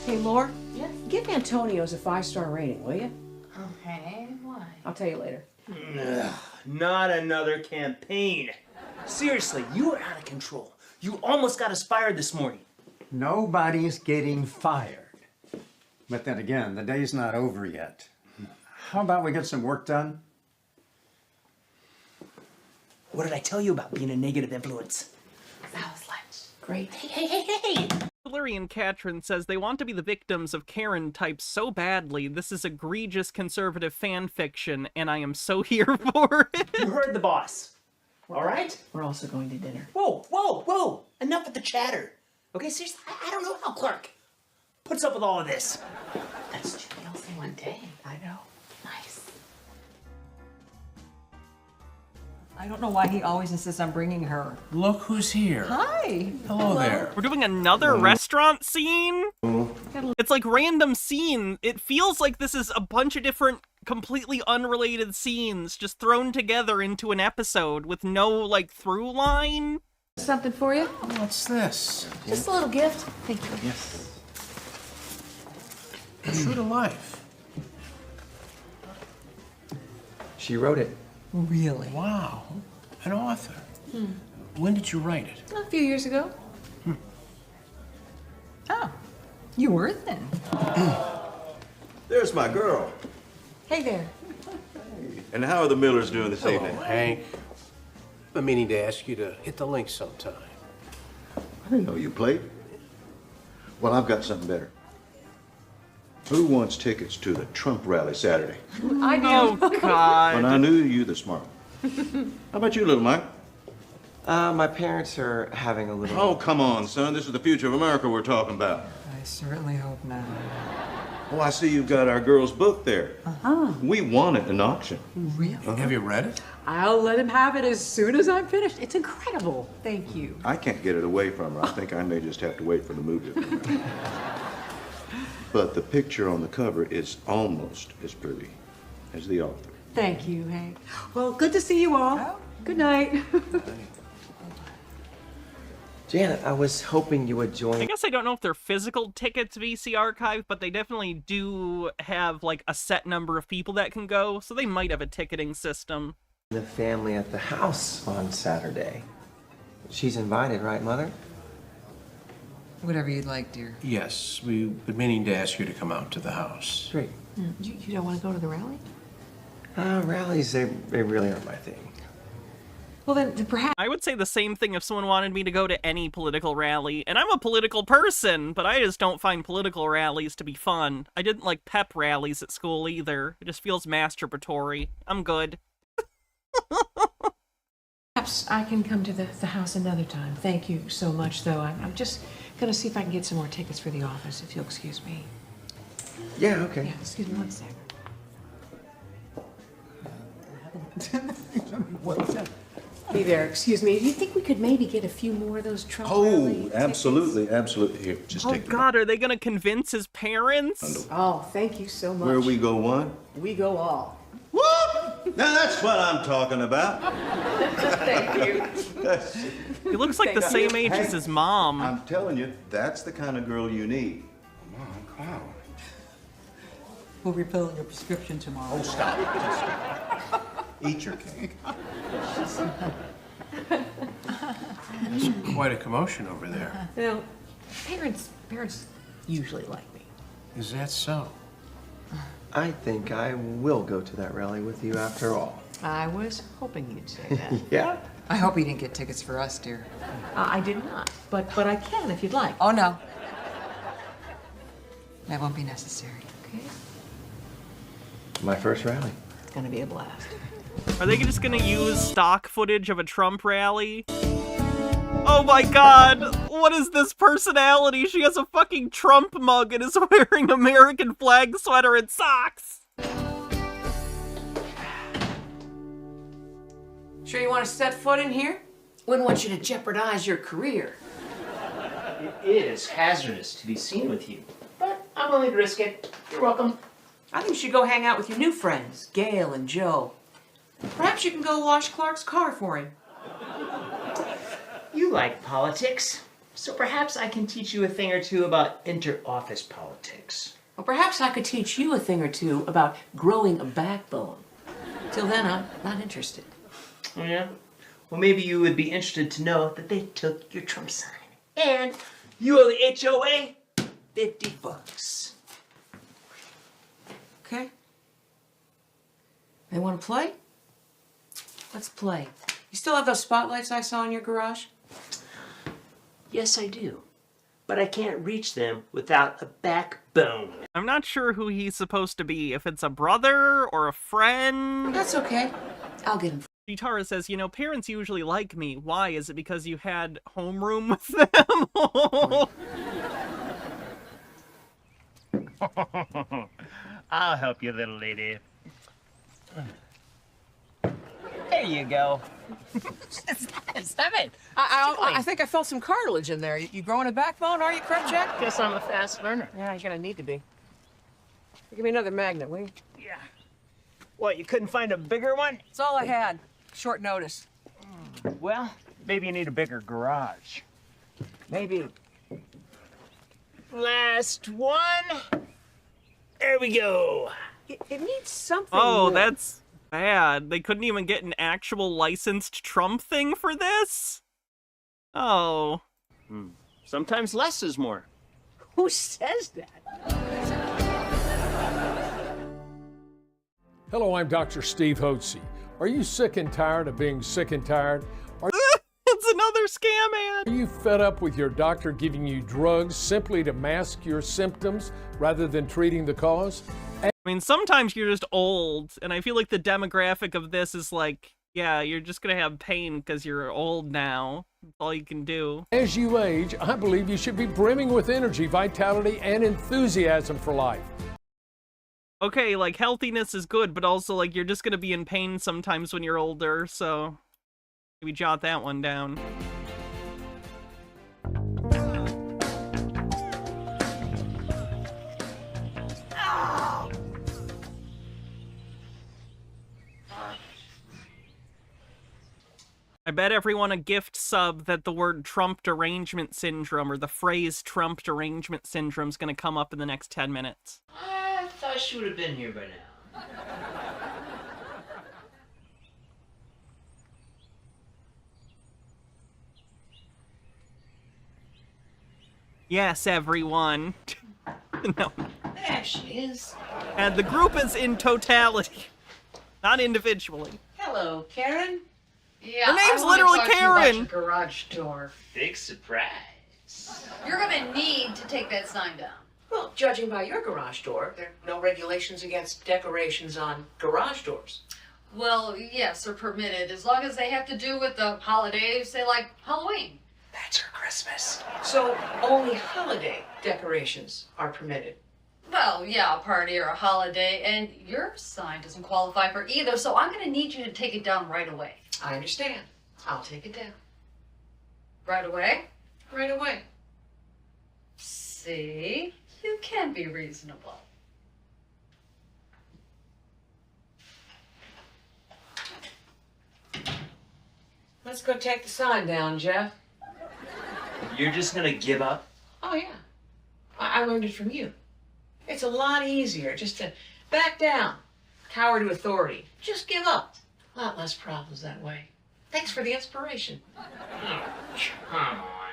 Hey, Laura, Yes. give Antonio's a 5-star rating, will you? Okay, why? I'll tell you later. Ugh, not another campaign. Seriously, you are out of control. You almost got us fired this morning. Nobody's getting fired. But then again, the day's not over yet. How about we get some work done? What did I tell you about being a negative influence? That was lunch. Great. Hey! Hillary and Katrin says they want to be the victims of Karen types so badly. This is egregious conservative fan fiction, and I am so here for it. You heard the boss. All right? We're also going to dinner. Whoa! Enough with the chatter. Okay, seriously, I don't know how Clark puts up with all of this. That's two meals in one day. I know. Nice. I don't know why he always insists on bringing her. Look who's here. Hi. Hello there. We're doing another restaurant scene? It's like random scene. It feels like this is a bunch of different completely unrelated scenes just thrown together into an episode with no, like, through line. Something for you? What's this? Just a little gift. Thank you. Yes. True to life. She wrote it. Really? Wow. An author. When did you write it? A few years ago. Oh, you were then. There's my girl. Hey there. And how are the Millers doing this evening? Hank. I'm meaning to ask you to hit the link sometime. I didn't know you played. Well, I've got something better. Who wants tickets to the Trump rally Saturday? I do. Oh, God. And I knew you the smart one. How about you, little Mike? My parents are having a little... Oh, come on, son. This is the future of America we're talking about. I certainly hope not. Oh, I see you've got our girl's book there. Uh-huh. We won it in auction. Really? Have you read it? I'll let him have it as soon as I'm finished. It's incredible. Thank you. I can't get it away from her. I think I may just have to wait for the movie. But the picture on the cover is almost as pretty as the author. Thank you, Hank. Well, good to see you all. Good night. Janet, I was hoping you would join... I guess I don't know if they're physical tickets VC Archive, but they definitely do have, like, a set number of people that can go, so they might have a ticketing system. the family at the house on Saturday. She's invited, right, Mother? Whatever you'd like, dear. Yes, we've been meaning to ask you to come out to the house. Great. You don't want to go to the rally? Rallies, they really aren't my thing. Well, then perhaps... I would say the same thing if someone wanted me to go to any political rally. And I'm a political person, but I just don't find political rallies to be fun. I didn't like pep rallies at school either. It just feels masturbatory. I'm good. Perhaps I can come to the house another time. Thank you so much, though. I'm just going to see if I can get some more tickets for the office, if you'll excuse me. Yeah, okay. Yeah, excuse me one second. What's that? Hey there, excuse me. Do you think we could maybe get a few more of those Trump rally Oh, absolutely, absolutely. Here, just Oh take it. god, are they gonna convince his parents? Oh, thank you so much. Where we go one? We go all. Now that's what I'm talking about. Thank you. He looks like the same age as his mom. I'm telling you, that's the kind of girl you need. Wow. We'll refill your prescription tomorrow. Oh, stop. Just eat your cake. There's quite a commotion over there. Well, parents usually like me. Is that so? I think I will go to that rally with you after all. I was hoping you'd say that. Yeah? I hope you didn't get tickets for us, dear. I did not, but I can if you'd like. Oh, no. That won't be necessary. Okay. My first rally. It's gonna be a blast. Are they just gonna use stock footage of a Trump rally? Oh my god! What is this personality? She has a fucking Trump mug and is wearing American flag sweater and socks! Sure you want to set foot in here? Wouldn't want you to jeopardize your career. It is hazardous to be seen with you, but I'm willing to risk it. You're welcome. I think you should go hang out with your new friends, Gail and Joe. Perhaps you can go wash Clark's car for him. You like politics, so perhaps I can teach you a thing or two about inter-office politics. Well, perhaps I could teach you a thing or two about growing a backbone. Till then, I'm not interested. Oh, yeah? Well, maybe you would be interested to know that they took your Trump sign. And you owe the HOA $50. Okay? They want to play? Let's play. You still have those spotlights I saw in your garage? Yes, I do. But I can't reach them without a backbone. I'm not sure who he's supposed to be, if it's a brother or a friend. That's okay. I'll get him. Chitara says, you know, parents usually like me. Why? Is it because you had homeroom with them? I'll help you, little lady. There you go. Stop it. I think I felt some cartilage in there. You growing a backbone, are you, Crabjack? Guess I'm a fast learner. Yeah, you're gonna need to be. Give me another magnet, will you? Yeah. What, you couldn't find a bigger one? It's all I had. Short notice. Well, maybe you need a bigger garage. Maybe. Last one. There we go. It needs something. Oh, more. that's bad. They couldn't even get an actual licensed Trump thing for this? Oh. Sometimes less is more. Who says that? Hello, I'm Dr. Steve Hotze. Are you sick and tired of being sick and tired? It's another scam ad. Are you fed up with your doctor giving you drugs simply to mask your symptoms rather than treating the cause? I mean, sometimes you're just old, and I feel like the demographic of this is like, yeah, you're just gonna have pain because you're old now. That's all you can do. As you age, I believe you should be brimming with energy, vitality, and enthusiasm for life. Okay, like, healthiness is good, but also, like, you're just gonna be in pain sometimes when you're older, so maybe jot that one down. I bet everyone a gift sub that the word Trump derangement syndrome or the phrase Trump derangement syndrome is going to come up in the next 10 minutes. I thought she would have been here by now. Yes, everyone. No. There she is. And the group is in totality, not individually. Hello, Karen. Yeah, Her name's I wanna literally talk to you about Karen. your garage door. Big surprise. You're gonna need to take that sign down. Well, judging by your garage door, there are no regulations against decorations on garage doors. Well, yes, they're permitted as long as they have to do with the holidays, say like Halloween. That's her Christmas. So only holiday decorations are permitted. Well, yeah, a party or a holiday, and your sign doesn't qualify for either, so I'm gonna need you to take it down right away. I understand. I'll take it down. Right away? Right away. See? You can be reasonable. Let's go take the sign down, Jeff. You're just gonna give up? Oh, yeah. I learned it from you. It's a lot easier just to back down, cower to authority. Just give up. A lot less problems that way. Thanks for the inspiration. Oh, come on.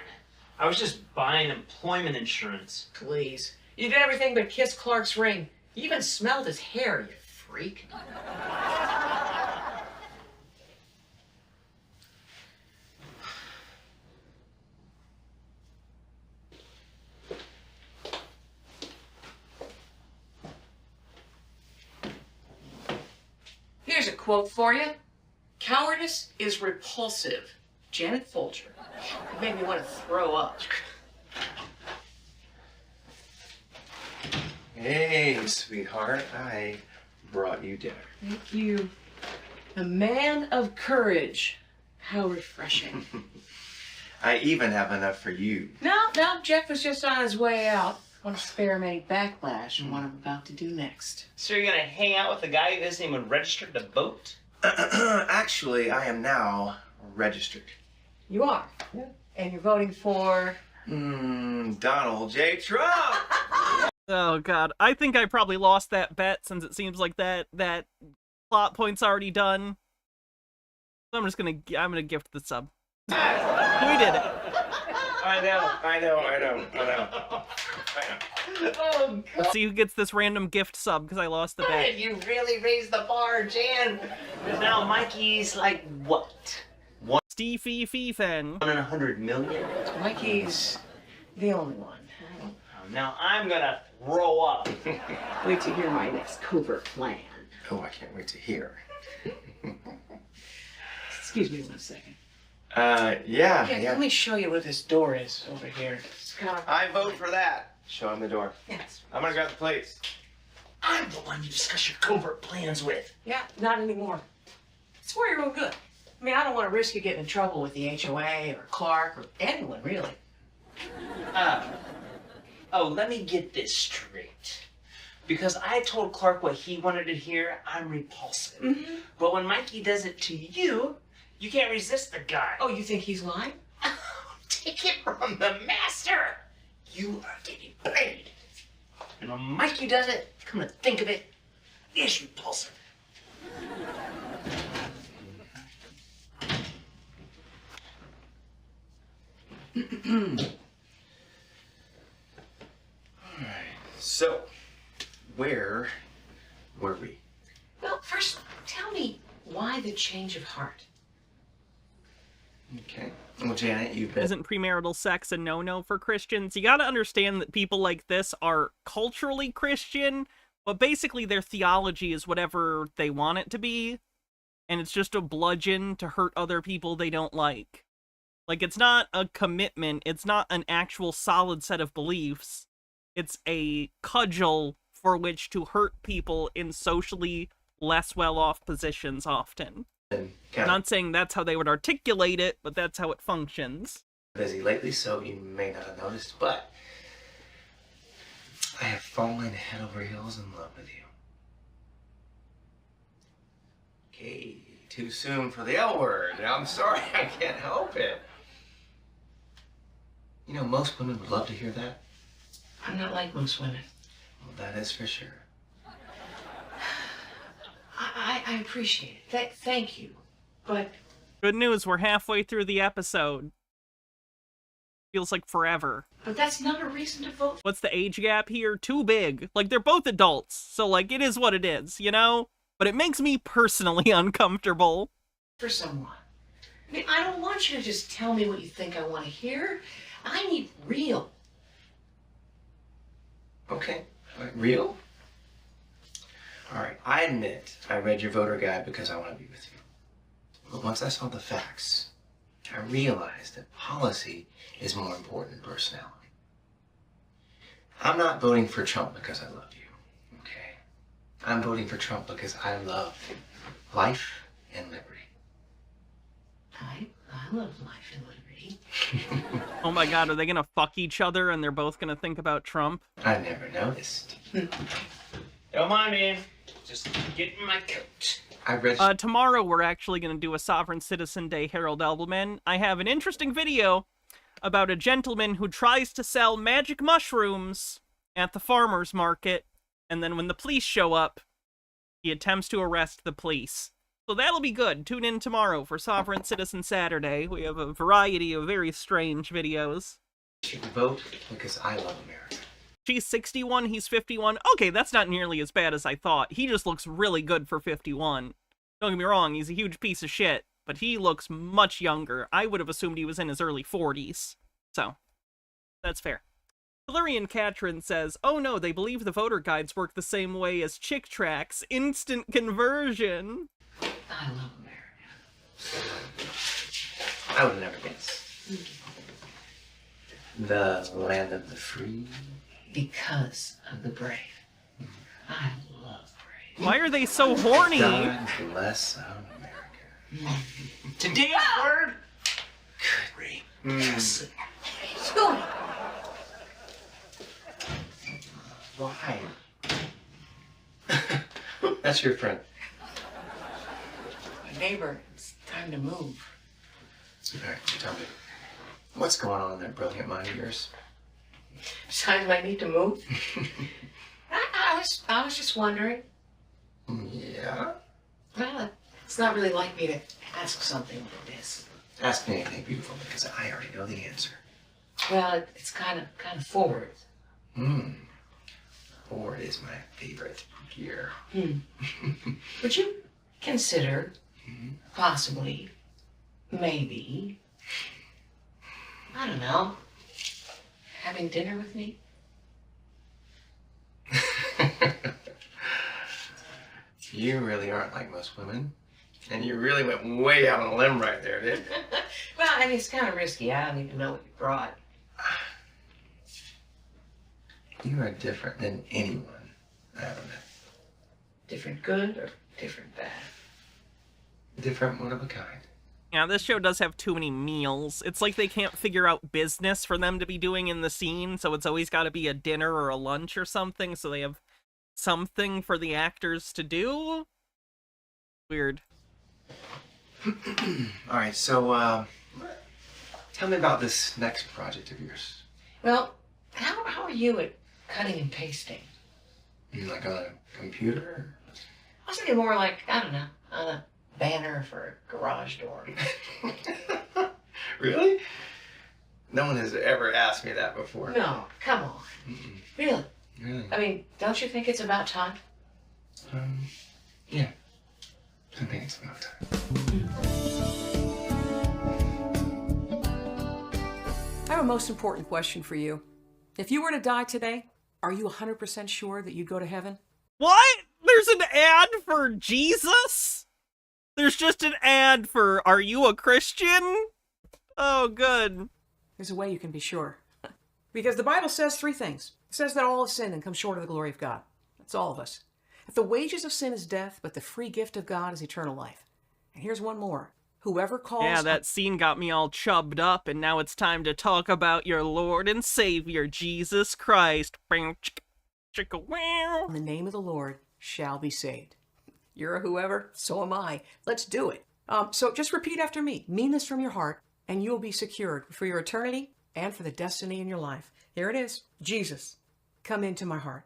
I was just buying employment insurance. Please. You did everything but kiss Clark's ring. You even smelled his hair, you freak. Here's a quote for you. Cowardice is repulsive. Janet Folger. It made me want to throw up. Hey, sweetheart, I brought you dinner. Thank you. A man of courage. How refreshing. I even have enough for you. No, Jeff was just on his way out. I want to spare him any backlash from what I'm about to do next. So you're gonna hang out with a guy who isn't even registered to vote? Actually, I am now registered. You are? Yeah. And you're voting for? Donald J. Trump! Oh god, I think I probably lost that bet since it seems like that plot point's already done. So I'm gonna gift the sub. We did it. I know. Oh, Let's see who gets this random gift sub because I lost the bet. You really raised the bar, Jan. Because now Mikey's like what? Stevie Feefen. 1 in 100 million? Mikey's the only one. Now I'm gonna throw up. Wait to hear my next covert plan. Oh, I can't wait to hear. Excuse me 1 second. Yeah. Let me show you what this door is over here. I vote for that. Show him the door. Yes. I'm gonna grab the plates. I'm the one you discuss your covert plans with. Yeah, not anymore. It's for your own good. I mean, I don't want to risk you getting in trouble with the HOA or Clark or anyone, really. Oh, let me get this straight. Because I told Clark what he wanted to hear, I'm repulsive. Mm-hmm. But when Mikey does it to you, you can't resist the guy. Oh, you think he's lying? Take it from the master. You are getting paid. And when Mikey does it, come to think of it, it's repulsive. So, where were we? Well, first, tell me why the change of heart? Okay. Well, Janet, you've been... Isn't premarital sex a no-no for Christians? You gotta understand that people like this are culturally Christian, but basically their theology is whatever they want it to be, and it's just a bludgeon to hurt other people they don't like. Like, it's not a commitment, it's not an actual solid set of beliefs, it's a cudgel for which to hurt people in socially less well-off positions often. I'm not saying that's how they would articulate it, but that's how it functions. Busy lately, so you may not have noticed, but I have fallen head over heels in love with you. Okay, too soon for the L word. I'm sorry, I can't help it. You know, most women would love to hear that. I'm not like most women. Well, that is for sure. I appreciate it. Thank you. But... Good news, we're halfway through the episode. Feels like forever. But that's not a reason to vote. What's the age gap here? Too big. Like, they're both adults, so, like, it is what it is, you know? But it makes me personally uncomfortable. For someone. I mean, I don't want you to just tell me what you think I want to hear. I need real. Okay, real? All right, I admit I read your voter guide because I want to be with you. But once I saw the facts, I realized that policy is more important than personality. I'm not voting for Trump because I love you, okay? I'm voting for Trump because I love life and liberty. I love life and liberty. Oh my god, are they gonna fuck each other and they're both gonna think about Trump? I never noticed. Don't mind me. Just get in my coat. I read... Tomorrow we're actually gonna do a Sovereign Citizen Day Harold Albelman. I have an interesting video about a gentleman who tries to sell magic mushrooms at the farmer's market, and then when the police show up, he attempts to arrest the police. So that'll be good. Tune in tomorrow for Sovereign Citizen Saturday. We have a variety of very strange videos. You should vote because I love America. She's 61, he's 51. Okay, that's not nearly as bad as I thought. He just looks really good for 51. Don't get me wrong, he's a huge piece of shit, but he looks much younger. I would have assumed he was in his early 40s. So, that's fair. Valerian Katrin says, oh no, they believe the voter guides work the same way as Chick Tracks. Instant conversion. I love America. I would have never guessed. The land of the free. Because of the brave. I love brave. Why are they so horny? God bless America. Today's word? Good. Yes. What are you doing? Why? That's your friend. My neighbor, it's time to move. All right, tell me. What's going on in that brilliant mind of yours? Time I need to move? I was just wondering. Yeah? Well, it's not really like me to ask something like this. Ask me anything beautiful because I already know the answer. Well, it's kind of forward. Forward is my favorite gear. Would you consider, possibly, maybe, I don't know, having dinner with me? You really aren't like most women. And you really went way out on a limb right there, didn't you? Well, I mean, it's kind of risky. I don't even know what you brought. You are different than anyone I ever met. Different good or different bad? Different, one of a kind. Yeah, this show does have too many meals. It's like they can't figure out business for them to be doing in the scene, so it's always got to be a dinner or a lunch or something, so they have something for the actors to do? Weird. All right, so, tell me about this next project of yours. Well, how are you at cutting and pasting? Like on a computer? I was thinking more like, I don't know, on a banner for a garage door. Really? No one has ever asked me that before. No, come on. Really? Really? I mean, don't you think it's about time? Yeah. I think it's about time. I have a most important question for you. If you were to die today, are you 100% sure that you'd go to heaven? What? There's an ad for Jesus? There's just an ad for, are you a Christian? Oh, good. There's a way you can be sure. Because the Bible says three things. It says that all have sinned and come short of the glory of God. That's all of us. If the wages of sin is death, but the free gift of God is eternal life. And here's one more. Whoever calls... Yeah, that scene got me all chubbed up, and now it's time to talk about your Lord and Savior, Jesus Christ. In the name of the Lord shall be saved. You're a whoever, so am I. Let's do it. So just repeat after me. Mean this from your heart, and you'll be secured for your eternity and for the destiny in your life. Here it is. Jesus, come into my heart.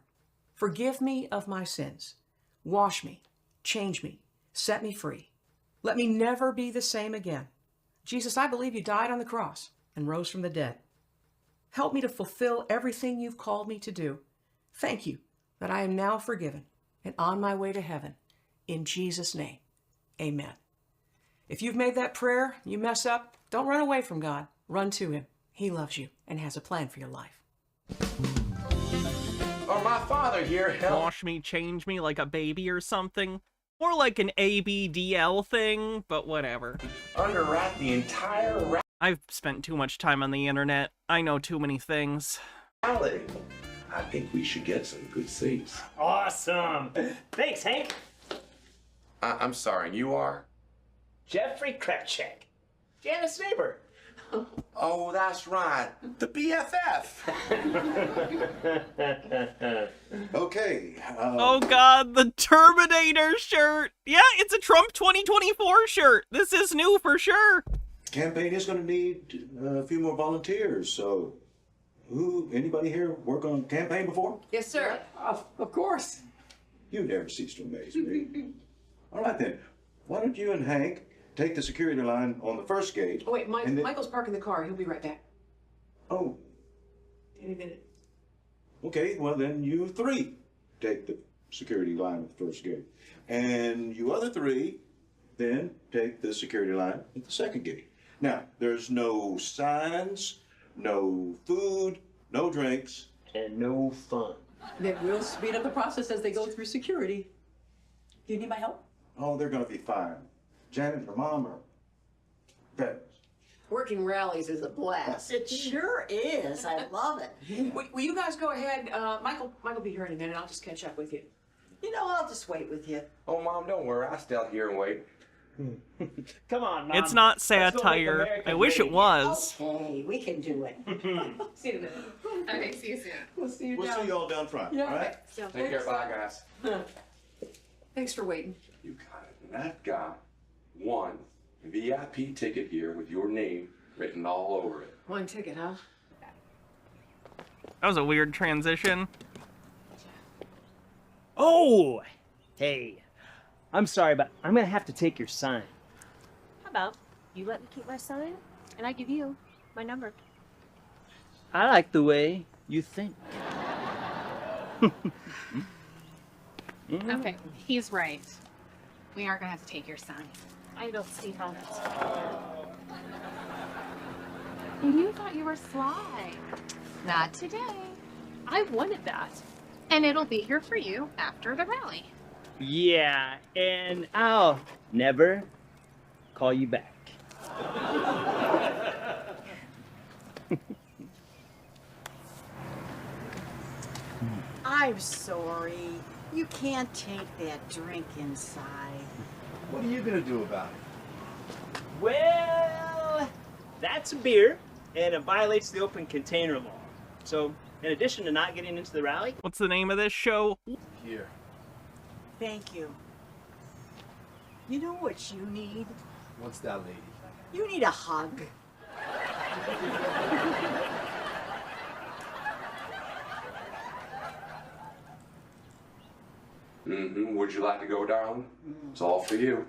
Forgive me of my sins. Wash me, change me, set me free. Let me never be the same again. Jesus, I believe you died on the cross and rose from the dead. Help me to fulfill everything you've called me to do. Thank you that I am now forgiven and on my way to heaven. In Jesus' name, amen. If you've made that prayer, you mess up, don't run away from God. Run to him. He loves you and has a plan for your life. Or my father here helped. Wash me, change me like a baby or something. More like an ABDL thing, but whatever. Underwrite the entire I've spent too much time on the internet. I know too many things. rally. I think we should get some good seats. Awesome. Thanks, Hank. I'm sorry, you are? Jeffrey Krepchek. Janet's neighbor. Oh, that's right. The BFF. Okay. Oh god, the Terminator shirt! Yeah, it's a Trump 2024 shirt! This is new for sure! Campaign is going to need a few more volunteers, so anybody here work on campaign before? Yes, sir. Of course. You never cease to amaze me. All right then, why don't you and Hank take the security line on the first gate? Oh, wait, and then- Michael's parking the car. He'll be right back. Oh, Any minute. Okay, well then you three take the security line at the first gate. And you other three then take the security line at the second gate. Now, there's no signs, no food, no drinks. And no fun. That will speed up the process as they go through security. Do you need my help? Oh, they're gonna be fine. Janet, her mom are veterans. Working rallies is a blast. It sure is. I love it. Will you guys go ahead? Michael will be here in a minute. I'll just catch up with you. You know, I'll just wait with you. Oh, Mom, don't worry. I'll stay out here and wait. Come on, Mom. It's not Let's go make satire. America I wish great it was. Okay, we can do it. See you in a minute. Okay, see you soon. We'll see you We'll down. see you all down front, Yeah. all right? Take care. Bye, guys. Thanks for waiting. You got it. And I've got one VIP ticket here with your name written all over it. One ticket, huh? That was a weird transition. Oh! Hey, I'm sorry, but I'm gonna have to take your sign. How about you let me keep my sign, and I give you my number. I like the way you think. Okay, he's right. We are gonna have to take your sign. I don't see how that's. You thought you were sly. Not today. I wanted that. And it'll be here for you after the rally. Yeah, and I'll never call you back. I'm sorry. You can't take that drink inside. What are you gonna do about it? Well, that's a beer, and it violates the open container law. So, in addition to not getting into the rally... What's the name of this show? Here. Thank you. You know what you need? What's that, lady? You need a hug. Mm-hmm. Would you like to go, darling? It's all for you.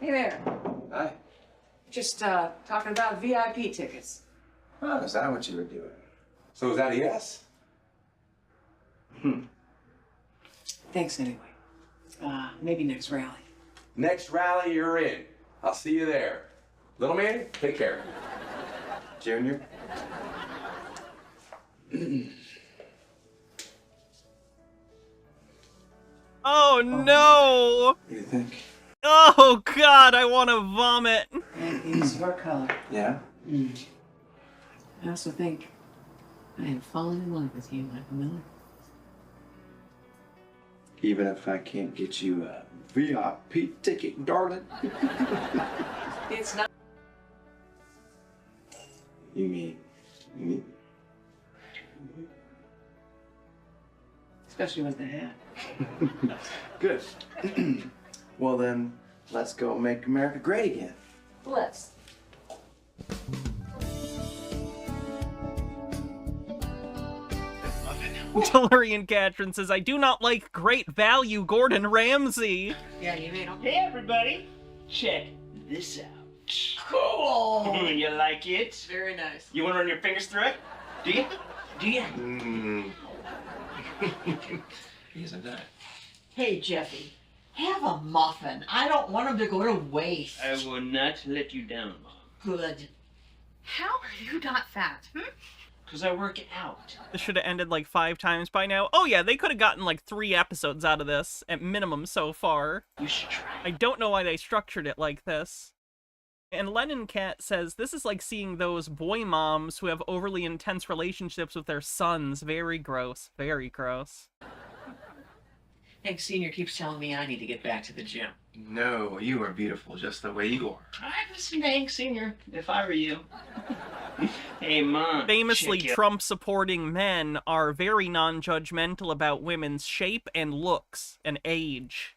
Hey there. Hi. Just talking about VIP tickets. Oh, is that what you were doing? So is that a yes? Thanks anyway. Maybe next rally. Next rally, you're in. I'll see you there. Little man, take care. Junior? Oh no! What do you think? Oh god, I want to vomit. That is your color. Yeah? I also think I am falling in love with you, Michael Miller. Even if I can't get you a VIP ticket, darling? It's not. You mean me? Especially with the hat. Good. Well then, let's go make America great again. Let's. Tellurian Catron says, I do not like great value Gordon Ramsay. Yeah, you made them. Hey, everybody! Check this out. Cool! You like it? Very nice. You want to run your fingers through it? Do you? Do you? He isn't that. Hey, Jeffy, have a muffin. I don't want them to go to waste. I will not let you down, Mom. Good. How are you not fat? Because I work out. This should have ended like 5 times by now. Oh yeah, they could have gotten like 3 episodes out of this, at minimum so far. You should try. I don't know why they structured it like this. And Lennon Cat says, this is like seeing those boy moms who have overly intense relationships with their sons. Very gross. Very gross. Hank Sr. keeps telling me I need to get back to the gym. No, you are beautiful just the way you are. I'd listen to Hank Sr. if I were you. Hey, Mom. Famously, check it. Trump-supporting men are very non-judgmental about women's shape and looks and age.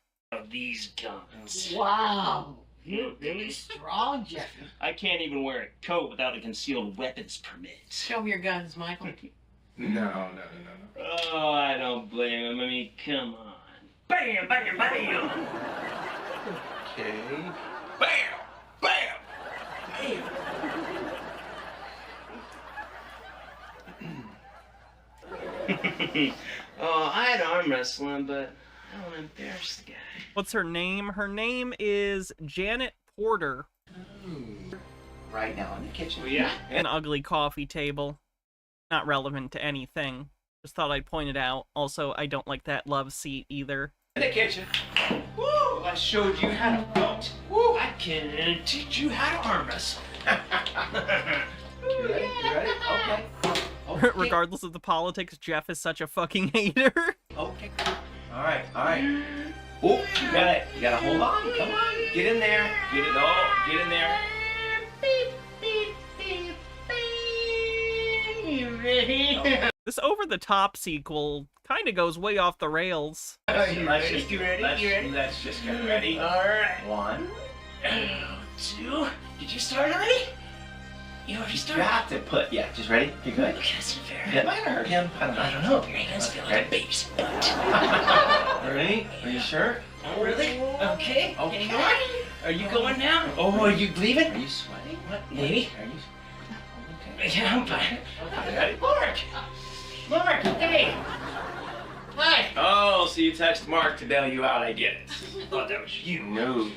These guns. Wow. You're really strong, Jeffy. I can't even wear a coat without a concealed weapons permit. Show me your guns, Michael. No. Oh, I don't blame him. I mean, come on. Bam, bam, bam! Okay. Bam! Bam! Hey. Oh, I'd arm wrestle him, but I don't want to embarrass the guy. What's her name? Her name is Janet Porter. Right now in the kitchen. An ugly coffee table. Not relevant to anything. Just thought I'd point it out. Also, I don't like that love seat either. In the kitchen. Woo! I showed you how to vote. Woo! I can teach you how to arm wrestle. You ready? You ready? Okay. Regardless of the politics, Jeff is such a fucking hater. Okay. All right. Oh, you gotta hold on. Come on. Get in there. Get in there. You ready? This over-the-top sequel kind of goes way off the rails. Let's just get ready. All right. 1, 2. Did you start already? You already started? You have to put, just ready? You good? Okay, that's fair. It might hurt him. I don't know. Your hands feel like a baby's butt. Ready? Are you sure? Oh, really? Okay. Okay. Are you going now? Oh, are you leaving? Are you sweating? What? Maybe. Are you? Yeah, I'm fine. Okay. Mark, hey. Hi. Oh, so you text Mark to bail you out, I get it. Oh, that was you. No.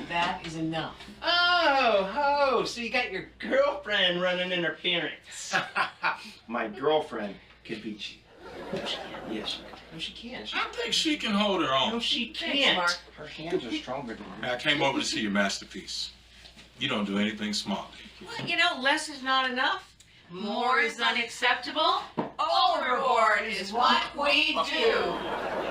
That is enough. Oh, so you got your girlfriend running interference. My girlfriend could beat you. No, she can't. Yes, she can. No, she can't. I think she can hold her own. No, she Thanks, can't. Mark. Her hands are stronger than I came over to see your masterpiece. You don't do anything small. Well, you know, less is not enough. More is unacceptable. Overboard is what we do.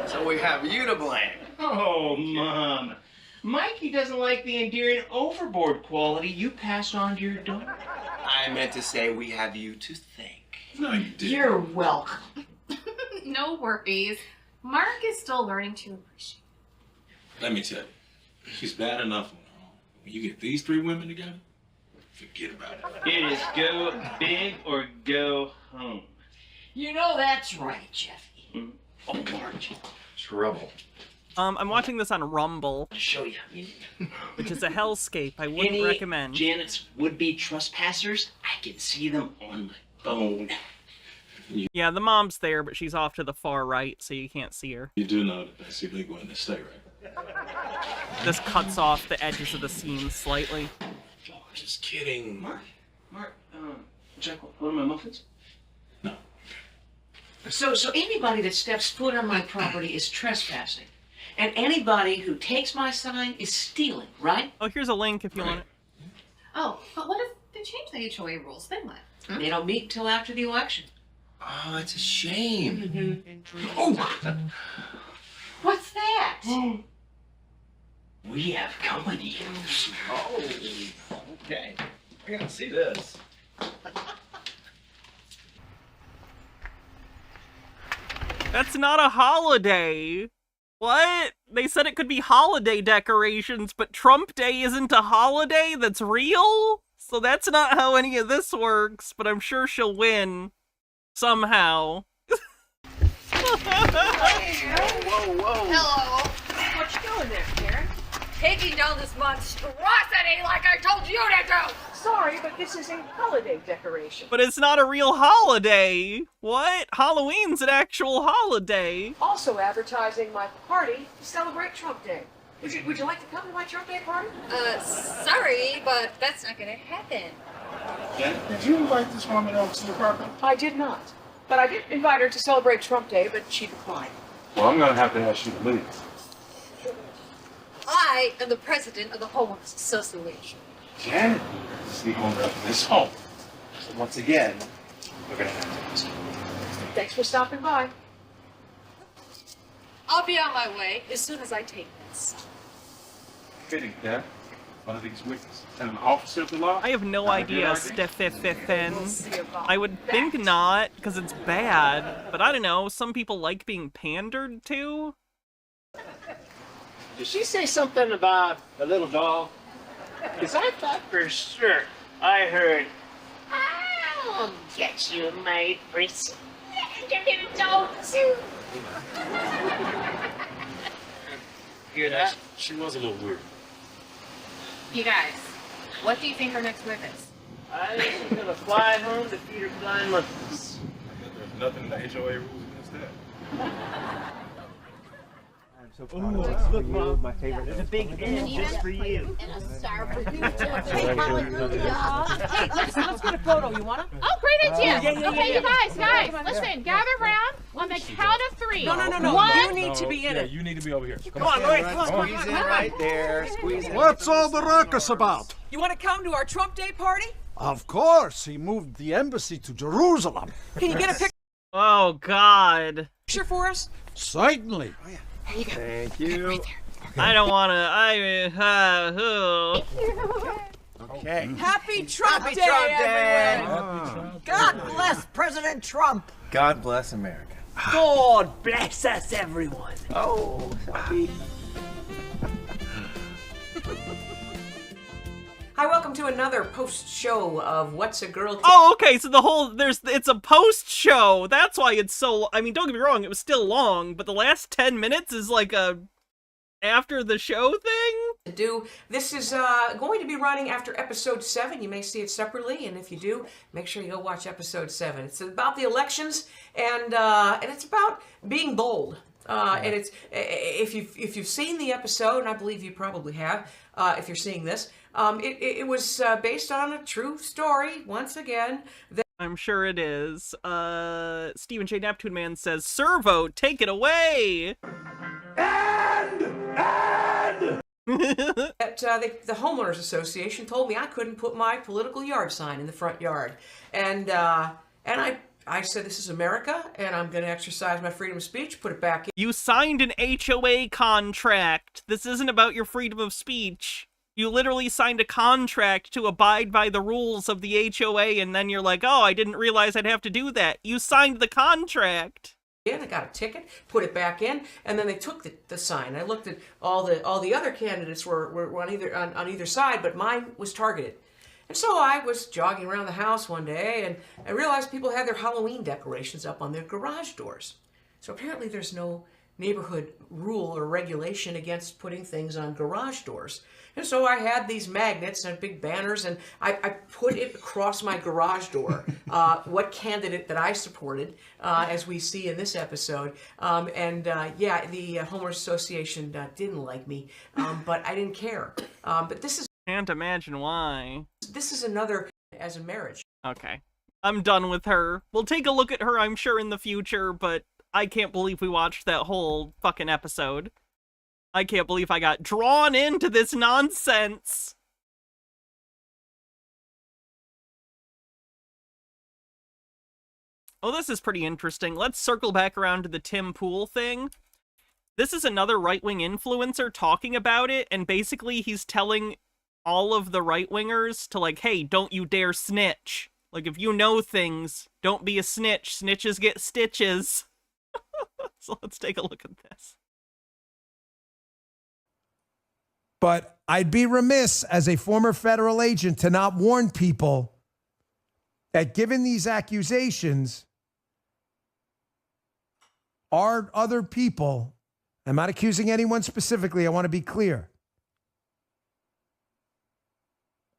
So we have you to blame. Oh, Mom. Mikey doesn't like the endearing overboard quality you passed on to your daughter. I meant to say we have you to thank. No, you didn't. You're welcome. No worries. Mark is still learning to appreciate. Let me tell you, she's bad enough on her own. When you get these 3 women together, forget about it. It is go big or go home. You know that's right, Jeffy. Oh, Mark. Trouble. I'm watching this on Rumble, I'll show you. which is a hellscape. I wouldn't recommend. Janet's would-be trespassers, I can see them on my phone. Yeah, the mom's there, but she's off to the far right, so you can't see her. You do know that that's illegal in the state, right? This cuts off the edges of the scene slightly. Just kidding. Mark, Jack, one of my muffins? No. So anybody that steps foot on my property is trespassing. And anybody who takes my sign is stealing, right? Oh, here's a link if you want it. Oh, but what if they change the HOA rules? Then what? They don't meet until after the election. Oh, it's a shame. Oh! What's that? We have company. Oh, okay. I gotta see this. That's not a holiday. What? They said it could be holiday decorations, but Trump Day isn't a holiday that's real? So that's not how any of this works, but I'm sure she'll win. Somehow. Whoa. Hello. What you doing there, Karen? Taking down this monstrosity like I told you to do! Sorry, but this is a holiday decoration. But it's not a real holiday. What? Halloween's an actual holiday. Also advertising my party to celebrate Trump Day. Would you like to come to my Trump Day party? Sorry, but that's not gonna happen. Did you invite this woman over to the apartment? I did not. But I did invite her to celebrate Trump Day, but she declined. Well, I'm gonna have to ask you to leave. I am the president of the Homeowners Association. Janet is the owner of this home. So once again, we're gonna have to ask you. Thanks for stopping by. I'll be on my way as soon as I take this. Fitting, Dad. One of these witnesses and an officer of the law. I have no idea, Stefan. I would think not, because it's bad. But I don't know, some people like being pandered to. Did she say something about a little dog? Because I thought for sure I heard, I'll get you, my pretty little dog too. Hear that? She was a little weird. You guys, what do you think our next move is? I think she's gonna fly home to feed her flying monkeys. Nothing in the HOA rules against that. Look, Mom, my favorite. There's a big N just for you. And a star for you, too. Hey, let's get a photo. You wanna? Oh, great idea. Yeah. Okay, you guys, listen, gather around on the count of 3. No. One, You need to be in it. You need to be over here. Come on, Lloyd, come on. Squeeze in right there. Squeeze in. What's all the ruckus about? You want to come to our Trump Day party? Of course, he moved the embassy to Jerusalem. Can you get a Oh, God. picture for us? Certainly. Here you go. Thank you. I don't want to. Okay. Happy Trump Happy Day, Trump Day. everyone. God bless President Trump. God bless America. God bless us, everyone. Oh, sorry. Hi, welcome to another post-show of What's a Girl... Oh, okay, so it's a post-show. That's why it's so... I mean, don't get me wrong, it was still long, but the last 10 minutes is like a after-the-show thing? This is going to be running after episode 7. You may see it separately, and if you do, make sure you go watch episode 7. It's about the elections, and it's about being bold. And it's if you've seen the episode, and I believe you probably have, if you're seeing this, it was based on a true story. Once again, I'm sure it is. Stephen J. Neptune Man says, "Servo, take it away." The homeowners association told me I couldn't put my political yard sign in the front yard, and I said, this is America, and I'm going to exercise my freedom of speech, put it back in. You signed an HOA contract. This isn't about your freedom of speech. You literally signed a contract to abide by the rules of the HOA, and then you're like, oh, I didn't realize I'd have to do that. You signed the contract. I got a ticket, put it back in, and then they took the sign. I looked at all the other candidates were on either side, but mine was targeted. And so I was jogging around the house one day, and I realized people had their Halloween decorations up on their garage doors. So apparently there's no neighborhood rule or regulation against putting things on garage doors. And so I had these magnets and big banners, and I put it across my garage door, what candidate that I supported, as we see in this episode. Yeah, the Homeowners Association didn't like me, but I didn't care. But this is... Can't imagine why. This is another as a marriage. Okay. I'm done with her. We'll take a look at her, I'm sure, in the future, but I can't believe we watched that whole fucking episode. I can't believe I got drawn into this nonsense. Oh, this is pretty interesting. Let's circle back around to the Tim Pool thing. This is another right-wing influencer talking about it, and basically he's telling all of the right-wingers to, like, hey, don't you dare snitch. Like, if you know things, don't be a snitch. Snitches get stitches. So let's take a look at this. But I'd be remiss as a former federal agent to not warn people that given these accusations, are other people, I'm not accusing anyone specifically, I want to be clear,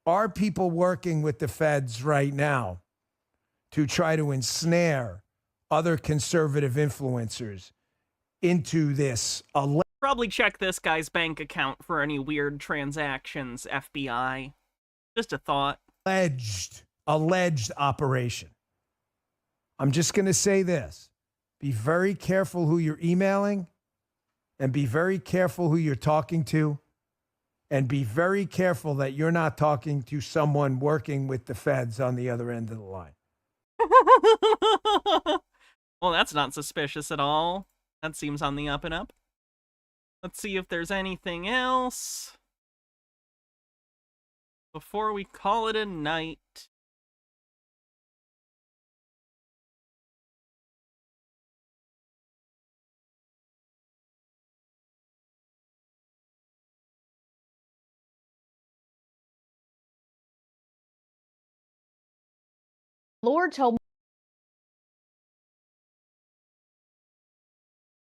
are people working with the feds right now to try to ensnare other conservative influencers into this? Probably check this guy's bank account for any weird transactions, FBI. Just a thought. Alleged operation. I'm just going to say this. Be very careful who you're emailing, and be very careful who you're talking to. And be very careful that you're not talking to someone working with the feds on the other end of the line. Well, that's not suspicious at all. That seems on the up and up. Let's see if there's anything else before we call it a night. Lord told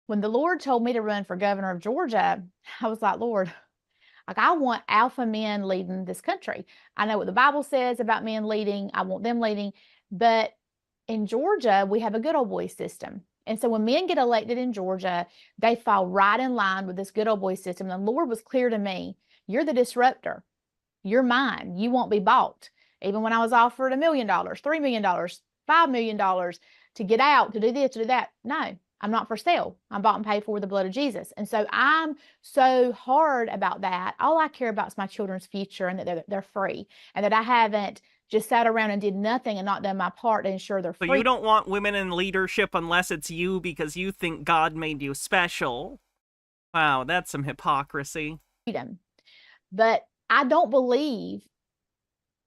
when the Lord told me to run for governor of Georgia, I was like, Lord, like I want alpha men leading this country. I know what the Bible says about men leading. I want them leading, but in Georgia, we have a good old boy system. And so when men get elected in Georgia, they fall right in line with this good old boy system. The Lord was clear to me, you're the disruptor. You're mine. You won't be bought. Even when I was offered $1 million, $3 million, $5 million to get out, to do this, to do that. No, I'm not for sale. I'm bought and paid for with the blood of Jesus. And so I'm so hard about that. All I care about is my children's future and that they're free, and that I haven't just sat around and did nothing and not done my part to ensure they're free. So you don't want women in leadership unless it's you because you think God made you special. Wow, that's some hypocrisy. Freedom. But I don't believe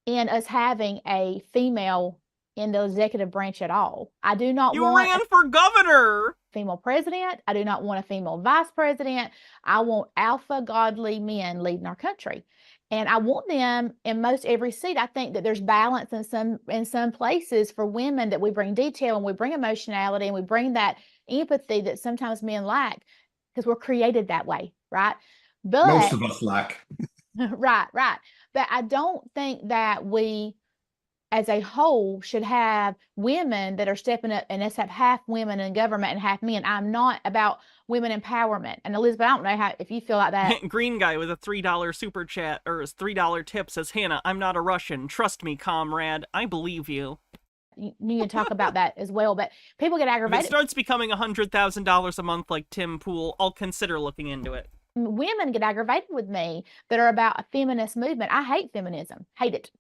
in us having a female in the executive branch at all. I do not want... You ran for governor! Female president. I do not want a female vice president. I want alpha godly men leading our country. And I want them in most every seat. I think that there's balance in some places for women, that we bring detail and we bring emotionality and we bring that empathy that sometimes men lack, because we're created that way, right? But most of us lack. Right. But I don't think that we, as a whole, should have women that are stepping up, and let's have half women in government and half men. I'm not about women empowerment. And Elizabeth, I don't know if you feel like that. Green guy with a $3 super chat, or his $3 tip, says, Hannah, I'm not a Russian. Trust me, comrade. I believe you. You need to talk about that as well. But people get aggravated. If it starts becoming $100,000 a month like Tim Pool, I'll consider looking into it. Women get aggravated with me that are about a feminist movement. I hate feminism. Hate it.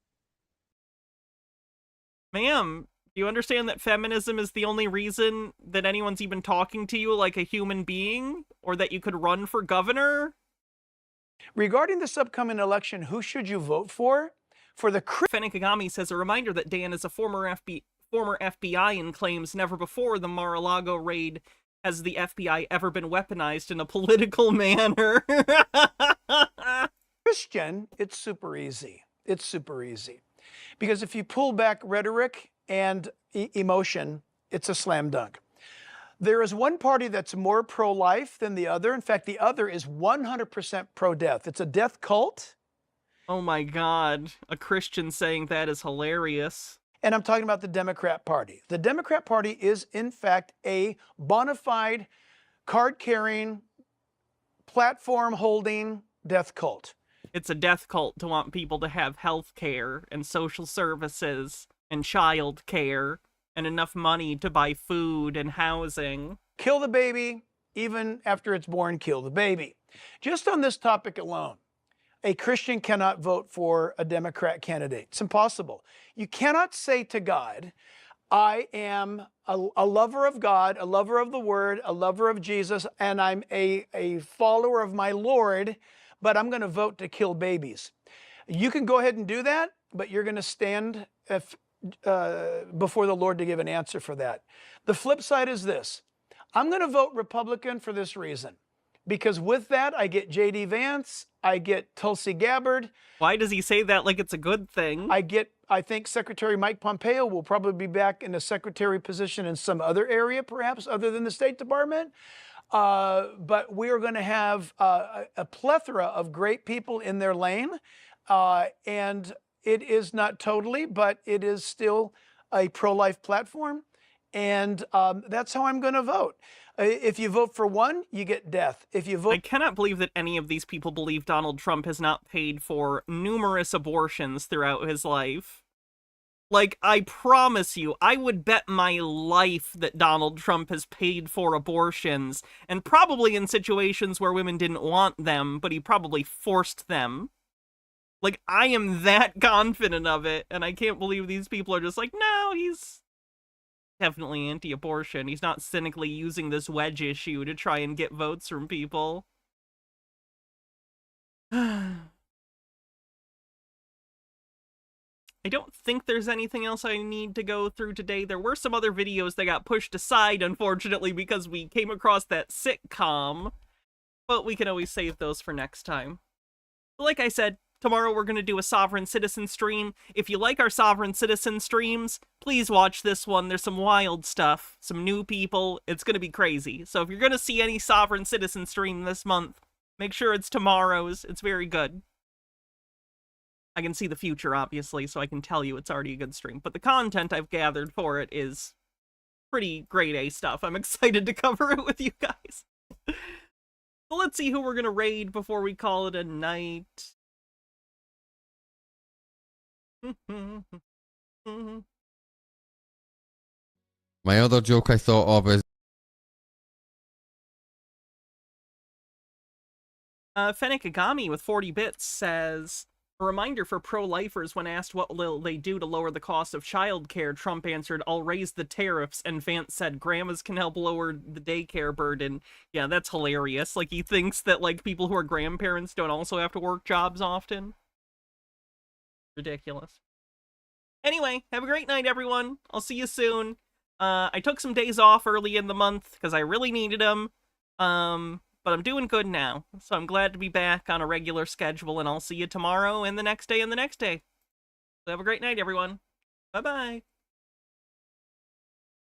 Ma'am, do you understand that feminism is the only reason that anyone's even talking to you like a human being? Or that you could run for governor? Regarding this upcoming election, who should you vote for? For the... Fennikagami says, a reminder that Dan is a former FBI and claims never before the Mar-a-Lago raid has the FBI ever been weaponized in a political manner. Christian, it's super easy. It's super easy. Because if you pull back rhetoric and emotion, it's a slam dunk. There is one party that's more pro-life than the other. In fact, the other is 100% pro-death. It's a death cult. Oh my God. A Christian saying that is hilarious. And I'm talking about the Democrat Party. The Democrat Party is, in fact, a bona fide, card-carrying, platform-holding death cult. It's a death cult to want people to have health care and social services and child care and enough money to buy food and housing. Kill the baby, even after it's born, kill the baby. Just on this topic alone, a Christian cannot vote for a Democrat candidate. It's impossible. You cannot say to God, I am a lover of God, a lover of the Word, a lover of Jesus, and I'm a follower of my Lord, but I'm going to vote to kill babies. You can go ahead and do that, but you're going to stand before the Lord to give an answer for that. The flip side is this. I'm going to vote Republican for this reason. Because with that, I get J.D. Vance, I get Tulsi Gabbard. Why does he say that like it's a good thing? I think Secretary Mike Pompeo will probably be back in a secretary position in some other area, perhaps, other than the State Department. But we are going to have a plethora of great people in their lane. And it is not totally, but it is still a pro-life platform. And that's how I'm going to vote. If you vote for one, you get death. If you vote... I cannot believe that any of these people believe Donald Trump has not paid for numerous abortions throughout his life. Like, I promise you, I would bet my life that Donald Trump has paid for abortions, and probably in situations where women didn't want them, but he probably forced them. Like, I am that confident of it, and I can't believe these people are just like, no, he's definitely anti-abortion. He's not cynically using this wedge issue to try and get votes from people. I don't think there's anything else I need to go through today. There were some other videos that got pushed aside, unfortunately, because we came across that sitcom, but we can always save those for next time. Like I said, tomorrow we're going to do a Sovereign Citizen stream. If you like our Sovereign Citizen streams, please watch this one. There's some wild stuff, some new people. It's going to be crazy. So if you're going to see any Sovereign Citizen stream this month, make sure it's tomorrow's. It's very good. I can see the future, obviously, so I can tell you it's already a good stream. But the content I've gathered for it is pretty grade A stuff. I'm excited to cover it with you guys. So let's see who we're going to raid before we call it a night. My other joke I thought of is Fennec Agami with 40 bits says, a reminder for pro-lifers: when asked what will they do to lower the cost of childcare, Trump answered, "I'll raise the tariffs," and Vance said, "Grandmas can help lower the daycare burden." Yeah, that's hilarious. Like, he thinks that, like, people who are grandparents don't also have to work jobs often. Ridiculous. Anyway, have a great night, everyone. I'll see you soon. I took some days off early in the month because I really needed them. But I'm doing good now, so I'm glad to be back on a regular schedule, and I'll see you tomorrow and the next day and the next day. So have a great night, everyone. Bye-bye.